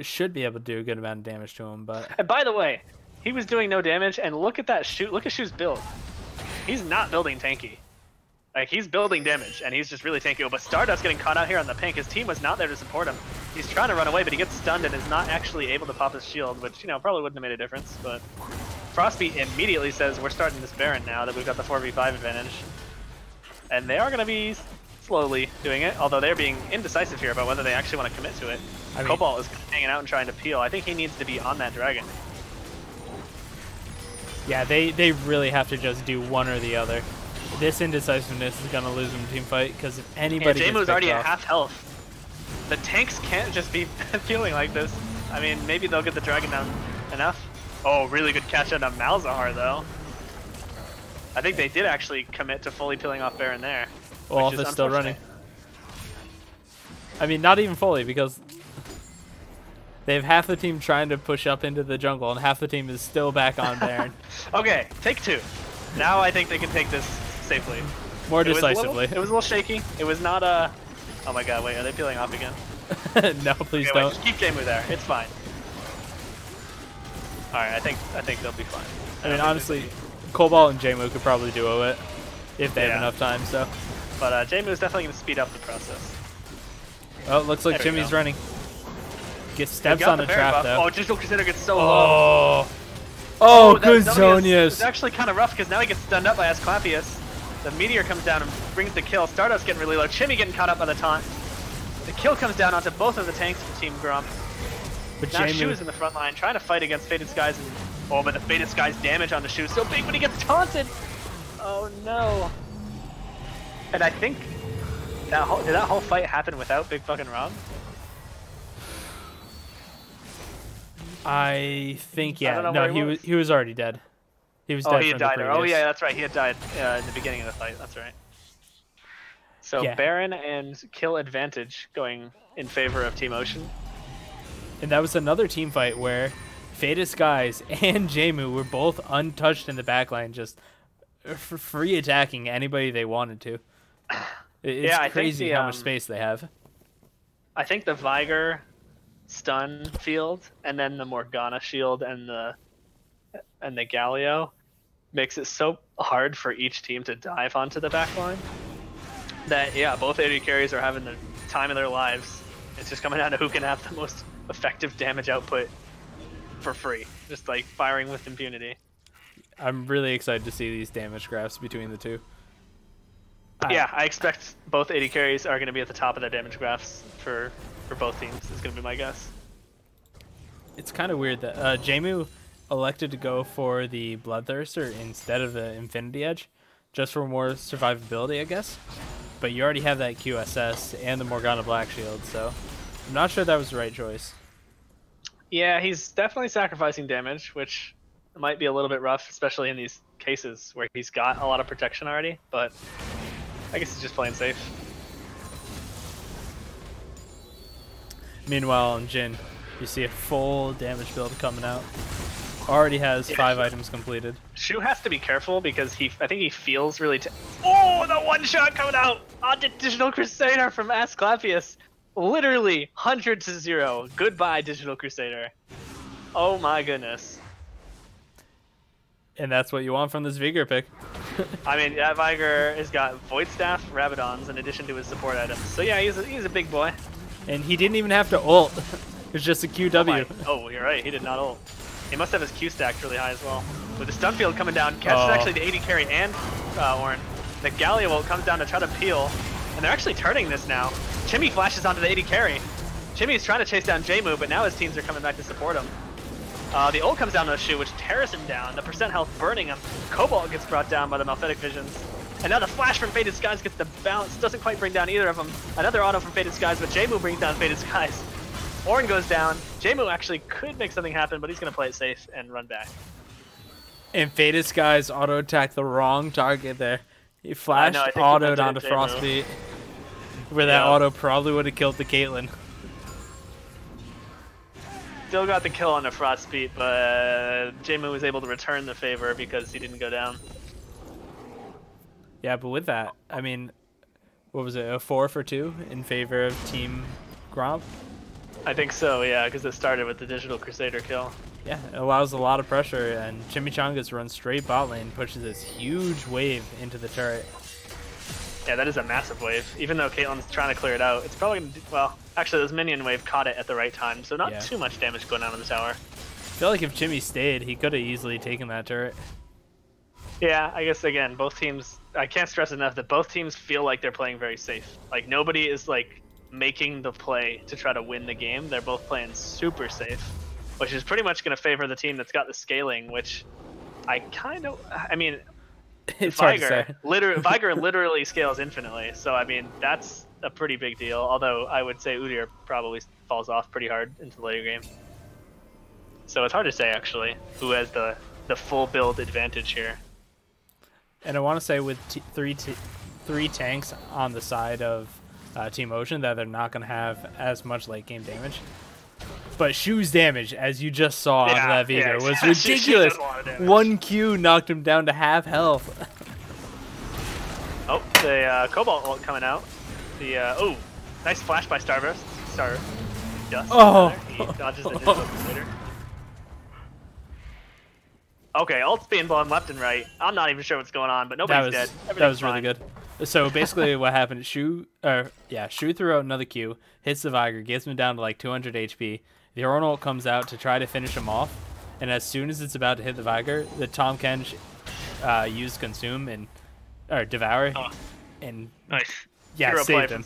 should be able to do a good amount of damage to him, but... And by the way, he was doing no damage, and look at that Shu. Look at Shu's build. He's not building tanky. Like, he's building damage, and he's just really tanky. But Stardust getting caught out here on the pink. His team was not there to support him. He's trying to run away, but he gets stunned and is not actually able to pop his shield, which, you know, probably wouldn't have made a difference. But Frostbeat immediately says, we're starting this Baron now that we've got the 4v5 advantage. And they are going to be slowly doing it, although they're being indecisive here about whether they actually want to commit to it. I mean, Cobalt is hanging out and trying to peel. I think he needs to be on that dragon. Yeah, they really have to just do one or the other. This indecisiveness is going to lose them a team fight, because if anybody gets Jamu's already off, at half health. The tanks can't just be feeling like this. I mean, maybe they'll get the dragon down enough. Oh, really good catch out of Malzahar, though. I think they did actually commit to fully peeling off Baron there. well, if it's still running. I mean, not even fully, because they have half the team trying to push up into the jungle, and half the team is still back on Baron. Okay, take 2. Now I think they can take this safely. More decisively. It was a little shaky. It was not Oh my god, wait, are they peeling off again? No, please okay, don't. Wait, just keep Jamu there. It's fine. Alright, I think they'll be fine. I mean, honestly, Cobalt and Jamu could probably duo it if they have enough time, so. But Jamu is definitely going to speed up the process. Oh, it looks like Jimmy's running. Gets steps on the trap, buff. though. Oh, Digital Crusader gets so low. Oh, good Zonius. It's actually kind of rough because now he gets stunned up by Asclepius. The Meteor comes down and brings the kill. Stardust getting really low. Chimmy getting caught up by the taunt. The kill comes down onto both of the tanks for Team Gromp. But now Shu is in the front line trying to fight against Fated Skies. And, oh, but the Fated Skies damage on the Shu is so big when he gets taunted. Oh, no. And I think did that whole fight happen without Big fucking Rob? I think, yeah. No, he was already dead. He was dead. He had died. Oh yeah, that's right. He had died in the beginning of the fight. That's right. So Yeah. Baron and kill advantage going in favor of Team Ocean. And that was another team fight where Faded Skies and Jmu were both untouched in the backline, just free attacking anybody they wanted to. It's Yeah, I crazy think how much space they have. I think the Viger stun field and then the Morgana shield and the Galio makes it so hard for each team to dive onto the backline that, yeah, both AD carries are having the time of their lives. It's just coming down to who can have the most effective damage output for free, just like firing with impunity. I'm really excited to see these damage graphs between the two. Yeah, I expect both AD carries are going to be at the top of their damage graphs for both teams. Is going to be my guess. It's kind of weird that Jmu elected to go for the Bloodthirster instead of the Infinity Edge, just for more survivability, I guess. But you already have that QSS and the Morgana Black Shield, so I'm not sure that was the right choice. Yeah, he's definitely sacrificing damage, which might be a little bit rough, especially in these cases where he's got a lot of protection already, but I guess he's just playing safe. Meanwhile, on Jin, you see a full damage build coming out. Already has 5 items completed. Shu has to be careful because I think he feels really. Oh, the one shot coming out on the Digital Crusader from Asclepius. Literally 100 to 0. Goodbye, Digital Crusader. Oh my goodness. And that's what you want from this Vigor pick. I mean, that Viger has got Void Staff, Rabadons in addition to his support items. So yeah, he's a big boy. And he didn't even have to ult. It's just a QW. Oh, you're right. He did not ult. He must have his Q stacked really high as well. With the stun field coming down, catches actually the AD carry and Ornn. The Galio ult comes down to try to peel. And they're actually turning this now. Chimmy flashes onto the AD carry. Chimmy's trying to chase down Jmu, but now his teams are coming back to support him. The ult comes down to Shu, which tears him down. The percent health burning him. Cobalt gets brought down by the Malphitic Visions. And now the flash from Faded Skies gets the bounce. Doesn't quite bring down either of them. Another auto from Faded Skies, but Jmu brings down Faded Skies. Ornn goes down. Jmu actually could make something happen, but he's going to play it safe and run back. And Faded Skies auto attacked the wrong target there. He flashed autoed onto Frostbeat, where that auto probably would have killed the Caitlyn. Still got the kill on the Frostbeat, but Jmu was able to return the favor because he didn't go down. Yeah, but with that, I mean, what was it, a 4 for 2 in favor of Team Gromp? I think so, yeah, because it started with the Digital Crusader kill. Yeah, it allows a lot of pressure, and Chimichangas runs straight bot lane, pushes this huge wave into the turret. Yeah, that is a massive wave. Even though Caitlyn's trying to clear it out, it's probably going to do, well, actually this minion wave caught it at the right time, so not too much damage going on in the tower. I feel like if Chimmy stayed, he could have easily taken that turret. Yeah, I guess, again, both teams, I can't stress enough that both teams feel like they're playing very safe. Like, nobody is, like, making the play to try to win the game. They're both playing super safe, which is pretty much going to favor the team that's got the scaling, which I mean, it's hard to say. Viger literally scales infinitely, so I mean, that's a pretty big deal, although I would say Udyr probably falls off pretty hard into the later game. So it's hard to say, actually, who has the full build advantage here. And I want to say with three tanks on the side of Team Ocean that they're not going to have as much late game damage. But Shu's damage, as you just saw on that Vigor, was ridiculous. 1 Q knocked him down to half health. Oh, the Cobalt ult coming out. The oh, nice flash by Starburst. Dust. Oh, he dodges the Digital Crusader. Okay, ult's being blown left and right. I'm not even sure what's going on, but nobody's dead. That was really good. So basically what happened is Shu threw out another Q, hits the Viger, gets him down to like 200 HP. The Ornn ult comes out to try to finish him off, and as soon as it's about to hit the Viger, the Tahm Kench used Consume or Devour, and nice. Yeah, Hero saved him.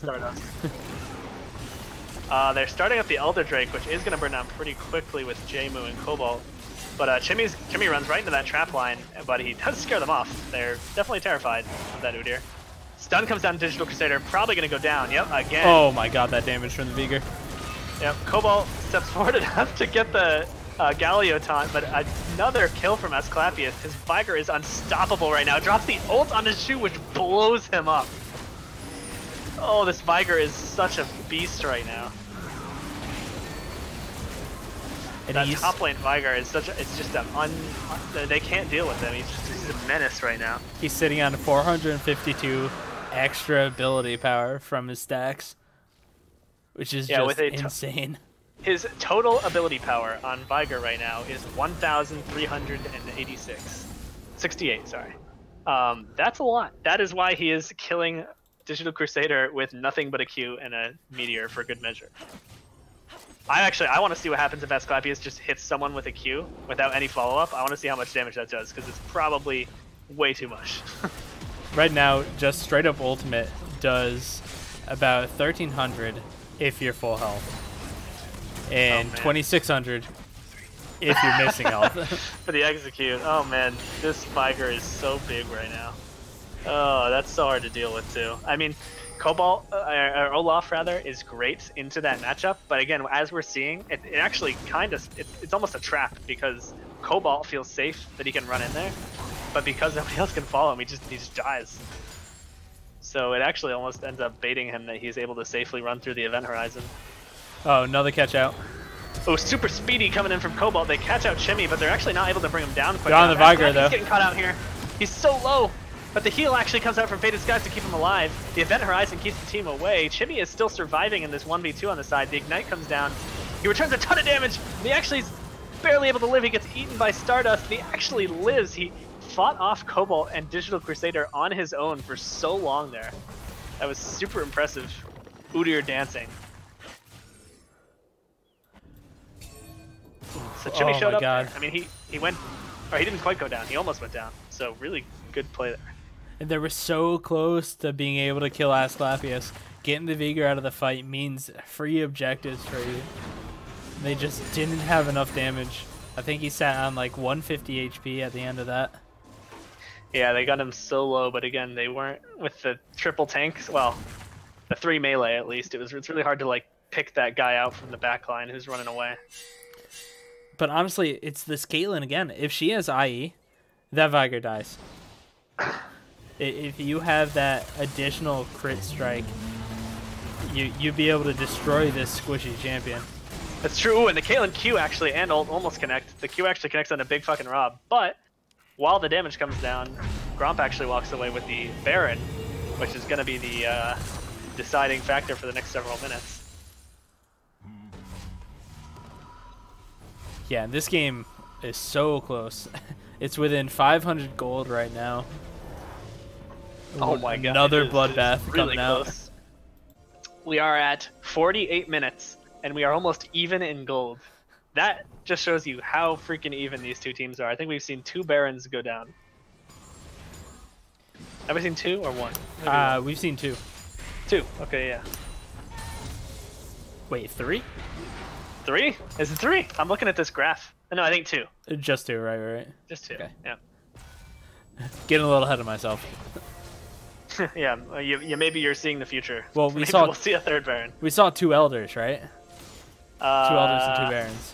They're starting up the Elder Drake, which is going to burn down pretty quickly with Jmu and Cobalt. But Chimmy runs right into that trap line, but he does scare them off. They're definitely terrified of that Udyr. Stun comes down to Digital Crusader, probably going to go down. Yep, again. Oh my god, that damage from the Vigor. Yep, Cobalt steps forward enough to get the Galio taunt, but another kill from Asclepius. His Viger is unstoppable right now. Drops the ult on his Shu, which blows him up. Oh, this Viger is such a beast right now. And That top lane Viger is such a, it's just they can't deal with him. He's a menace right now. He's sitting on 452 extra ability power from his stacks, which is just insane. His total ability power on Viger right now is 1,386. 68, sorry. That's a lot. That is why he is killing Digital Crusader with nothing but a Q and a Meteor for good measure. I want to see what happens if Asclepius just hits someone with a Q without any follow-up. I want to see how much damage that does, because it's probably way too much. Right now, just straight up ultimate does about 1,300 if you're full health, and 2,600 if you're missing health. For the execute. Oh man, this Viger is so big right now. Oh, that's so hard to deal with too. I mean, Cobalt, or Olaf rather, is great into that matchup, but again, as we're seeing, it actually kind of, it's almost a trap, because Cobalt feels safe that he can run in there, but because nobody else can follow him, he just dies. So it actually almost ends up baiting him that he's able to safely run through the event horizon. Oh, another catch out. Oh, super speedy coming in from Cobalt. They catch out Chimmy, but they're actually not able to bring him down quick. They're on the Viger, though. He's getting caught out here. He's so low. But the heal actually comes out from Faded Skies to keep him alive. The Event Horizon keeps the team away. Chimmy is still surviving in this 1v2 on the side. The Ignite comes down. He returns a ton of damage. He actually is barely able to live. He gets eaten by Stardust. He actually lives. He fought off Cobalt and Digital Crusader on his own for so long there. That was super impressive. Udyr dancing. So Chimmy showed up there. I mean, he went, or he didn't quite go down. He almost went down. So really good play there. And they were so close to being able to kill Asclepius. Getting the Vigor out of the fight means free objectives for you. They just didn't have enough damage. I think he sat on like 150 HP at the end of that. Yeah, they got him so low, but again, they weren't with the triple tanks. Well, the 3 melee at least. It's really hard to like pick that guy out from the back line who's running away. But honestly, it's this Caitlyn again. If she has IE, that Viger dies. If you have that additional crit strike, you'd be able to destroy this squishy champion. That's true. Ooh, and the Caitlyn Q actually and ult almost connect. The Q actually connects on a big fucking Rob. But while the damage comes down, Gromp actually walks away with the Baron, which is going to be the deciding factor for the next several minutes. Yeah, this game is so close. It's within 500 gold right now. Oh my god. Another bloodbath really coming out. Close. We are at 48 minutes, and we are almost even in gold. That just shows you how freaking even these two teams are. I think we've seen 2 Barons go down. Have we seen 2 or 1? We've seen 2. 2, okay, yeah. Wait, 3? 3? Is it 3? I'm looking at this graph. No, I think 2. Just 2, right? Just 2, okay. Yeah. Getting a little ahead of myself. Yeah, maybe you're seeing the future. Well, we'll see a 3rd Baron. We saw 2 Elders, right? 2 Elders and 2 Barons.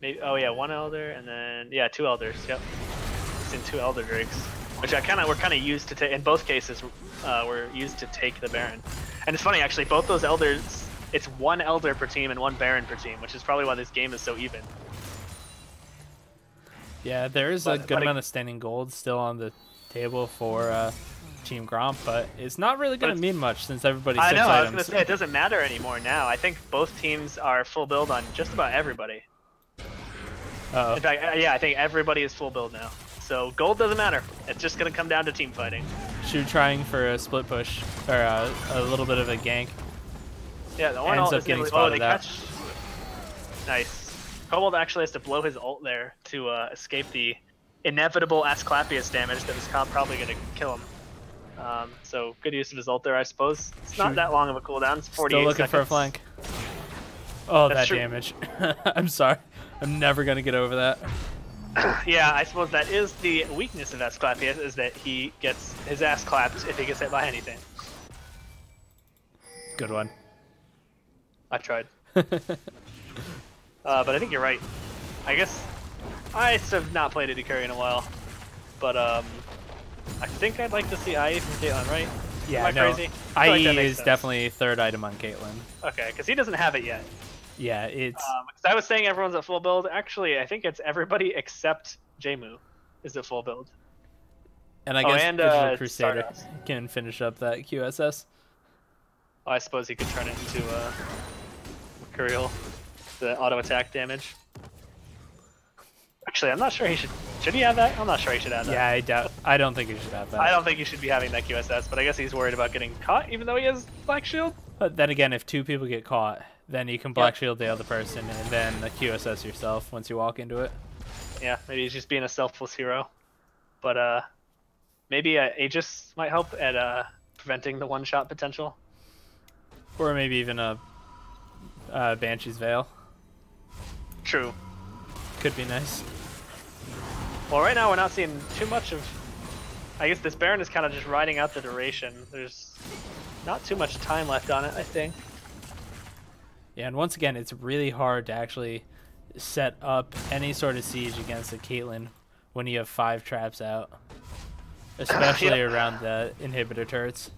Maybe. Oh yeah, 1 Elder and then 2 Elders. Yep. We've seen 2 Elder Drakes, which we're kind of used to take. In both cases, we're used to take the Baron. And it's funny actually, both those Elders. It's 1 Elder per team and 1 Baron per team, which is probably why this game is so even. Yeah, there is a good amount of standing gold still on the table for Team Gromp, but it's not really going to mean much since everybody's 6 items. I was going to say, it doesn't matter anymore now. I think both teams are full build on just about everybody. Uh-oh. In fact, I think everybody is full build now. So gold doesn't matter. It's just going to come down to team fighting. Shu trying for a split push, or a little bit of a gank. Yeah, the one ends ult up getting is spotted out. Nice. Cobalt actually has to blow his ult there to escape the inevitable Asclepius damage that was probably going to kill him. So good use of his ult there, I suppose. It's not that long of a cooldown. It's 48 Still looking seconds. for a flank. Oh, That's that true. damage. I'm sorry. I'm never going to get over that. Yeah, I suppose that is the weakness of Asclepius, is that he gets his ass clapped if he gets hit by anything. Good one. I tried. But I think you're right. I guess I have not played AD carry in a while, but I think I'd like to see IE from Caitlyn, right? Yeah, Am I no. crazy? I feel like that IE makes is sense. definitely third item on Caitlyn. Okay, because he doesn't have it yet. Yeah, it's 'Cause I was saying everyone's at full build. Actually, I think it's everybody except Jmu is at full build. and I Oh, guess and Digital Crusader Stardust. can finish up that QSS. Oh, I suppose he could turn it into Mercurial, the auto attack damage. Actually, I'm not sure he should. Should he have that? I'm not sure he should have that. Yeah, I don't think he should have that. I don't think he should be having that QSS, but I guess he's worried about getting caught, even though he has Black Shield. But then again, if two people get caught, then you can Black Shield the other person, and then the QSS yourself once you walk into it. Yeah, maybe he's just being a selfless hero. But maybe Aegis might help at preventing the one-shot potential. Or maybe even a Banshee's Veil. True. Could be nice. Well, right now we're not seeing too much of... I guess this Baron is kind of just riding out the duration. There's not too much time left on it, I think. Yeah, and once again, it's really hard to actually set up any sort of siege against a Caitlyn when you have 5 traps out. Especially around the inhibitor turrets.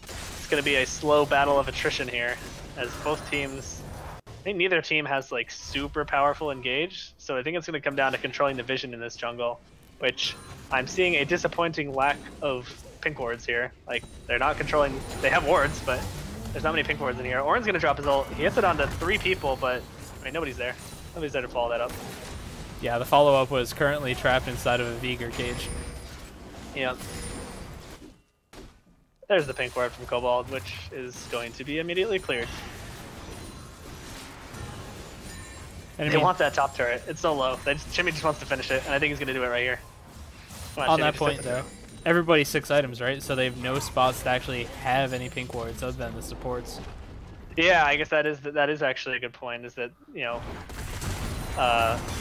It's going to be a slow battle of attrition here, as both teams... I think neither team has like super powerful engage, so I think it's going to come down to controlling the vision in this jungle, which I'm seeing a disappointing lack of pink wards here. Like, they're not controlling... They have wards, but there's not many pink wards in here. Orin's going to drop his ult. He hits it onto 3 people, but I mean, nobody's there. Nobody's there to follow that up. Yeah, the follow-up was currently trapped inside of a Vigor cage. Yeah. There's the pink ward from Cobalt, which is going to be immediately cleared. And They want that top turret. It's so low. Jimmy just wants to finish it, and I think he's going to do it right here. On that point, though, everybody's 6 items, right? So they have no spots to actually have any pink wards other than the supports. Yeah, I guess that is actually a good point, is that, you know,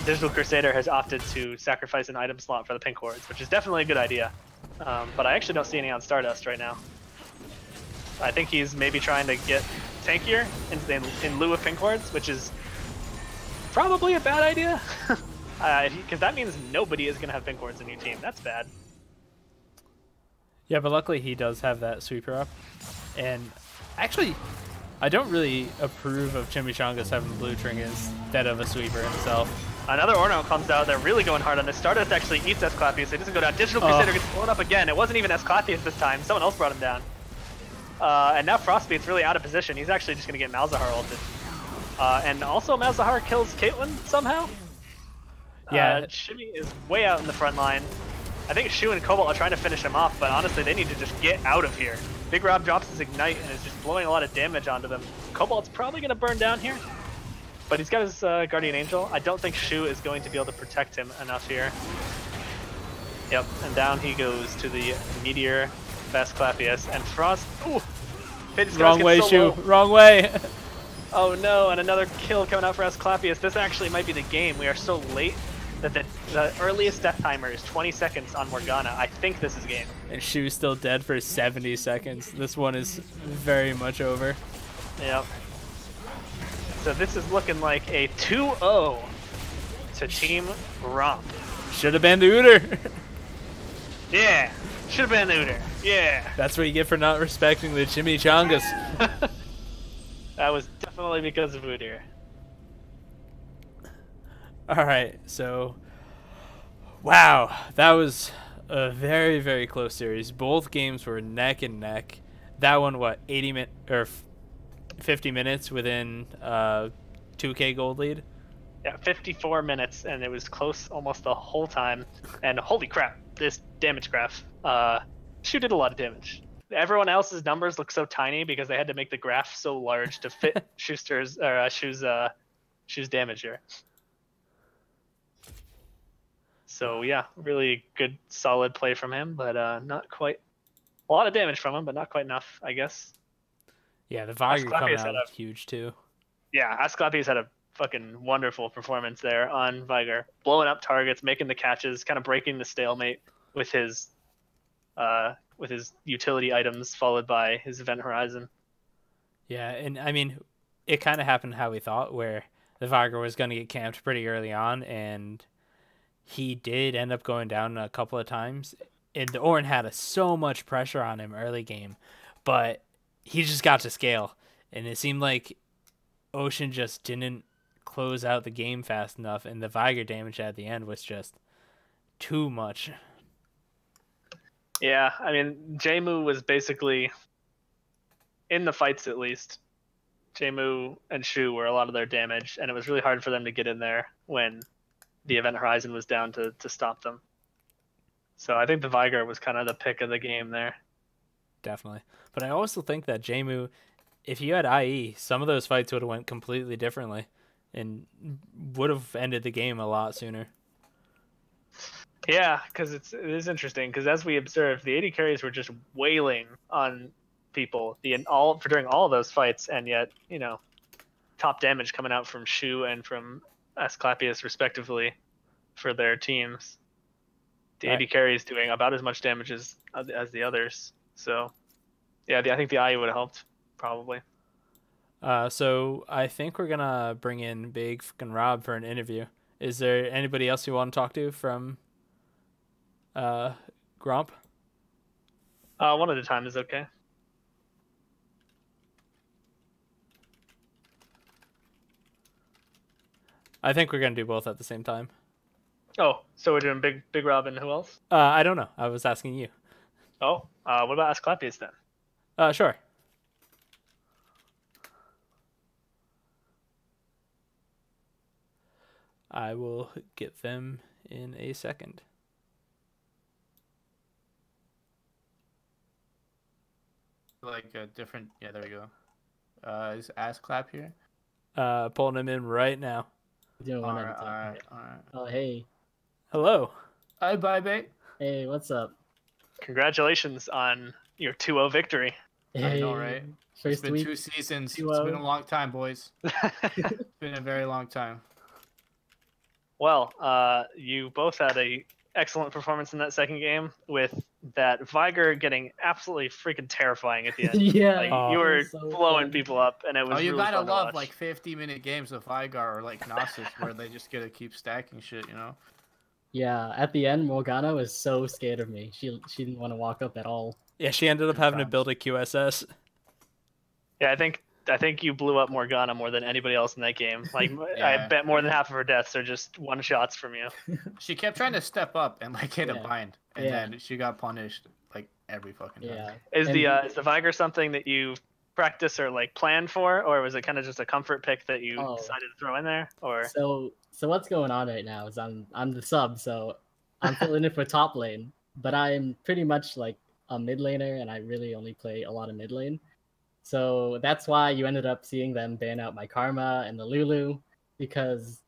Digital Crusader has opted to sacrifice an item slot for the pink wards, which is definitely a good idea. But I actually don't see any on Stardust right now. I think he's maybe trying to get tankier in lieu of pink wards, which is probably a bad idea. Because that means nobody is going to have pink wards in your team. That's bad. Yeah, but luckily he does have that sweeper up. And actually, I don't really approve of Chimichangas having blue trinket instead of a sweeper himself. Another Orno comes out. They're really going hard on this. Stardust actually eats Esclapius. It doesn't go down. Digital Crusader gets blown up again. It wasn't even Esclapius this time. Someone else brought him down. And now Frostbeat's really out of position. He's actually just going to get Malzahar ulted. And also Malzahar kills Caitlyn somehow. Yeah. Shimmy is way out in the front line. I think Shu and Cobalt are trying to finish him off, but honestly, they need to just get out of here. Big Rob drops his Ignite and is just blowing a lot of damage onto them. Cobalt's probably going to burn down here, but he's got his Guardian Angel. I don't think Shu is going to be able to protect him enough here. Yep, and down he goes to the Meteor, Esclapius, and Frost. Ooh! Wrong way, Shu. Wrong way. Oh no, and another kill coming out for Esclapius. This actually might be the game. We are so late that the earliest death timer is 20 seconds on Morgana. I think this is game. And Shu's still dead for 70 seconds. This one is very much over. Yep. So this is looking like a 2-0 to Team Gromp. Should have been the Uter. Yeah, should have been the Uter. Yeah. That's what you get for not respecting the Chimichangas. That was definitely because of Udyr. Alright, so... Wow, that was a very, very close series. Both games were neck and neck. That one, what, 50 minutes within 2K gold lead? Yeah, 54 minutes, and it was close almost the whole time. And holy crap, this damage graph. Shu did a lot of damage. Everyone else's numbers look so tiny because they had to make the graph so large to fit Shu's damage here. So yeah, really good, solid play from him, but not quite. A lot of damage from him, but not quite enough, I guess. Yeah, the Vigor coming out huge too. Yeah, Asclepius had a fucking wonderful performance there on Vigor, blowing up targets, making the catches, kind of breaking the stalemate with his utility items, followed by his Event Horizon. Yeah, and I mean, it kind of happened how we thought, where the Vigor was going to get camped pretty early on, and he did end up going down a couple of times. and Ornn had so much pressure on him early game, but he just got to scale, and it seemed like Ocean just didn't close out the game fast enough, and the Viger damage at the end was just too much. Yeah, I mean, Jmu was basically, in the fights at least, Jmu and Shu were a lot of their damage, and it was really hard for them to get in there when the event horizon was down to stop them. So I think the Viger was kind of the pick of the game there. Definitely. But I also think that Jmu, if you had IE, some of those fights would have went completely differently and would have ended the game a lot sooner. Yeah, because it is interesting, because as we observed, the AD carries were just wailing on people during all of those fights, and yet, you know, top damage coming out from Shu and from Asclepius respectively for their teams. The AD carry is doing about as much damage as the others. So, yeah, I think the IE would have helped, probably. So I think we're gonna bring in Big fucking Rob for an interview. Is there anybody else you want to talk to from Gromp? One at a time is okay. I think we're gonna do both at the same time. Oh, so we're doing Big Rob and who else? I don't know. I was asking you. Oh, what about Asclepius then? Sure. I will get them in a second. Like a different, yeah, there we go. Is Ass Clap here? Pulling him in right now. Doing one at a time. All right. Oh, hey. Hello. Hi, bye, babe. Hey, what's up? Congratulations on your 2-0 victory. I know, right? It's First been week. 2 seasons. 2-0. It's been a long time, boys. It's been a very long time. Well, you both had a excellent performance in that second game, with that Viger getting absolutely freaking terrifying at the end. Yeah. Like, you were so blowing fun. people up, and it was You really gotta fun to love watch. like 50-minute games of Vigar or like Gnosis where they just gotta keep stacking shit, you know? Yeah, at the end, Morgana was so scared of me. She didn't want to walk up at all. Yeah, she ended up Good having to times. build a QSS. Yeah, I think you blew up Morgana more than anybody else in that game. Like, I Yeah. bet more than half of her deaths are just one shots from you. She kept trying to step up and like hit a Yeah. bind, and Yeah. then she got punished like every fucking time. Yeah. Is And- the Viger something that you practice or like plan for, or was it kind of just a comfort pick that you Oh. decided to throw in there? Or So what's going on right now is I'm the sub, so I'm filling in for top lane, but I'm pretty much like a mid laner, and I really only play a lot of mid lane. So that's why you ended up seeing them ban out my Karma and the Lulu, because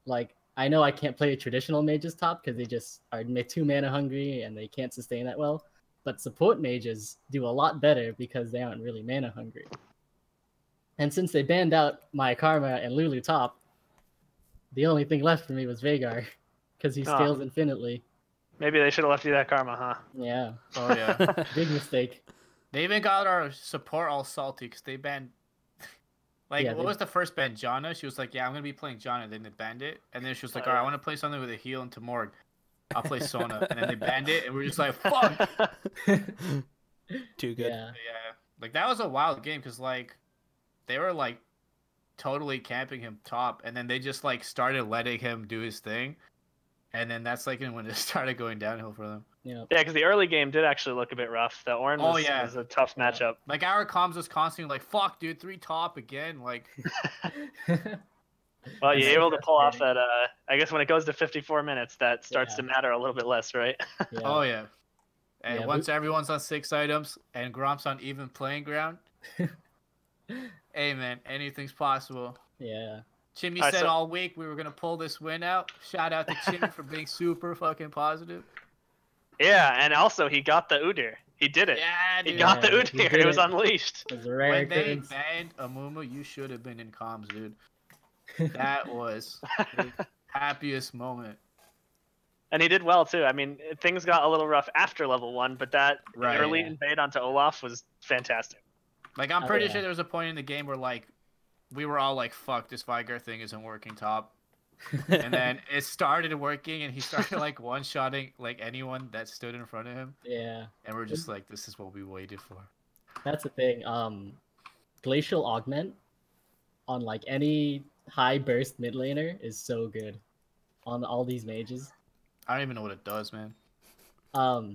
like I know I can't play traditional mages top because they just are too mana hungry and they can't sustain that well. But support mages do a lot better because they aren't really mana hungry. And since they banned out my Karma and Lulu top, the only thing left for me was Vhagar, because he Oh. scales infinitely. maybe they should have left you that Karma, huh? Yeah, Oh yeah. big mistake. They even got our support all salty because they banned. Like, Yeah, what they- was the first ban? Janna? She was like, yeah, I'm going to be playing Janna. Then they banned it. And then she was like, Oh, all right, I yeah. want to play something with a heal into Morg. I'll play Sona. And then they banned it. And we are just like, fuck. Too good. Yeah, Yeah. Like, that was a wild game because, like, they were, like, totally camping him top. And then they just, like, started letting him do his thing. And then that's, like, when it started going downhill for them. yeah. Yeah, because the early game did actually look a bit rough. The Ornn Oh, was, yeah. was a tough Yeah. matchup. Like, our comms was constantly like, fuck, dude, 3 top again. Like, Well, It's you're so able to pull off frustrating. that. I guess when it goes to 54 minutes, that starts Yeah. to matter a little bit less, right? Yeah. oh, yeah. And Yeah, once everyone's on 6 items and Gromp's on even playing ground, hey, man, anything's possible. Yeah. Chimmy Alright, said so- all week we were going to pull this win out. Shout out to Chimmy for being super fucking positive. Yeah, and also he got the Udyr. He did it. Yeah, He dude. got the Yeah, he Udyr. did It was it. unleashed. It was a rare When they occurrence. banned Amumu, you should have been in comms, dude. That was the happiest moment. And he did well too. I mean, things got a little rough after level 1, but that Right, early yeah. invade onto Olaf was fantastic. Like, I'm Oh, pretty yeah. sure there was a point in the game where, like, we were all like, fuck, this Vigar thing isn't working top. And then it started working, and he started like one-shotting like anyone that stood in front of him. Yeah, And we're just like, this is what we waited for. that's the thing. Glacial Augment on like any high burst mid laner is so good on all these mages. I don't even know what it does, man.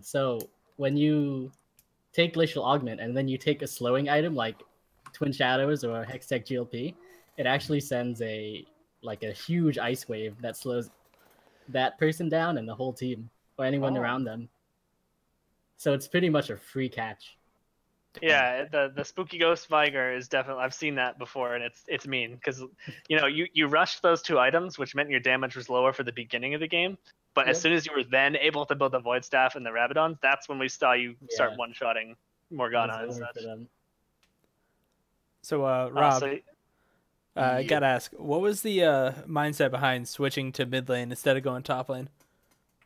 So when you take Glacial Augment and then you take a slowing item like Twin Shadows or Hextech GLP, it actually sends a huge ice wave that slows that person down and the whole team or anyone around them. So it's pretty much a free catch. Yeah, the spooky ghost Viger is definitely, I've seen that before, and it's mean because you rushed those 2 items, which meant your damage was lower for the beginning of the game. But as soon as you were then able to build the Void Staff and the Rabadons, that's when we saw you start one-shotting Morgana and such. So Rob, I gotta ask, what was the mindset behind switching to mid lane instead of going top lane?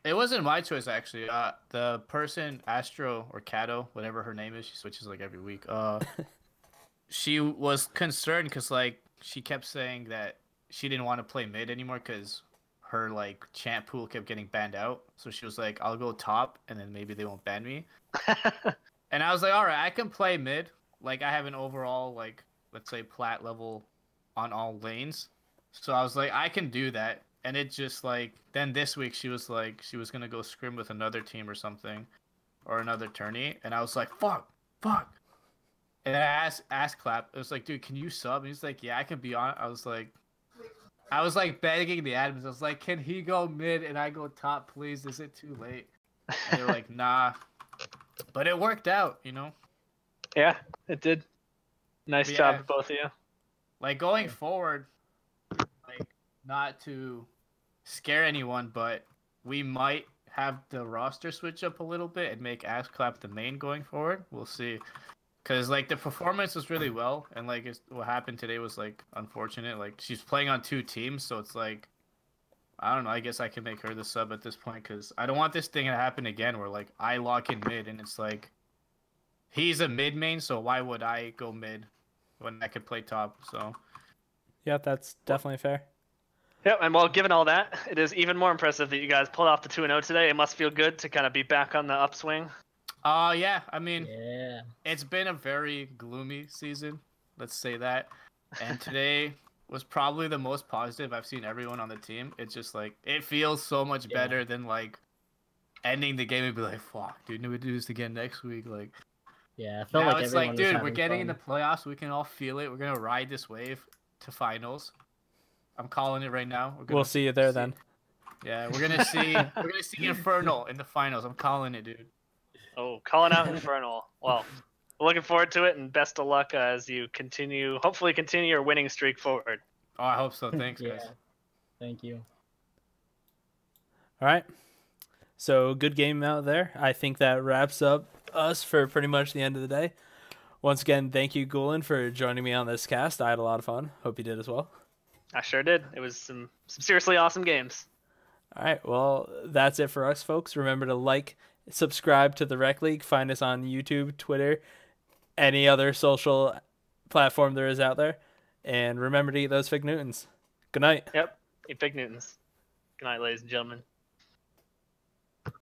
It wasn't my choice, actually. The person, Astro or Kato, whatever her name is, she switches like every week. She was concerned because like she kept saying that she didn't want to play mid anymore because her like champ pool kept getting banned out. So she was like, I'll go top, and then maybe they won't ban me. And I was like, all right, I can play mid. Like I have an overall like, let's say, plat level on all lanes. So I was like, I can do that. And it just like, then this week she was like, she was gonna go scrim with another team or something, or another tourney, and I was like, fuck. And I asked Clap, it was like, dude, can you sub? And he's like, yeah, I can be on. I was like begging the admins. I was like, can he go mid and I go top, please? Is it too late? And they're like, nah. But it worked out, Yeah, it did. Nice job, both of you. Like going forward, like not to scare anyone, but we might have the roster switch up a little bit and make Ass Clap the main going forward. We'll see. Because like the performance was really well, and like what happened today was like unfortunate. Like she's playing on 2 teams, so it's like, I don't know. I guess I can make her the sub at this point because I don't want this thing to happen again where like I lock in mid and it's like he's a mid main, so why would I go mid when I could play top? So yeah, that's definitely fair. Yep, and well, given all that, it is even more impressive that you guys pulled off the 2-0 today. It must feel good to kind of be back on the upswing. Yeah. I mean, it's been a very gloomy season. Let's say that. And today was probably the most positive I've seen everyone on the team. It's just like, it feels so much better than like ending the game and be like, fuck, dude, we do this again next week. Like, yeah, I felt now like it's like, dude, we're getting in the playoffs. We can all feel it. We're going to ride this wave to finals. I'm calling it right now. We'll see you there then. Yeah, we're gonna see Infernal in the finals. I'm calling it, dude. Oh, calling out Infernal. Well, looking forward to it, and best of luck as you hopefully continue your winning streak forward. Oh, I hope so. Thanks, guys. Thank you. All right. So good game out there. I think that wraps up us for pretty much the end of the day. Once again, thank you, Gulen, for joining me on this cast. I had a lot of fun. Hope you did as well. I sure did. It was some seriously awesome games. All right. Well, that's it for us, folks. Remember to like, subscribe to the Rekt League. Find us on YouTube, Twitter, any other social platform there is out there. And remember to eat those Fig Newtons. Good night. Yep. Eat Fig Newtons. Good night, ladies and gentlemen.